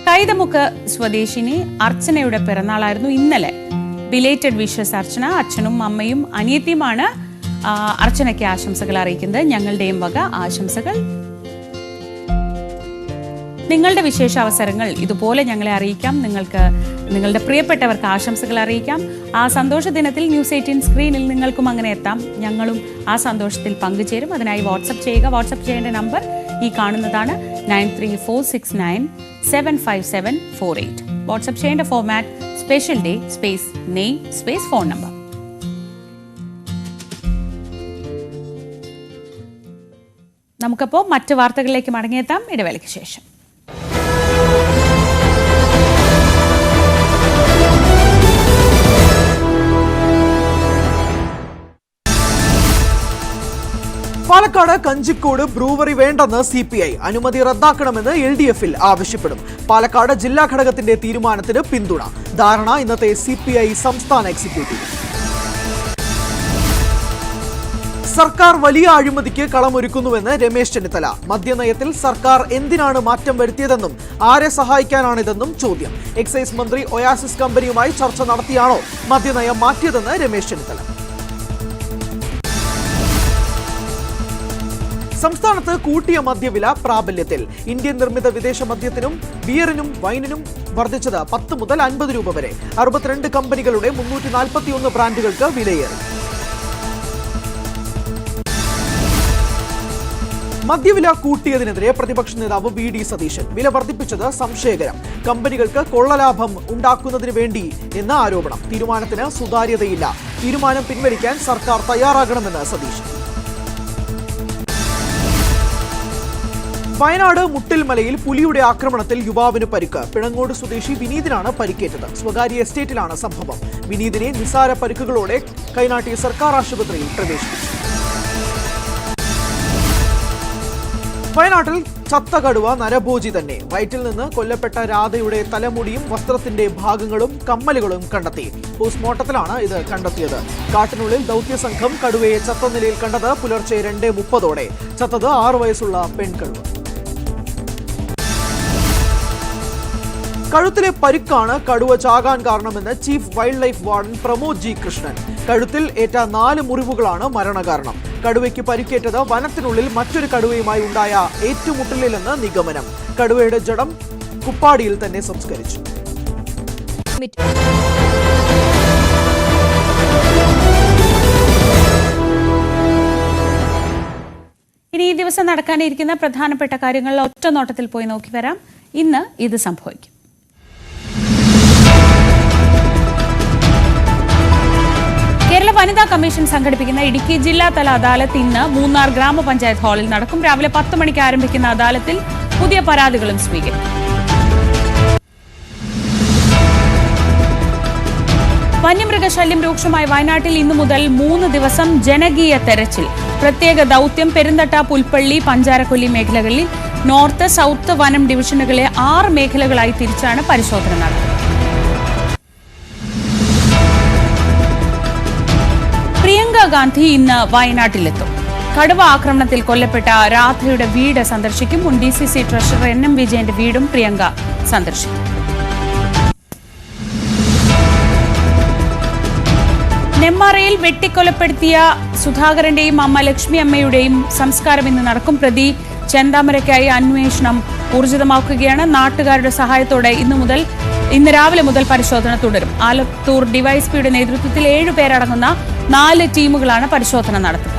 Kaithamukku സ്വദേശിനി അർച്ചനയുടെ പിറന്നാളായിരുന്നു ഇന്നലെ. ബിലേറ്റഡ് വിഷസ് അർച്ചന. അച്ഛനും അമ്മയും അനിയത്തിയുമാണ് അർച്ചനയ്ക്ക് ആശംസകൾ അറിയിക്കുന്നത്. ഞങ്ങളുടെയും വക ആശംസകൾ. നിങ്ങളുടെ വിശേഷ അവസരങ്ങൾ ഇതുപോലെ ഞങ്ങളെ അറിയിക്കാം. നിങ്ങൾക്ക് നിങ്ങളുടെ പ്രിയപ്പെട്ടവർക്ക് ആശംസകൾ അറിയിക്കാം. ആ സന്തോഷ ദിനത്തിൽ News 18 സ്ക്രീനിൽ നിങ്ങൾക്കും അങ്ങനെ എത്താം. ഞങ്ങളും ആ സന്തോഷത്തിൽ പങ്കുചേരും. അതിനായി വാട്സപ്പ് ചെയ്യുക. വാട്സപ്പ് ചെയ്യേണ്ട നമ്പർ ഈ കാണുന്നതാണ് 9346975748. വാട്സപ്പ് ചെയ്യേണ്ട format special day space name space phone number. നമുക്കപ്പോൾ മറ്റ് വാർത്തകളിലേക്ക് മടങ്ങിയെത്താം ഇടവേളയ്ക്ക് ശേഷം. പാലക്കാട് കഞ്ചിക്കോട് ബ്രൂവറി വേണ്ടെന്ന് CPI. അനുമതി റദ്ദാക്കണമെന്ന് LDF-ൽ ആവശ്യപ്പെടും. പാലക്കാട് ജില്ലാ ഘടകത്തിന്റെ തീരുമാനത്തിന് പിന്തുണ. ധാരണ ഇന്നത്തെ CPI സംസ്ഥാന എക്സിക്യൂട്ടീവ്. സർക്കാർ വലിയ അഴിമതിക്ക് കളമൊരുക്കുന്നുവെന്ന് രമേശ് ചെന്നിത്തല. മദ്യനയത്തിൽ സർക്കാർ എന്തിനാണ് മാറ്റം വരുത്തിയതെന്നും ആരെ സഹായിക്കാനാണിതെന്നും ചോദ്യം. എക്സൈസ് മന്ത്രി ഒയാസിസ് കമ്പനിയുമായി ചർച്ച നടത്തിയാണോ മദ്യനയം മാറ്റിയതെന്ന് രമേശ് ചെന്നിത്തല. സംസ്ഥാനത്ത് കൂട്ടിയ മദ്യവില പ്രാബല്യത്തിൽ. ഇന്ത്യൻ നിർമ്മിത വിദേശ മദ്യത്തിനും ബിയറിനും വൈനിനും വർദ്ധിച്ചത് 10 മുതൽ 50 രൂപ വരെ. 62 കമ്പനികളുടെ 341 ബ്രാൻഡുകൾക്ക് വിലയേറി. മദ്യവില കൂട്ടിയതിനെതിരെ പ്രതിപക്ഷ നേതാവ് VD സതീശൻ. വില വർദ്ധിപ്പിച്ചത് സംശയകരം. കമ്പനികൾക്ക് കൊള്ളലാഭം ഉണ്ടാക്കുന്നതിന് വേണ്ടി എന്ന ആരോപണം. തീരുമാനത്തിന് സുതാര്യതയില്ല. തീരുമാനം പിൻവലിക്കാൻ സർക്കാർ തയ്യാറാകണമെന്ന് സതീശൻ. വയനാട് മുട്ടിൽമലയിൽ പുലിയുടെ ആക്രമണത്തിൽ യുവാവിന് പരിക്ക്. പിണങ്ങോട് സ്വദേശി വിനീതിനാണ് പരിക്കേറ്റത്. സ്വകാര്യ എസ്റ്റേറ്റിലാണ് സംഭവം. വിനീതിനെ നിസാര പരിക്കുകളോടെ കൈനാട്ടി സർക്കാർ ആശുപത്രിയിൽ പ്രവേശിപ്പിച്ചു. വയനാട്ടിൽ ചത്ത കടുവ നരഭോജി തന്നെ. വയറ്റിൽ നിന്ന് കൊല്ലപ്പെട്ട രാധയുടെ തലമുടിയും വസ്ത്രത്തിന്റെ ഭാഗങ്ങളും കമ്മലുകളും കണ്ടെത്തി. പോസ്റ്റ്മോർട്ടത്തിലാണ് ഇത് കണ്ടെത്തിയത്. കാട്ടിനുള്ളിൽ ദൗത്യസംഘം കടുവയെ ചത്ത നിലയിൽ കണ്ടത് പുലർച്ചെ 2:30 ചത്തത് 6 വയസ്സുള്ള പെൺകടുവ. കഴുത്തിലെ പരിക്കാണ് കടുവ ചാകാൻ കാരണമെന്ന് chief wild life warden Pramod G Krishnan. കഴുത്തിൽ ഏറ്റ 4 മുറിവുകളാണ് മരണകാരണം. കടുവയ്ക്ക് പരിക്കേറ്റത് വനത്തിനുള്ളിൽ മറ്റൊരു കടുവയുമായി ഉണ്ടായ ഏറ്റുമുട്ടലിലെന്ന് നിഗമനം. കടുവയുടെ ജഡം കുപ്പാടിയിൽ തന്നെ സംസ്കരിച്ചു. ഇനി ഈ ദിവസം നടക്കാനിരിക്കുന്ന പ്രധാനപ്പെട്ട കാര്യങ്ങൾ ഒറ്റ നോട്ടത്തിൽ പോയി നോക്കി വരാം. ഇന്ന് ഇത് സംഭവിക്കും. കേരള വനിതാ കമ്മീഷൻ സംഘടിപ്പിക്കുന്ന ഇടുക്കി ജില്ലാതല അദാലത്ത് ഇന്ന് മൂന്നാർ ഗ്രാമപഞ്ചായത്ത് ഹാളിൽ നടക്കും. രാവിലെ 10 മണിക്ക് ആരംഭിക്കുന്ന അദാലത്തിൽ പുതിയ പരാതികളും സ്വീകരിക്കും. വന്യമൃഗശല്യം രൂക്ഷമായ വയനാട്ടിൽ ഇന്നു മുതൽ 3 ദിവസം ജനകീയ തെരച്ചിൽ. പ്രത്യേക ദൌത്യം പെരുന്തട്ട, പുൽപ്പള്ളി, പഞ്ചാരക്കൊല്ലി മേഖലകളിൽ നോർത്ത്, സൗത്ത് വനം ഡിവിഷനുകളെ 6 മേഖലകളായി തിരിച്ചാണ് പരിശോധന നടത്തുന്നത്. പ്രിയങ്ക ഗാന്ധി ഇന്ന് വയനാട്ടിലെത്തും. കടുവ ആക്രമണത്തിൽ കൊല്ലപ്പെട്ട രാധയുടെ വീട് സന്ദർശിക്കും. മുൻ DCC ട്രഷറർ NM വിജയന്റെ വീടും പ്രിയങ്ക സന്ദർശിക്കും. നെന്മാറയിൽ വെട്ടിക്കൊലപ്പെടുത്തിയ സുധാകരന്റെയും അമ്മ ലക്ഷ്മി അമ്മയുടെയും സംസ്കാരം ഇന്ന് നടക്കും. പ്രതി ചെന്താമരയ്ക്കായി അന്വേഷണം ഊർജിതമാക്കുകയാണ്. നാട്ടുകാരുടെ സഹായത്തോടെ ഇന്ന് രാവിലെ മുതൽ പരിശോധന തുടരും. ആലത്തൂർ ഡിവൈഎസ്പിയുടെ നേതൃത്വത്തിൽ 7 പേരടങ്ങുന്ന 4 ടീമുകളാണ് പരിശോധന നടത്തുക.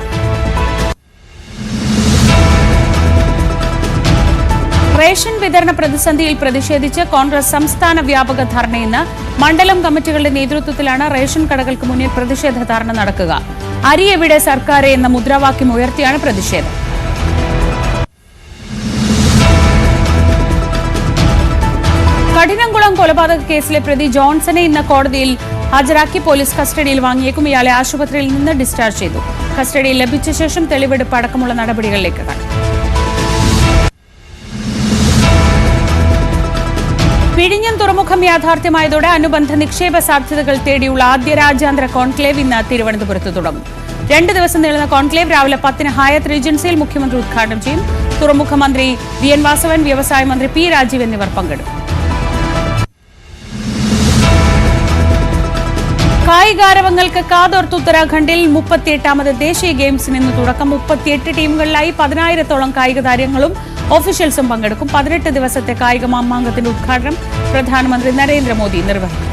റേഷൻ വിതരണ പ്രതിസന്ധിയിൽ പ്രതിഷേധിച്ച് കോൺഗ്രസ് സംസ്ഥാന വ്യാപക ധർണ ഇന്ന്. മണ്ഡലം കമ്മിറ്റികളുടെ നേതൃത്വത്തിലാണ് റേഷൻ കടകൾക്ക് മുന്നിൽ പ്രതിഷേധ ധർണ നടക്കുക. അരി എവിടെ സർക്കാരെ എന്ന മുദ്രാവാക്യം ഉയർത്തിയാണ് പ്രതിഷേധം. കഠിനംകുളം കൊലപാതക കേസിലെ പ്രതി ജോൺസനെ ഇന്ന് കോടതിയിൽ ഹാജരാക്കി. പോലീസ് കസ്റ്റഡിയിൽ വാങ്ങിയേക്കും. ഇയാളെ ആശുപത്രിയിൽ നിന്ന് ഡിസ്ചാർജ് ചെയ്തു. കസ്റ്റഡിയിൽ ലഭിച്ച ശേഷം തെളിവെടുപ്പ് അടക്കമുള്ള നടപടികളിലേക്ക് കടന്നു. വിഴിഞ്ഞം തുറമുഖം യാഥാർത്ഥ്യമായതോടെ അനുബന്ധ നിക്ഷേപ സാധ്യതകൾ തേടിയുള്ള ആദ്യ രാജ്യാന്തര കോൺക്ലേവ് ഇന്ന് തിരുവനന്തപുരത്ത് തുടങ്ങും. 2 ദിവസം നീളുന്ന കോൺക്ലേവ് രാവിലെ 10 ഹയാത്ത് റീജൻസിയിൽ മുഖ്യമന്ത്രി ഉദ്ഘാടനം ചെയ്യും. തുറമുഖ മന്ത്രി VN വാസവൻ, വ്യവസായ മന്ത്രി P രാജീവ് എന്നിവർ പങ്കെടുക്കും. കായികാരവങ്ങൾക്ക് കാതോർത്ത് ഉത്തരാഖണ്ഡിൽ 38ാമത് ദേശീയ ഗെയിംസിന് ഇന്ന് തുടക്കം. 38 ടീമുകളിലായി 10,000-ഓളം കായിക താരങ്ങളും ഒഫീഷ്യൽസും പങ്കെടുക്കും. 18 ദിവസത്തെ കായിക മാമാങ്കത്തിന്റെ ഉദ്ഘാടനം പ്രധാനമന്ത്രി നരേന്ദ്രമോദി നിർവഹിക്കും.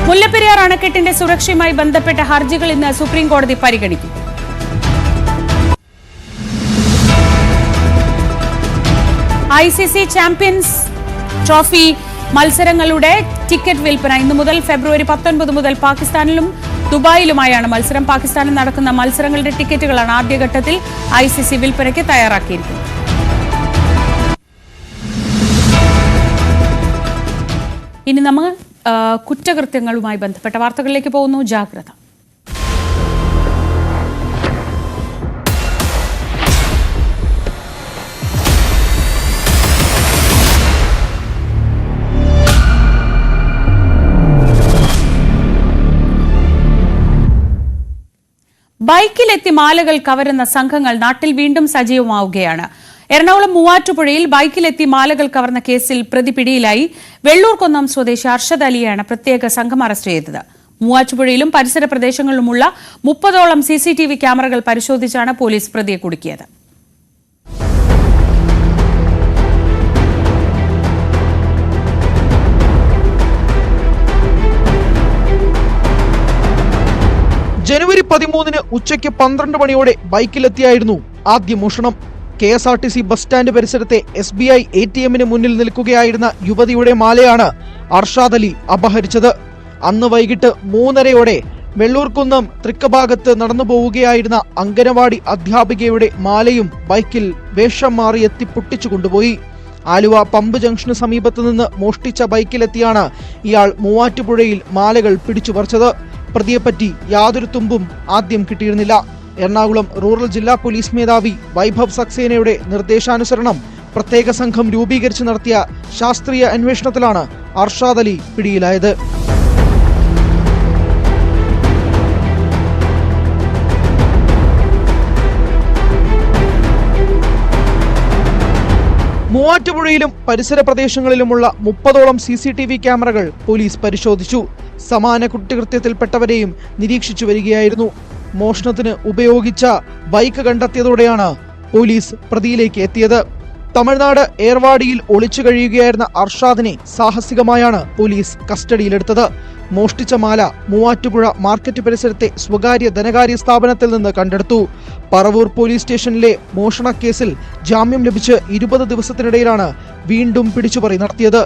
മുല്ലപ്പെരിയാർ അണക്കെട്ടിന്റെ സുരക്ഷയുമായി ബന്ധപ്പെട്ട ഹർജികൾ ഇന്ന് സുപ്രീം കോടതി പരിഗണിക്കും. ICC ചാമ്പ്യൻസ് ട്രോഫി മത്സരങ്ങളുടെ ടിക്കറ്റ് വിൽപ്പന ഇന്നു മുതൽ ഫെബ്രുവരി 19 മുതൽ പാകിസ്ഥാനിലും ദുബായിലുമായാണ് മത്സരം. പാകിസ്ഥാനിൽ നടക്കുന്ന മത്സരങ്ങളുടെ ടിക്കറ്റുകളാണ് ആദ്യഘട്ടത്തിൽ ICC വിൽപ്പനയ്ക്ക് തയ്യാറാക്കിയിരിക്കുന്നത്. ഇനി നമ്മൾ കുറ്റകൃത്യങ്ങളുമായി ബന്ധപ്പെട്ട വാർത്തകളിലേക്ക് പോകുന്നു. ജാഗ്രത. ബൈക്കിലെത്തി മാലകൾ കവരുന്ന സംഘങ്ങൾ നാട്ടിൽ വീണ്ടും സജീവമാവുകയാണ്. എറണാകുളം മൂവാറ്റുപുഴയിൽ ബൈക്കിലെത്തി മാലകൾ കവർന്ന കേസിൽ പ്രതി പിടിയിലായി. വെള്ളൂർക്കൊന്നം സ്വദേശി അർഷദ് അലിയാണ് പ്രത്യേക സംഘം അറസ്റ്റ് ചെയ്തത്. മൂവാറ്റുപുഴയിലും പരിസര പ്രദേശങ്ങളിലുമുള്ള 30ഓളം CCTV ക്യാമറകൾ പരിശോധിച്ചാണ് പോലീസ് പ്രതിയെ കുടുക്കിയത്. ജനുവരി 13 ഉച്ചയ്ക്ക് 12 മണിയോടെ ബൈക്കിലെത്തിയായിരുന്നു ആദ്യ മോഷണം. KSRTC ബസ് സ്റ്റാൻഡ് പരിസരത്തെ SBI ATM-ന് മുന്നിൽ നിൽക്കുകയായിരുന്ന യുവതിയുടെ മാലയാണ് അർഷാദ് അലി അപഹരിച്ചത്. അന്ന് വൈകിട്ട് 3:30-ഓടെ വെള്ളൂർക്കുന്നം തൃക്കഭാഗത്ത് നടന്നു പോവുകയായിരുന്ന അംഗനവാടി അധ്യാപികയുടെ മാലയും ബൈക്കിൽ വേഷം മാറി എത്തി പൊട്ടിച്ചു കൊണ്ടുപോയി. ആലുവ പമ്പ് ജംഗ്ഷന് സമീപത്ത് നിന്ന് മോഷ്ടിച്ച ബൈക്കിലെത്തിയാണ് ഇയാൾ മൂവാറ്റുപുഴയിൽ മാലകൾ പിടിച്ചുപറിച്ചത്. പ്രതിയെപ്പറ്റി യാതൊരു തുമ്പും ആദ്യം കിട്ടിയിരുന്നില്ല. എറണാകുളം റൂറൽ ജില്ലാ പോലീസ് മേധാവി വൈഭവ് സക്സേനയുടെ നിർദ്ദേശാനുസരണം പ്രത്യേക സംഘം രൂപീകരിച്ച് നടത്തിയ ശാസ്ത്രീയ അന്വേഷണത്തിലാണ് അർഷാദ് അലി പിടിയിലായത്. മൂവാറ്റുപുഴയിലും പരിസര പ്രദേശങ്ങളിലുമുള്ള 30ഓളം CCTV ക്യാമറകൾ പോലീസ് പരിശോധിച്ചു. സമാന കുറ്റകൃത്യത്തിൽപ്പെട്ടവരെയും നിരീക്ഷിച്ചു വരികയായിരുന്നു. മോഷണത്തിന് ഉപയോഗിച്ച ബൈക്ക് കണ്ടെത്തിയതോടെയാണ് പോലീസ് പ്രതിയിലേക്ക് എത്തിയത്. തമിഴ്നാട് ഏർവാടിയിൽ ഒളിച്ചു കഴിയുകയായിരുന്ന അർഷാദിനെ സാഹസികമായാണ് പോലീസ് കസ്റ്റഡിയിലെടുത്തത്. മോഷ്ടിച്ച മാല മൂവാറ്റുപുഴ മാർക്കറ്റ് പരിസരത്തെ സ്വകാര്യ ധനകാര്യ സ്ഥാപനത്തിൽ നിന്ന് കണ്ടെടുത്തു. പറവൂർ പോലീസ് സ്റ്റേഷനിലെ മോഷണ കേസിൽ ജാമ്യം ലഭിച്ച് 20 ദിവസത്തിനിടയിലാണ് വീണ്ടും പിടിച്ചുപറി നടത്തിയത്.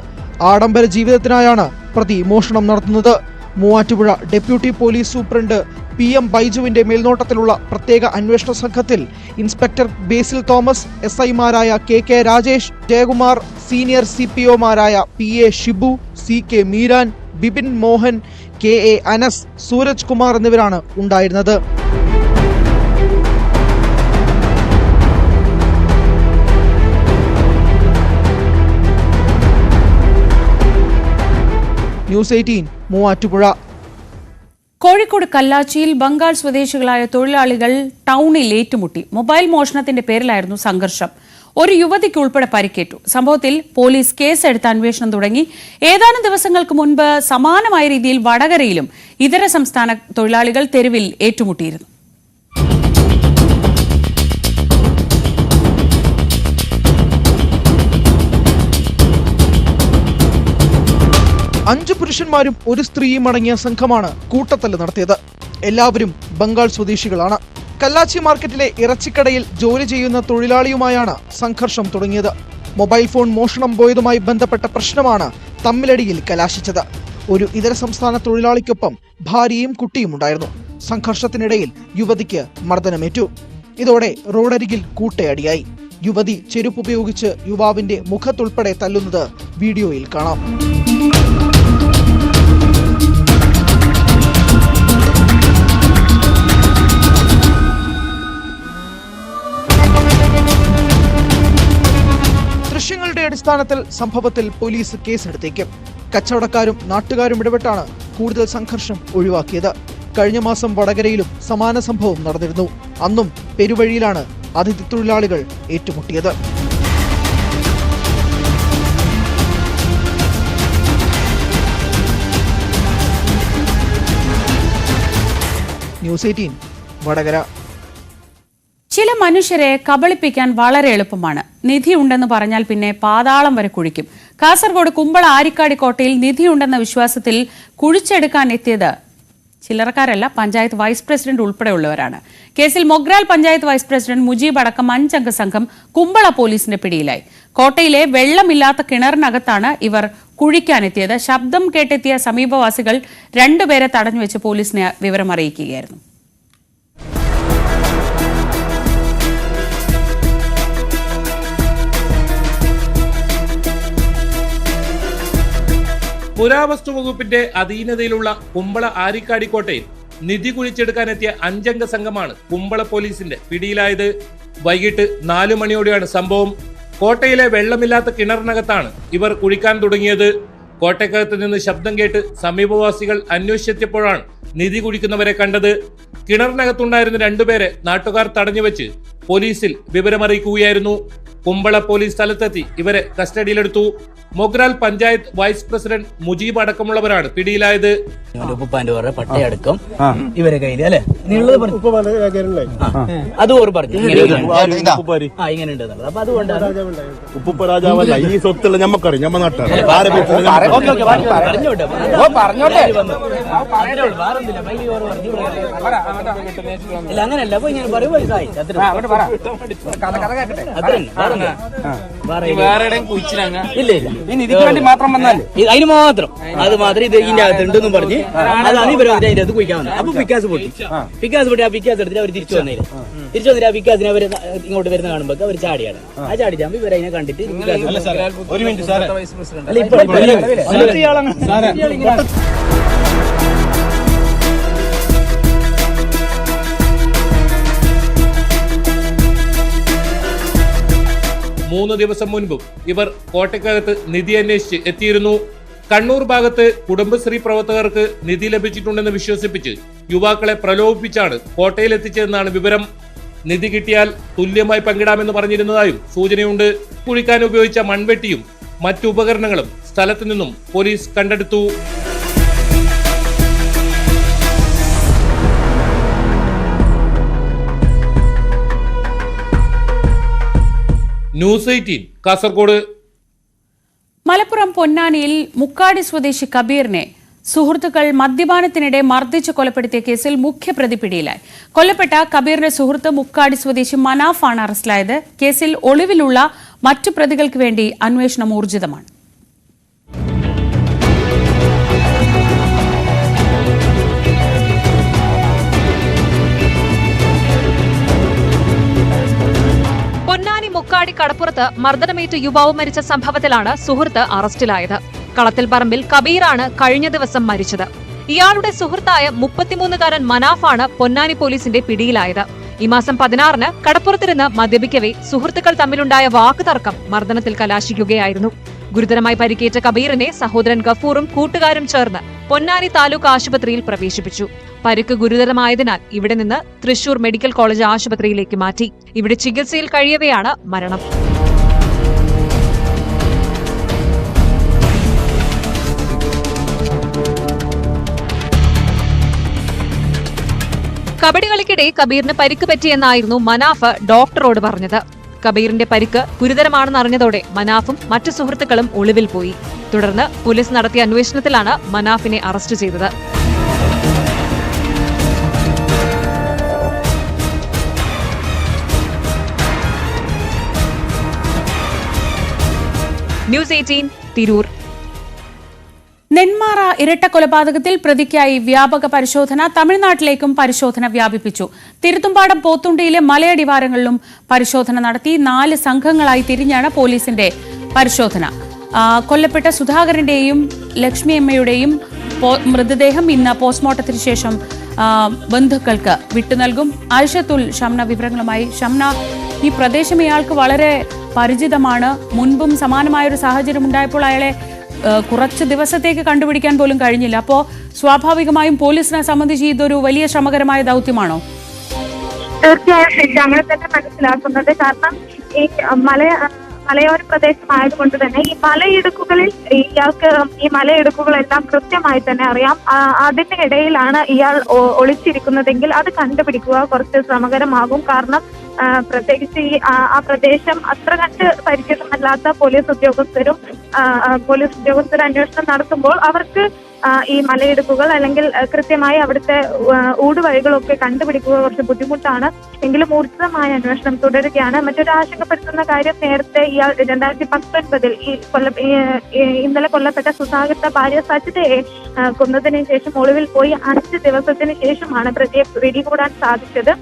ആഡംബര ജീവിതത്തിനായാണ് പ്രതി മോഷണം നടത്തുന്നത്. Muvattupuzha deputy police superintendent PM ബൈജുവിന്റെ മേൽനോട്ടത്തിലുള്ള പ്രത്യേക അന്വേഷണ സംഘത്തിൽ ഇൻസ്പെക്ടർ ബേസിൽ തോമസ്, SI മാരായ KK രാജേഷ്, ജയകുമാർ, സീനിയർ CPOമാരായ PA Shibu, CK Meeran, Bipin Mohan, KA Anas, Sooraj Kumar എന്നിവരാണ് ഉണ്ടായിരുന്നത്. ന്യൂസ് 18 മൂവാറ്റുപുഴ. കോഴിക്കോട് കല്ലാച്ചിയിൽ ബംഗാൾ സ്വദേശികളായ തൊഴിലാളികൾ ടൗണിൽ ഏറ്റുമുട്ടി. മൊബൈൽ മോഷണത്തിന്റെ പേരിലായിരുന്നു സംഘർഷം. ഒരു യുവതിക്ക് ഉൾപ്പെടെ പരിക്കേറ്റു. സംഭവത്തിൽ പോലീസ് കേസെടുത്ത് അന്വേഷണം തുടങ്ങി. ഏതാനും ദിവസങ്ങൾക്ക് മുൻപ് സമാനമായ രീതിയിൽ വടകരയിലും ഇതര സംസ്ഥാന തൊഴിലാളികൾ തെരുവിൽ ഏറ്റുമുട്ടിയിരുന്നു. അഞ്ച് പുരുഷന്മാരും ഒരു സ്ത്രീയും അടങ്ങിയ സംഘമാണ് കൂട്ടത്തല്ല് നടത്തിയത്. എല്ലാവരും ബംഗാൾ സ്വദേശികളാണ്. കല്ലാച്ചി മാർക്കറ്റിലെ ഇറച്ചിക്കടയിൽ ജോലി ചെയ്യുന്ന തൊഴിലാളിയുമായാണ് സംഘർഷം തുടങ്ങിയത്. മൊബൈൽ ഫോൺ മോഷണം പോയതുമായി ബന്ധപ്പെട്ട പ്രശ്നമാണ് തമ്മിലടിയിൽ കലാശിച്ചത്. ഒരു ഇതര സംസ്ഥാന തൊഴിലാളിക്കൊപ്പം ഭാര്യയും കുട്ടിയും ഉണ്ടായിരുന്നു. സംഘർഷത്തിനിടയിൽ യുവതിക്ക് മർദ്ദനമേറ്റു. ഇതോടെ റോഡരികിൽ കൂട്ടയടിയായി. യുവതി ചെരുപ്പുപയോഗിച്ച് യുവാവിന്റെ മുഖത്തുൾപ്പെടെ തല്ലുന്നത് വീഡിയോയിൽ കാണാം. ദൃശ്യങ്ങളുടെ അടിസ്ഥാനത്തിൽ സംഭവത്തിൽ പോലീസ് കേസെടുത്തേക്കും. കച്ചവടക്കാരും നാട്ടുകാരും ഇടപെട്ടാണ് കൂടുതൽ സംഘർഷം ഒഴിവാക്കിയത്. കഴിഞ്ഞ മാസം വടകരയിലും സമാന സംഭവം നടന്നിരുന്നു. അന്നും പെരുവഴിയിലാണ് അതിഥി തൊഴിലാളികൾ ഏറ്റുമുട്ടിയത്. ന്യൂസ് 18 വടകര. ചില മനുഷ്യരെ കബളിപ്പിക്കാൻ വളരെ എളുപ്പമാണ്. നിധിയുണ്ടെന്ന് പറഞ്ഞാൽ പിന്നെ പാതാളം വരെ കുഴിക്കും. കാസർഗോഡ് കുമ്പള ആരിക്കാടി കോട്ടയിൽ നിധിയുണ്ടെന്ന വിശ്വാസത്തിൽ കുഴിച്ചെടുക്കാൻ എത്തിയത് ചില്ലറക്കാരല്ല, പഞ്ചായത്ത് വൈസ് പ്രസിഡന്റ് ഉൾപ്പെടെയുള്ളവരാണ്. കേസിൽ മൊഗ്രാൽ പഞ്ചായത്ത് വൈസ് പ്രസിഡന്റ് മുജീബ് അടക്കം 5 അംഗ സംഘം കുമ്പള പോലീസിന്റെ പിടിയിലായി. കോട്ടയിലെ വെള്ളമില്ലാത്ത കിണറിനകത്താണ് ഇവർ കുഴിക്കാനെത്തിയത്. ശബ്ദം കേട്ടെത്തിയ സമീപവാസികൾ 2 പേരെ തടഞ്ഞുവെച്ച് പോലീസിനെ വിവരമറിയിക്കുകയായിരുന്നു. പുരാവസ്തു വകുപ്പിന്റെ അധീനതയിലുള്ള കുമ്പള ആരിക്കാടി കോട്ടയിൽ നിധി കുഴിച്ചെടുക്കാനെത്തിയ 5 അംഗ സംഘമാണ് കുമ്പള പോലീസിന്റെ പിടിയിലായത്. വൈകിട്ട് 4 മണിയോടെയാണ് സംഭവം. കോട്ടയിലെ വെള്ളമില്ലാത്ത കിണറിനകത്താണ് ഇവർ കുഴിക്കാൻ തുടങ്ങിയത്. കോട്ടയ്ക്കകത്ത് നിന്ന് ശബ്ദം കേട്ട് സമീപവാസികൾ അന്വേഷിച്ചെത്തിയപ്പോഴാണ് നിധി കുഴിക്കുന്നവരെ കണ്ടത്. കിണറിനകത്തുണ്ടായിരുന്ന 2 പേരെ നാട്ടുകാർ തടഞ്ഞുവെച്ച് പോലീസിൽ വിവരമറിയിക്കുകയായിരുന്നു. കുമ്പള പോലീസ് സ്ഥലത്തെത്തി ഇവരെ കസ്റ്റഡിയിലെടുത്തു. മൊഗ്രാൽ പഞ്ചായത്ത് വൈസ് പ്രസിഡന്റ് മുജീബ് അടക്കമുള്ളവരാണ് പിടിയിലായത്. പട്ടയടക്കം ഇവരെ കയ്യിൽ അല്ലെ അത് പറഞ്ഞു ഇങ്ങനെ ഉണ്ടെന്നുള്ളത്. അപ്പൊ അതുകൊണ്ടാണ് ഉപ്പുപ്പരാജാവല്ല ഈ സ്വത്തുള്ള ഞമ്മക്കറിയാം. ഞമ്മ നാട്ടാണ് അങ്ങനെയല്ല. അപ്പൊ ഇങ്ങനെ പറയും അതിന് മാത്രം അത് മാത്രം ഇത് ഇതിന്റെ അകത്തുണ്ടെന്നും പറഞ്ഞ് അതാണ് ഇവർ അതിന്റെ അത് കുഴിക്കാവുന്നത്. അപ്പൊ പിക്കാസ് പൊട്ടി ആ പിക്കാസ് എടുത്തിട്ട് അവർ തിരിച്ചു വന്നിട്ട് ആ പിക്കാസിനെ അവർ ഇങ്ങോട്ട് വരുന്ന കാണുമ്പോ അവർ ചാടിയാണ്. ആ ചാടിച്ചാകുമ്പോ ഇവർ അതിനെ കണ്ടിട്ട് ഒരു മിനിറ്റ് സാറേ അല്ല ഇപ്പോൾ 3 ദിവസം മുൻപും ഇവർ കോട്ടയ്ക്കകത്ത് നിധി അന്വേഷിച്ച് എത്തിയിരുന്നു. കണ്ണൂർ ഭാഗത്ത് കുടുംബശ്രീ പ്രവർത്തകർക്ക് നിധി ലഭിച്ചിട്ടുണ്ടെന്ന് വിശ്വസിപ്പിച്ച് യുവാക്കളെ പ്രലോഭിപ്പിച്ചാണ് കോട്ടയിലെത്തിച്ചതെന്നാണ് വിവരം. നിധി കിട്ടിയാൽ തുല്യമായി പങ്കിടാമെന്ന് പറഞ്ഞിരുന്നതായും സൂചനയുണ്ട്. കുഴിക്കാൻ ഉപയോഗിച്ച മൺവെട്ടിയും മറ്റു ഉപകരണങ്ങളും സ്ഥലത്തു നിന്നും പോലീസ് കണ്ടെടുത്തു. ന്യൂസ് 18 കാസർഗോഡ്. മലപ്പുറം പൊന്നാനിയിൽ മുക്കാടി സ്വദേശി കബീറിനെ സുഹൃത്തുക്കൾ മദ്യപാനത്തിനിടെ മർദ്ദിച്ച് കൊലപ്പെടുത്തിയ കേസിൽ മുഖ്യപ്രതി പിടിയിലായി. കൊല്ലപ്പെട്ട കബീറിന്റെ സുഹൃത്ത് മുക്കാടി സ്വദേശി മനാഫാണ് അറസ്റ്റിലായത്. കേസിൽ ഒളിവിലുള്ള മറ്റു പ്രതികൾക്ക് വേണ്ടി അന്വേഷണം ഊർജിതമാണ്. പൊന്നാനി മുക്കാടി കടപ്പുറത്ത് മർദ്ദനമേറ്റ് യുവാവ് മരിച്ച സംഭവത്തിലാണ് സുഹൃത്ത് അറസ്റ്റിലായത്. കളത്തിൽ പറമ്പിൽ കബീറാണ് കഴിഞ്ഞ ദിവസം മരിച്ചത്. ഇയാളുടെ സുഹൃത്തായ 33-കാരൻ മനാഫാണ് പൊന്നാനി പോലീസിന്റെ പിടിയിലായത്. ഈ മാസം 16-ന് കടപ്പുറത്തിരുന്ന് മദ്യപിക്കവേ സുഹൃത്തുക്കൾ തമ്മിലുണ്ടായ വാക്കുതർക്കം മർദ്ദനത്തിൽ കലാശിക്കുകയായിരുന്നു. ഗുരുതരമായി പരിക്കേറ്റ കബീറിനെ സഹോദരൻ ഗഫൂറും കൂട്ടുകാരും ചേർന്ന് പൊന്നാനി താലൂക്ക് ആശുപത്രിയിൽ പ്രവേശിപ്പിച്ചു. പരിക്ക് ഗുരുതരമായതിനാൽ ഇവിടെ നിന്ന് തൃശൂർ മെഡിക്കൽ കോളേജ് ആശുപത്രിയിലേക്ക് മാറ്റി. ഇവിടെ ചികിത്സയിൽ കഴിയവെയാണ് മരണം. കബഡി കളിക്കിടെ കബീറിന് പരിക്ക് പറ്റിയെന്നായിരുന്നു മനാഫ് ഡോക്ടറോട് പറഞ്ഞത്. കബീറിന്റെ പരിക്ക് ഗുരുതരമാണെന്ന് അറിഞ്ഞതോടെ മനാഫും മറ്റു സുഹൃത്തുക്കളും ഒളിവിൽ പോയി. തുടർന്ന് പോലീസ് നടത്തിയ അന്വേഷണത്തിലാണ് മനാഫിനെ അറസ്റ്റ് ചെയ്തത്. ന്യൂസ് 18 തിരൂർ. നെന്മാറ ഇരട്ട കൊലപാതകത്തിൽ പ്രതിക്കായി വ്യാപക പരിശോധന. തമിഴ്നാട്ടിലേക്കും പരിശോധന വ്യാപിപ്പിച്ചു. തിരുത്തുംപാടം പോത്തുണ്ടിയിലെ മലയടിവാരങ്ങളിലും പരിശോധന നടത്തി. 4 സംഘങ്ങളായി തിരിഞ്ഞാണ് പോലീസിന്റെ പരിശോധന. കൊല്ലപ്പെട്ട സുധാകരന്റെയും ലക്ഷ്മിയമ്മയുടെയും മൃതദേഹം ഇന്ന് പോസ്റ്റ്മോർട്ടത്തിന് ശേഷം ബന്ധുക്കൾക്ക് വിട്ടുനൽകും. ആയിഷത്തുൽ ഷംന വിവരങ്ങളുമായി. ഷംന, ഈ പ്രദേശം ഇയാൾക്ക് വളരെ പരിചിതമാണ്. മുൻപും സമാനമായൊരു സാഹചര്യം ഉണ്ടായപ്പോൾ അയാളെ കുറച്ച് ദിവസത്തേക്ക് കണ്ടുപിടിക്കാൻ പോലും കഴിഞ്ഞില്ല. അപ്പോൾ സ്വാഭാവികമായും പോലീസിനെ സംബന്ധിച്ച് ഇതൊരു വലിയ ശ്രമകരമായ ദൗത്യമാണോ? തീർച്ചയായും അങ്ങനെ തന്നെ മനസ്സിലാക്കുന്നത്. കാരണം ഈ മലയോര പ്രദേശമായതുകൊണ്ട് തന്നെ ഈ മലയിടുക്കുകളിൽ ഇയാൾക്ക് ഈ മലയിടുക്കുകളെല്ലാം കൃത്യമായി തന്നെ അറിയാം. അതിന്റെ ഇടയിലാണ് ഇയാൾ ഒളിച്ചിരിക്കുന്നതെങ്കിൽ അത് കണ്ടുപിടിക്കുക കുറച്ച് ശ്രമകരമാകും. കാരണം പ്രത്യേകിച്ച് ആ പ്രദേശം അത്ര കണ്ട് പരിചിതമല്ലാത്ത പോലീസ് ഉദ്യോഗസ്ഥർ അന്വേഷണം നടത്തുമ്പോൾ അവർക്ക് ഈ മലയിടുക്കുകൾ അല്ലെങ്കിൽ കൃത്യമായി അവിടുത്തെ ഊടുവഴികളൊക്കെ കണ്ടുപിടിക്കുക കുറച്ച് ബുദ്ധിമുട്ടാണ്. എങ്കിലും ഊർജിതമായ അന്വേഷണം തുടരുകയാണ്. മറ്റൊരു ആശങ്കപ്പെടുത്തുന്ന കാര്യം, നേരത്തെ ഇയാൾ 2019 ഇന്നലെ കൊല്ലപ്പെട്ട സുധാകരന്റെ ഭാര്യ സജിതയെ കൊന്നതിന് ശേഷം ഒളിവിൽ പോയി 5 ദിവസത്തിന് ശേഷമാണ് പ്രതിയെ പിടികൂടാൻ സാധിച്ചത്.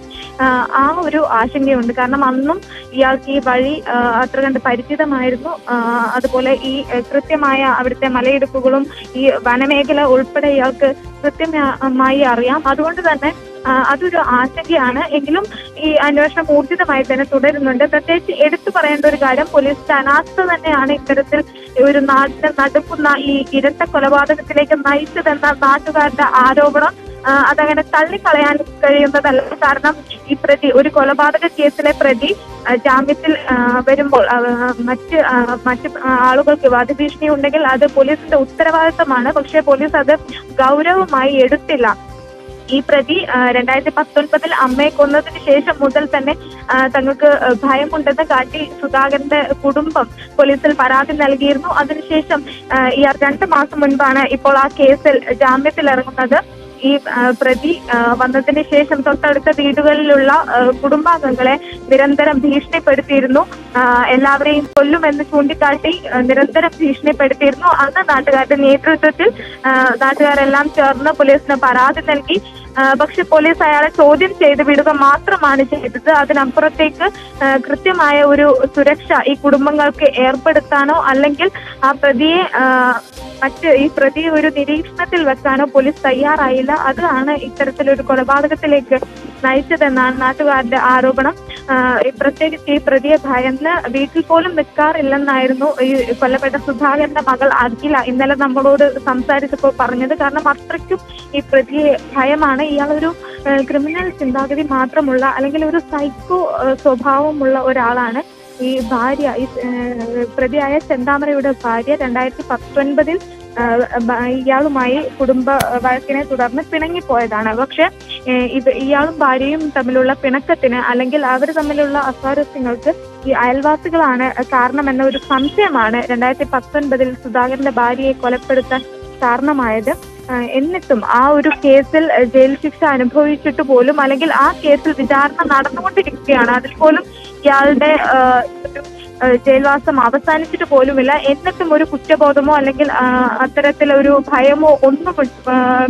ആ ഒരു ആശങ്കയുണ്ട്. കാരണം അന്നും ഇയാൾക്ക് ഈ വഴി അത്ര കണ്ട് പരിചിതമായിരുന്നു. അതുപോലെ ഈ കൃത്യമായ അവിടുത്തെ മലയിടുക്കുകളും ഈ വനമേഖല ഉൾപ്പെടെ ഇയാൾക്ക് കൃത്യമായി അറിയാം. അതുകൊണ്ട് തന്നെ അതൊരു ആശങ്കയാണ്. എങ്കിലും ഈ അന്വേഷണം ഊർജിതമായി തന്നെ തുടരുന്നുണ്ട്. പ്രത്യേകിച്ച് എടുത്തു പറയേണ്ട ഒരു കാര്യം, പോലീസിന്റെ അനാസ്ഥ തന്നെയാണ് ഇത്തരത്തിൽ ഒരു നാടിനെ നടുക്കുന്ന ഈ ഇരട്ട കൊലപാതകത്തിലേക്ക് നയിച്ചതെന്ന നാട്ടുകാരുടെ ആരോപണം അതങ്ങനെ തള്ളിക്കളയാൻ കഴിയുന്നതല്ല. കാരണം ഈ പ്രതി, ഒരു കൊലപാതക കേസിലെ പ്രതി ജാമ്യത്തിൽ വരുമ്പോൾ മറ്റ് ആളുകൾക്ക് വധഭീഷണി ഉണ്ടെങ്കിൽ അത് പോലീസിന്റെ ഉത്തരവാദിത്തമാണ്. പക്ഷേ പോലീസ് അത് ഗൗരവമായി എടുത്തില്ല. ഈ പ്രതി 2019 അമ്മയെ കൊന്നതിന് ശേഷം മുതൽ തന്നെ തങ്ങൾക്ക് ഭയമുണ്ടെന്ന് കാട്ടി സുധാകരന്റെ കുടുംബം പോലീസിൽ പരാതി നൽകിയിരുന്നു. അതിനുശേഷം ഇയാൾ 2 മാസം മുൻപാണ് ഇപ്പോൾ ആ കേസിൽ ജാമ്യത്തിൽ ഇറങ്ങുന്നത്. ഈ പ്രതി വന്നതിന് ശേഷം തൊട്ടടുത്ത വീടുകളിലുള്ള കുടുംബാംഗങ്ങളെ നിരന്തരം ഭീഷണിപ്പെടുത്തിയിരുന്നു. എല്ലാവരെയും കൊല്ലുമെന്ന് ചൂണ്ടിക്കാട്ടി നിരന്തരം ഭീഷണിപ്പെടുത്തിയിരുന്നു. അന്ന് നാട്ടുകാരുടെ നേതൃത്വത്തിൽ നാട്ടുകാരെല്ലാം ചേർന്ന് പോലീസിന് പരാതി നൽകി. പക്ഷെ പോലീസ് അയാളെ ചോദ്യം ചെയ്ത് വിടുക മാത്രമാണ് ചെയ്തത്. അതിനപ്പുറത്തേക്ക് കൃത്യമായ ഒരു സുരക്ഷ ഈ കുടുംബങ്ങൾക്ക് ഏർപ്പെടുത്താനോ അല്ലെങ്കിൽ ആ പ്രതിയെ ഈ പ്രതി ഒരു നിരീക്ഷണത്തിൽ വെക്കാനോ പോലീസ് തയ്യാറായില്ല. അതാണ് ഇത്തരത്തിലൊരു കൊലപാതകത്തിലേക്ക് നയിച്ചതെന്നാണ് നാട്ടുകാരുടെ ആരോപണം. പ്രത്യേകിച്ച് ഈ പ്രതിയെ ഭയന്ന് വീട്ടിൽ പോലും നിൽക്കാറില്ലെന്നായിരുന്നു ഈ കൊല്ലപ്പെട്ട സുധാകരന്റെ മകൾ അഖില ഇന്നലെ നമ്മളോട് സംസാരിച്ചപ്പോൾ പറഞ്ഞത്. കാരണം അത്രയ്ക്കും ഈ പ്രതിയെ ഭയമാണ്. ഇയാളൊരു ക്രിമിനൽ ചിന്താഗതി മാത്രമുള്ള അല്ലെങ്കിൽ ഒരു സൈക്കോ സ്വഭാവമുള്ള ഒരാളാണ്. ഈ ഭാര്യ, ഈ പ്രതിയായ ചെന്താമരയുടെ ഭാര്യ 2019 ഇയാളുമായി കുടുംബ വഴക്കിനെ തുടർന്ന് പിണങ്ങിപ്പോയതാണ്. പക്ഷെ ഇയാളും ഭാര്യയും തമ്മിലുള്ള പിണക്കത്തിന് അല്ലെങ്കിൽ അവർ തമ്മിലുള്ള അസ്വാരസ്യങ്ങൾക്ക് ഈ അയൽവാസികളാണ് കാരണമെന്ന ഒരു സംശയമാണ് 2019 സുധാകരന്റെ ഭാര്യയെ കൊലപ്പെടുത്താൻ കാരണമായത്. എന്നിട്ടും ആ ഒരു കേസിൽ ജയിൽ ശിക്ഷ അനുഭവിച്ചിട്ട് പോലും അല്ലെങ്കിൽ ആ കേസിൽ വിചാരണ നടന്നുകൊണ്ടിരിക്കുകയാണ്. അതിൽ പോലും ഇയാളുടെ ജയിൽവാസം അവസാനിച്ചിട്ട് പോലുമില്ല. എന്നിട്ടും ഒരു കുറ്റബോധമോ അല്ലെങ്കിൽ അത്തരത്തിലൊരു ഭയമോ ഒന്നും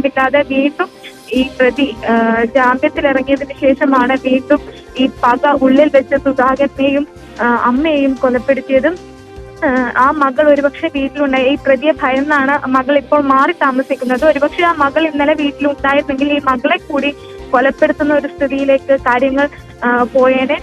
ഇല്ലാതെ വീണ്ടും ഈ പ്രതി ജാമ്യത്തിലിറങ്ങിയതിനു ശേഷമാണ് വീണ്ടും ഈ പക ഉള്ളിൽ വെച്ച് സുധാകരനെയും അമ്മയെയും കൊലപ്പെടുത്തിയതും. ആ മകൾ ഒരുപക്ഷെ വീട്ടിലുണ്ടായി. ഈ പ്രതിയെ ഭയന്നാണ് മകൾ ഇപ്പോൾ മാറി താമസിക്കുന്നത്. ഒരുപക്ഷെ ആ മകൾ ഇന്നലെ വീട്ടിലുണ്ടായിരുന്നെങ്കിൽ ഈ മകളെ കൂടി കൊലപ്പെടുത്തുന്ന ഒരു സ്ഥിതിയിലേക്ക് കാര്യങ്ങൾ പോയേനെ.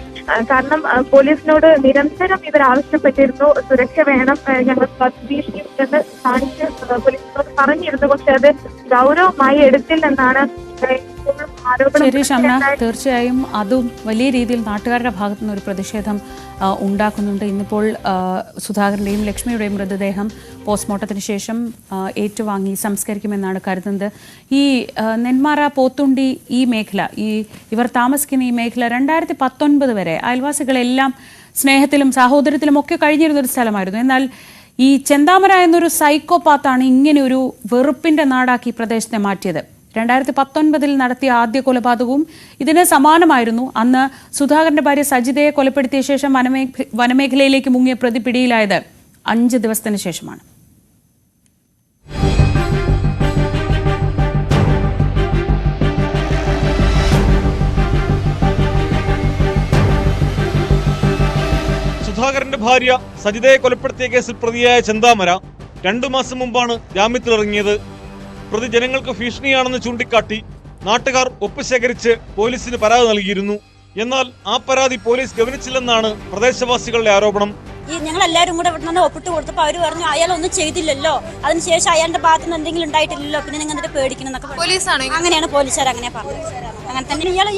കാരണം പോലീസിനോട് നിരന്തരം ഇവർ ആവശ്യപ്പെട്ടിരുന്നു, സുരക്ഷ വേണം, ഞങ്ങൾ ഭീഷണിയുണ്ടെന്ന് കാണിച്ച് പോലീസിനോട് പറഞ്ഞിരുന്നു. പക്ഷെ അത് ഗൗരവമായി എടുത്തില്ലെന്നാണ് ശരി ഷംന, തീർച്ചയായും അതും വലിയ രീതിയിൽ നാട്ടുകാരുടെ ഭാഗത്തു നിന്ന് ഒരു പ്രതിഷേധം ഉണ്ടാക്കുന്നുണ്ട്. ഇന്നിപ്പോൾ സുധാകരന്റെയും ലക്ഷ്മിയുടെയും മൃതദേഹം പോസ്റ്റ്മോർട്ടത്തിന് ശേഷം ഏറ്റുവാങ്ങി സംസ്കരിക്കുമെന്നാണ് കരുതുന്നത്. ഈ നെന്മാറ പോത്തുണ്ടി ഈ മേഖല, ഇവർ താമസിക്കുന്ന ഈ മേഖല 2019 വരെ അയൽവാസികളെല്ലാം സ്നേഹത്തിലും സാഹോദര്യത്തിലും ഒക്കെ കഴിഞ്ഞിരുന്നൊരു സ്ഥലമായിരുന്നു. എന്നാൽ ഈ ചെന്താമര എന്നൊരു സൈക്കോപാത്താണ് ഇങ്ങനെ ഒരു വെറുപ്പിന്റെ നാടാക്കി പ്രദേശത്തെ മാറ്റിയത്. 2019 നടത്തിയ ആദ്യ കൊലപാതകവും ഇതിന് സമാനമായിരുന്നു. അന്ന് സുധാകരന്റെ ഭാര്യ സജിതയെ കൊലപ്പെടുത്തിയ ശേഷം വനമേഖലയിലേക്ക് മുങ്ങിയ പ്രതി പിടിയിലായത് 5 ദിവസത്തിന് ശേഷമാണ്. സുധാകരന്റെ ഭാര്യ സജിതയെ കൊലപ്പെടുത്തിയ കേസിൽ പ്രതിയായ ചെന്താമര 2 മാസം മുമ്പാണ് ജാമ്യത്തിലിറങ്ങിയത്. പ്രതി ജനങ്ങൾക്ക് ഭീഷണിയാണെന്ന് ചൂണ്ടിക്കാട്ടി നാട്ടുകാർ ഒപ്പ് ശേഖരിച്ച് പോലീസിന് പരാതി നൽകിയിരുന്നു. എന്നാൽ ആ പരാതി പോലീസ് ഗവനിച്ചില്ലെന്നാണ് പ്രദേശവാസികളുടെ ആരോപണം. ഞങ്ങൾ എല്ലാവരും കൂടെ ഇവിടെ നിന്ന് ഒപ്പിട്ട് കൊടുത്തപ്പോൾ അവർ പറഞ്ഞു അയാളൊന്നും ചെയ്തില്ലല്ലോ, അതിനുശേഷം അയാളുടെ ഭാഗത്ത് നിന്ന് എന്തെങ്കിലും ഉണ്ടായിട്ടില്ലല്ലോ, പിന്നെ നിങ്ങൾ എന്നിട്ട് പേടിക്കണം എന്നൊക്കെ പോലീസാണ്. അങ്ങനെയാണ് പോലീസുകാർ അങ്ങനെ പറഞ്ഞത്. അങ്ങനെ തന്നെ ഇയാൾ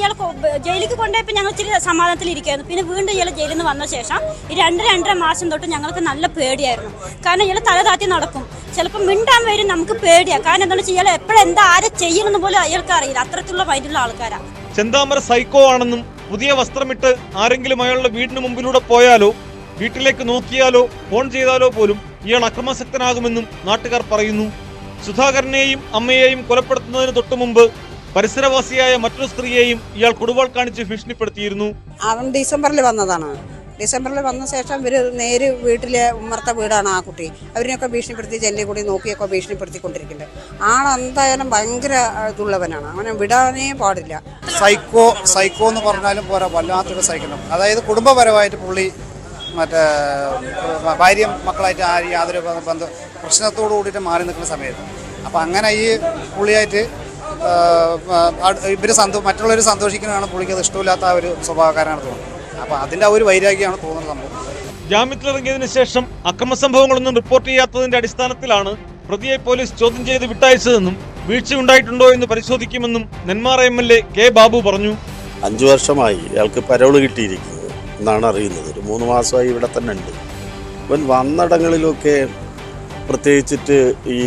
ജയിലിലേക്ക് കൊണ്ടുപോയപ്പോൾ ഞങ്ങൾ ഇച്ചിരി സമാധാനത്തിലിരിക്കുകയായിരുന്നു. പിന്നെ വീണ്ടും ഇയാൾ ജയിലിൽ നിന്ന് വന്ന ശേഷം ഈ 2-2.5 മാസം തൊട്ട് ഞങ്ങൾക്ക് നല്ല പേടിയായിരുന്നു. കാരണം ഇയാൾ തല താത്തി നടക്കും, ചിലപ്പോൾ മിണ്ടാൻ വരും, നമുക്ക് പേടിയാണ്. കാരണം എന്താണെന്ന് വെച്ചാൽ ഇയാൾ എപ്പോഴും എന്താ ആരെ ചെയ്യണമെന്ന് പോലും അയാൾക്ക് അറിയില്ല. അത്രത്തുള്ള മൈൻഡുള്ള ആൾക്കാരാണ്. ചെന്താമര സൈക്കോ ആണെന്നും പുതിയ വസ്ത്രമിട്ട് ആരെങ്കിലും അയാളുടെ വീടിന് മുമ്പിലൂടെ പോയാലോ വീട്ടിലേക്ക് നോക്കിയാലോ ഫോൺ ചെയ്താലോ പോലും ഇയാൾ അക്രമാസക്തനാകുമെന്നും നാട്ടുകാർ പറയുന്നു. സുധാകരനെയും അമ്മയെയും കൊലപ്പെടുത്തുന്നതിന് തൊട്ടു മുമ്പ് പരിസരവാസിയായ മറ്റൊരു സ്ത്രീയെയും ഇയാൾ കൊടുവാൾ കാണിച്ച് ഭീഷണിപ്പെടുത്തിയിരുന്നു. അവൻ ഡിസംബറിൽ വന്നതാണ്. ഡിസംബറിൽ വന്ന ശേഷം ഇവർ നേര് വീട്ടിലെ ഉമ്മർത്ത വീടാണ് ആ കുട്ടി. അവരെയൊക്കെ ഭീഷണിപ്പെടുത്തി ജെല്ലി കൂടി നോക്കിയൊക്കെ ഭീഷണിപ്പെടുത്തിക്കൊണ്ടിരിക്കുന്നുണ്ട്. ആളെന്തായാലും ഭയങ്കര ഇതുള്ളവനാണ്, അവനെ വിടാനേ പാടില്ല. സൈക്കോ എന്ന് പറഞ്ഞാലും പോരാ, വല്ലാത്തൊരു സൈക്കിളും. അതായത് കുടുംബപരമായിട്ട് പുള്ളി മറ്റേ ഭാര്യയും മക്കളായിട്ട് യാതൊരു പ്രശ്നത്തോടു കൂടിയിട്ട് മാറി നിൽക്കുന്ന സമയത്ത് അപ്പം അങ്ങനെ ഈ പുള്ളിയായിട്ട് ഇവർ മറ്റുള്ളവർ സന്തോഷിക്കുന്നതാണ് പുള്ളിക്ക് അത് ഇഷ്ടമില്ലാത്ത ആ ഒരു സ്വഭാവക്കാരാണ് തോന്നുന്നത്. അപ്പം അതിൻ്റെ ആ ഒരു വൈരാഗ്യമാണ് തോന്നുന്നത് സംഭവം. ജാമ്യത്തിലിറങ്ങിയതിനു ശേഷം അക്രമ സംഭവങ്ങളൊന്നും റിപ്പോർട്ട് ചെയ്യാത്തതിന്റെ അടിസ്ഥാനത്തിലാണ് പ്രതിയെ പോലീസ് ചോദ്യം ചെയ്ത് വിട്ടയച്ചതെന്നും വീഴ്ചയുണ്ടായിട്ടുണ്ടോ എന്ന് പരിശോധിക്കുമെന്നും നെന്മാറ MLA കെ ബാബു പറഞ്ഞു. 5 വർഷമായി ഇയാൾക്ക് പരോള് കിട്ടിയിരിക്കുന്നത് എന്നാണ് അറിയുന്നത്. ഒരു 3 മാസമായി ഇവിടെ തന്നെ ഉണ്ട്. ഇവൻ വന്നിടങ്ങളിലൊക്കെ പ്രത്യേകിച്ചിട്ട് ഈ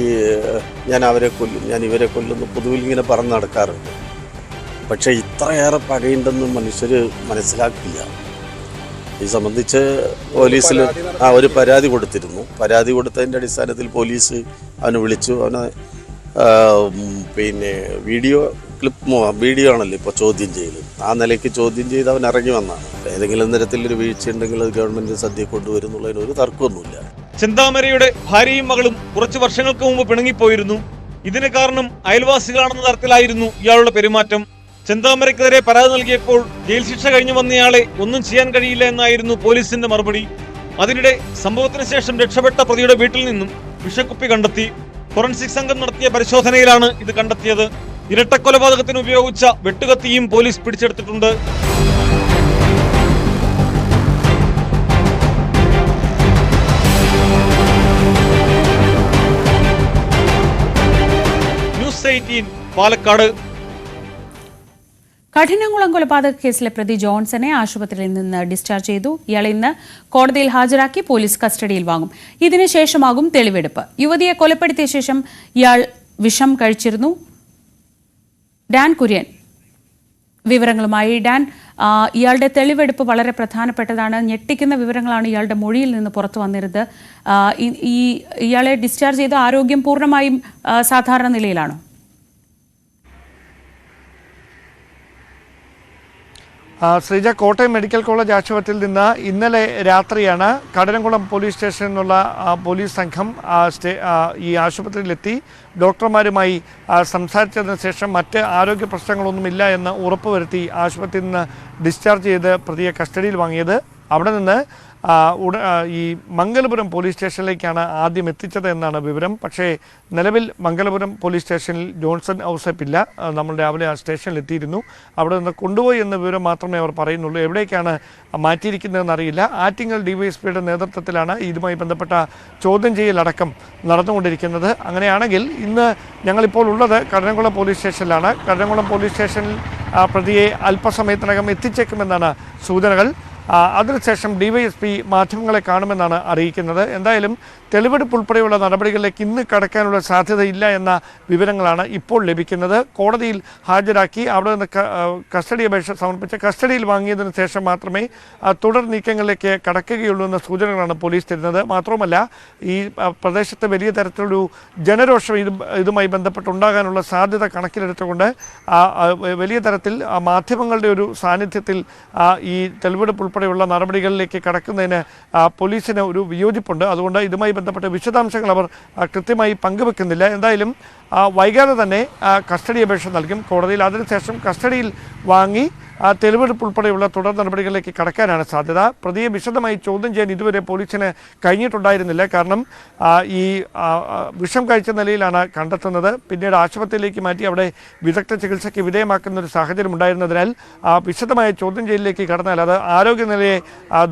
ഞാൻ അവരെ കൊല്ലും, ഞാൻ ഇവരെ കൊല്ലുന്നു പൊതുവിൽ ഇങ്ങനെ പറഞ്ഞ് നടക്കാറുണ്ട്. പക്ഷേ ഇത്രയേറെ പകയുണ്ടെന്നും മനുഷ്യർ മനസ്സിലാക്കില്ല. ഈ സംബന്ധിച്ച് പോലീസിൽ ഒരു പരാതി കൊടുത്തിരുന്നു. പരാതി കൊടുത്തതിൻ്റെ അടിസ്ഥാനത്തിൽ പോലീസ് അവനെ വിളിച്ചു. അവനെ പിന്നെ വീഡിയോ ആണല്ലോ ഇപ്പോൾ ചോദ്യം ചെയ്യൽ. ആ നിലയ്ക്ക് ചോദ്യം ചെയ്ത് അവൻ ഇറങ്ങി വന്നതാണ്. ഏതെങ്കിലും തരത്തിലൊരു വീഴ്ച ഉണ്ടെങ്കിൽ അത് ഗവൺമെന്റ് സദ്യ കൊണ്ടുവരുന്നുള്ളതിന് ഒരു തർക്കമൊന്നുമില്ല. ചെന്താമരയുടെ ഭാര്യയും മകളും കുറച്ചു വർഷങ്ങൾക്ക് മുമ്പ് പിണങ്ങിപ്പോയിരുന്നു. ഇതിന് കാരണം അയൽവാസികളാണെന്ന തരത്തിലായിരുന്നു ഇയാളുടെ പെരുമാറ്റം. ചെന്താമരയ്ക്കെതിരെ പരാതി നൽകിയപ്പോൾ ജയിൽ ശിക്ഷ കഴിഞ്ഞു വന്നയാളെ ഒന്നും ചെയ്യാൻ കഴിയില്ല എന്നായിരുന്നു പോലീസിന്റെ മറുപടി. അതിനിടെ സംഭവത്തിന് ശേഷം രക്ഷപ്പെട്ട പ്രതിയുടെ വീട്ടിൽ നിന്നും വിഷക്കുപ്പി കണ്ടെത്തി. ഫോറൻസിക് സംഘം നടത്തിയ പരിശോധനയിലാണ് ഇത് കണ്ടെത്തിയത്. ഇരട്ടക്കൊലപാതകത്തിന് ഉപയോഗിച്ച വെട്ടുകത്തിയും പോലീസ് പിടിച്ചെടുത്തിട്ടുണ്ട്. ന്യൂസ് 18 പാലക്കാട്. കഠിനംകുളം കൊലപാതക കേസിലെ പ്രതി ജോൺസനെ ആശുപത്രിയിൽ നിന്ന് ഡിസ്ചാർജ് ചെയ്തു. ഇയാളെ ഇന്ന് കോടതിയിൽ ഹാജരാക്കി പോലീസ് കസ്റ്റഡിയിൽ വാങ്ങും. ഇതിനുശേഷമാകും തെളിവെടുപ്പ്. യുവതിയെ കൊലപ്പെടുത്തിയ ശേഷം ഇയാൾ വിഷം കഴിച്ചിരുന്നു. ഡാൻ കുര്യൻ വിവരങ്ങളുമായി. ഡാൻ, ഇയാളുടെ തെളിവെടുപ്പ് വളരെ പ്രധാനപ്പെട്ടതാണ്. ഞെട്ടിക്കുന്ന വിവരങ്ങളാണ് ഇയാളുടെ മൊഴിയിൽ നിന്ന് പുറത്തു വന്നിരുന്നത്. ഇയാളെ ഡിസ്ചാർജ് ചെയ്ത ആരോഗ്യം പൂർണ്ണമായും സാധാരണ നിലയിലാണോ? ശ്രീജ, കോട്ടയം മെഡിക്കൽ കോളേജ് ആശുപത്രിയിൽ നിന്ന് ഇന്നലെ രാത്രിയാണ് കഠിനംകുളം പോലീസ് സ്റ്റേഷനിൽ നിന്നുള്ള പോലീസ് സംഘം ഈ ആശുപത്രിയിലെത്തി ഡോക്ടർമാരുമായി സംസാരിച്ചതിന് ശേഷം മറ്റ് ആരോഗ്യ പ്രശ്നങ്ങളൊന്നുമില്ല എന്ന് ഉറപ്പുവരുത്തി ആശുപത്രിയിൽ നിന്ന് ഡിസ്ചാർജ് ചെയ്ത് പ്രതിയെ കസ്റ്റഡിയിൽ വാങ്ങിയത്. അവിടെ നിന്ന് ഈ മംഗലപുരം പോലീസ് സ്റ്റേഷനിലേക്കാണ് ആദ്യം എത്തിച്ചത് എന്നാണ് വിവരം. പക്ഷേ നിലവിൽ മംഗലപുരം പോലീസ് സ്റ്റേഷനിൽ ജോൺസൺ ഔസേപ്പില്ല. നമ്മൾ രാവിലെ ആ സ്റ്റേഷനിൽ എത്തിയിരുന്നു. അവിടെ നിന്ന് കൊണ്ടുപോയി എന്ന വിവരം മാത്രമേ അവർ പറയുന്നുള്ളൂ. എവിടേക്കാണ് മാറ്റിയിരിക്കുന്നതെന്ന് അറിയില്ല. ആറ്റിങ്ങൽ ഡിവൈഎസ്പിയുടെ നേതൃത്വത്തിലാണ് ഇതുമായി ബന്ധപ്പെട്ട ചോദ്യം ചെയ്യലടക്കം നടന്നുകൊണ്ടിരിക്കുന്നത്. അങ്ങനെയാണെങ്കിൽ ഇന്ന് ഞങ്ങളിപ്പോൾ ഉള്ളത് കഠിനംകുളം പോലീസ് സ്റ്റേഷനിലാണ്. കഠിനംകുളം പോലീസ് സ്റ്റേഷനിൽ പ്രതിയെ അല്പസമയത്തിനകം എത്തിച്ചേക്കുമെന്നാണ് സൂചനകൾ. അതിനുശേഷം ഡിവൈഎസ്പി മാധ്യമങ്ങളെ കാണുമെന്നാണ് അറിയിക്കുന്നത്. എന്തായാലും തെളിവെടുപ്പ് ഉൾപ്പെടെയുള്ള നടപടികളിലേക്ക് ഇന്ന് കടക്കാനുള്ള സാധ്യതയില്ല എന്ന വിവരങ്ങളാണ് ഇപ്പോൾ ലഭിക്കുന്നത്. കോടതിയിൽ ഹാജരാക്കി അവിടെ നിന്ന് കസ്റ്റഡി അപേക്ഷ സമർപ്പിച്ച് കസ്റ്റഡിയിൽ വാങ്ങിയതിനു ശേഷം മാത്രമേ തുടർ നീക്കങ്ങളിലേക്ക് കടക്കുകയുള്ളൂ എന്ന സൂചനകളാണ് പോലീസ് തരുന്നത്. മാത്രവുമല്ല, ഈ പ്രദേശത്ത് വലിയ തരത്തിലൊരു ജനരോഷം ഇതുമായി ബന്ധപ്പെട്ടുണ്ടാകാനുള്ള സാധ്യത കണക്കിലെടുത്തുകൊണ്ട് വലിയ തരത്തിൽ മാധ്യമങ്ങളുടെ ഒരു സാന്നിധ്യത്തിൽ ഈ തെളിവെടുപ്പ് ഉൾപ്പെടെയുള്ള നടപടികളിലേക്ക് കടക്കുന്നതിന് പോലീസിന് ഒരു വിയോജിപ്പുണ്ട്. അതുകൊണ്ട് ഇതുമായി ബന്ധപ്പെട്ട വിശദാംശങ്ങൾ അവർ കൃത്യമായി പങ്കുവെക്കുന്നില്ല. എന്തായാലും വൈകാതെ തന്നെ കസ്റ്റഡി അപേക്ഷ നൽകും കോടതിയിൽ. അതിനുശേഷം കസ്റ്റഡിയിൽ വാങ്ങി തെളിവെടുപ്പ് ഉൾപ്പെടെയുള്ള തുടർ നടപടികളിലേക്ക് കടക്കാനാണ് സാധ്യത. പ്രതിയെ വിശദമായി ചോദ്യം ചെയ്യാൻ ഇതുവരെ പോലീസിന് കഴിഞ്ഞിട്ടുണ്ടായിരുന്നില്ല. കാരണം ഈ വിഷം കഴിച്ച നിലയിലാണ് കണ്ടെത്തുന്നത്. പിന്നീട് ആശുപത്രിയിലേക്ക് മാറ്റി അവിടെ വിദഗ്ധ ചികിത്സയ്ക്ക് വിധേയമാക്കുന്ന ഒരു സാഹചര്യം ഉണ്ടായിരുന്നതിനാൽ വിശദമായ ചോദ്യം ചെയ്യലിലേക്ക് കടന്നാൽ അത് ആരോഗ്യനിലയെ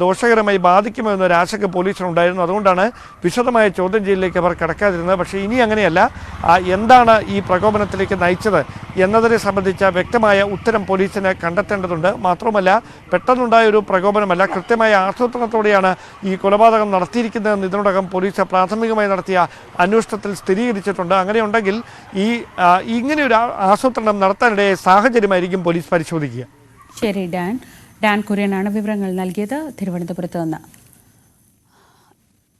ദോഷകരമായി ബാധിക്കുമോ എന്നൊരു ആശങ്ക പോലീസിനുണ്ടായിരുന്നു. അതുകൊണ്ടാണ് വിശദമായ ചോദ്യം ചെയ്യലിലേക്ക് അവർ കടക്കാതിരുന്നത്. പക്ഷേ ഇനി അങ്ങനെയല്ല. എന്താണ് ഈ പ്രകോപനത്തിലേക്ക് നയിച്ചത് എന്നതിനെ സംബന്ധിച്ച വ്യക്തമായ ഉത്തരം പോലീസിന് കണ്ടെത്തേണ്ടതുണ്ട്. മാത്രമല്ല, പെട്ടെന്നുണ്ടായ ഒരു പ്രകോപനമല്ല, കൃത്യമായ ആസൂത്രണത്തോടെയാണ് ഈ കൊലപാതകം നടത്തിയിരിക്കുന്നതെന്ന് ഇതിനോടകം പോലീസ് പ്രാഥമികമായി നടത്തിയ അന്വേഷണത്തിൽ സ്ഥിരീകരിച്ചിട്ടുണ്ട്. അങ്ങനെയുണ്ടെങ്കിൽ ഇങ്ങനെയൊരു ആസൂത്രണം നടത്താനിടയെ സാഹചര്യമായിരിക്കും പോലീസ് പരിശോധിക്കുക. ശരി, ഡാൻ കുര്യനാണ് വിവരങ്ങൾ നൽകിയത് തിരുവനന്തപുരത്ത് നിന്ന്.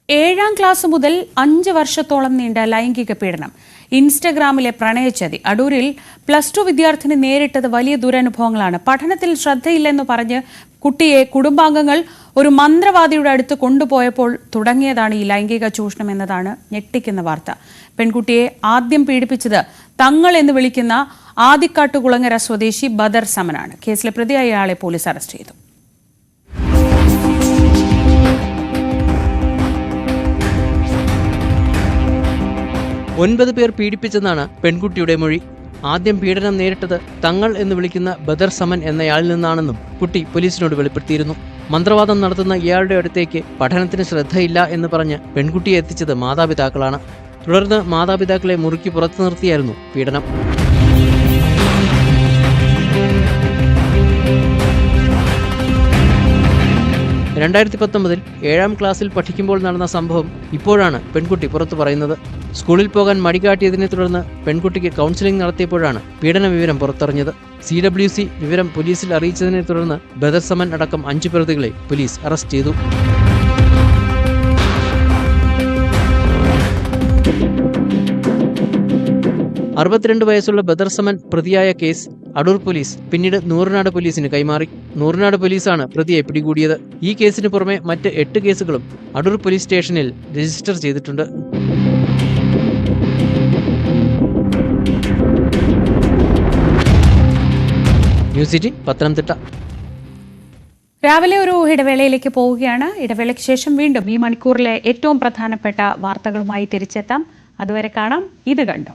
7ാം ക്ലാസ് മുതൽ 5 വർഷത്തോളം നീണ്ട ലൈംഗിക പീഡനം, ഇൻസ്റ്റഗ്രാമിലെ പ്രണയച്ചതി. അടൂരിൽ +2 വിദ്യാർത്ഥിനി നേരിട്ടത് വലിയ ദുരനുഭവങ്ങളാണ്. പഠനത്തിൽ ശ്രദ്ധയില്ലെന്ന് പറഞ്ഞ് കുട്ടിയെ കുടുംബാംഗങ്ങൾ ഒരു മന്ത്രവാദിയുടെ അടുത്ത് കൊണ്ടുപോയപ്പോൾ തുടങ്ങിയതാണ് ഈ ലൈംഗിക ചൂഷണം എന്നതാണ് ഞെട്ടിക്കുന്ന വാർത്ത. പെൺകുട്ടിയെ ആദ്യം പീഡിപ്പിച്ചത് തങ്ങൾ എന്ന് വിളിക്കുന്ന ആദിക്കാട്ടുകുളങ്ങര സ്വദേശി ബദർ സമനാണ്. കേസിലെ പ്രതിയായ ആളെ പോലീസ് അറസ്റ്റ് ചെയ്തു. ഒൻപത് പേർ പീഡിപ്പിച്ചെന്നാണ് പെൺകുട്ടിയുടെ മൊഴി. ആദ്യം പീഡനം നേരിട്ടത് തങ്ങൾ എന്ന് വിളിക്കുന്ന ബദർ സമൻ എന്നയാളിൽ നിന്നാണെന്നും കുട്ടി പോലീസിനോട് വെളിപ്പെടുത്തിയിരുന്നു. മന്ത്രവാദം നടത്തുന്ന ഇയാളുടെ അടുത്തേക്ക് പഠനത്തിന് ശ്രദ്ധയില്ല എന്ന് പറഞ്ഞ് പെൺകുട്ടിയെ എത്തിച്ചത് മാതാപിതാക്കളാണ്. തുടർന്ന് മാതാപിതാക്കളെ മുറുക്കി പുറത്തു നിർത്തിയായിരുന്നു പീഡനം. ൽ 7ാം ക്ലാസ്സിൽ പഠിക്കുമ്പോൾ നടന്ന സംഭവം ഇപ്പോഴാണ് പെൺകുട്ടി പുറത്തു പറയുന്നത്. സ്കൂളിൽ പോകാൻ മടികാട്ടിയതിനെ തുടർന്ന് പെൺകുട്ടിക്ക് കൗൺസിലിംഗ് നടത്തിയപ്പോഴാണ് പീഡന വിവരം പുറത്തറിഞ്ഞത്. CWC വിവരം പോലീസിൽ അറിയിച്ചതിനെ തുടർന്ന് ബദർ സമൻ അടക്കം 5 പ്രതികളെ പോലീസ് അറസ്റ്റ് ചെയ്തു. 62 വയസ്സുള്ള ബദർ സമൻ പ്രതിയായ കേസ് അടൂർ പോലീസ് പിന്നീട് നൂറനാട് പോലീസിന് കൈമാറി. നൂറനാട് പോലീസാണ് പ്രതിയെ പിടികൂടിയത്. ഈ കേസിന് പുറമെ മറ്റ് 8 കേസുകളും അടൂർ പോലീസ് സ്റ്റേഷനിൽ രജിസ്റ്റർ ചെയ്തിട്ടുണ്ട്. ന്യൂസ് 18 പത്തനംതിട്ട. രാവിലെ ഒരു ഇടവേളയിലേക്ക് പോവുകയാണ്. ഇടവേളയ്ക്ക് ശേഷം വീണ്ടും ഈ മണിക്കൂറിലെ ഏറ്റവും പ്രധാനപ്പെട്ട വാർത്തകളുമായി തിരിച്ചെത്താം. അതുവരെ കാണാം. ഇത് കണ്ടോ.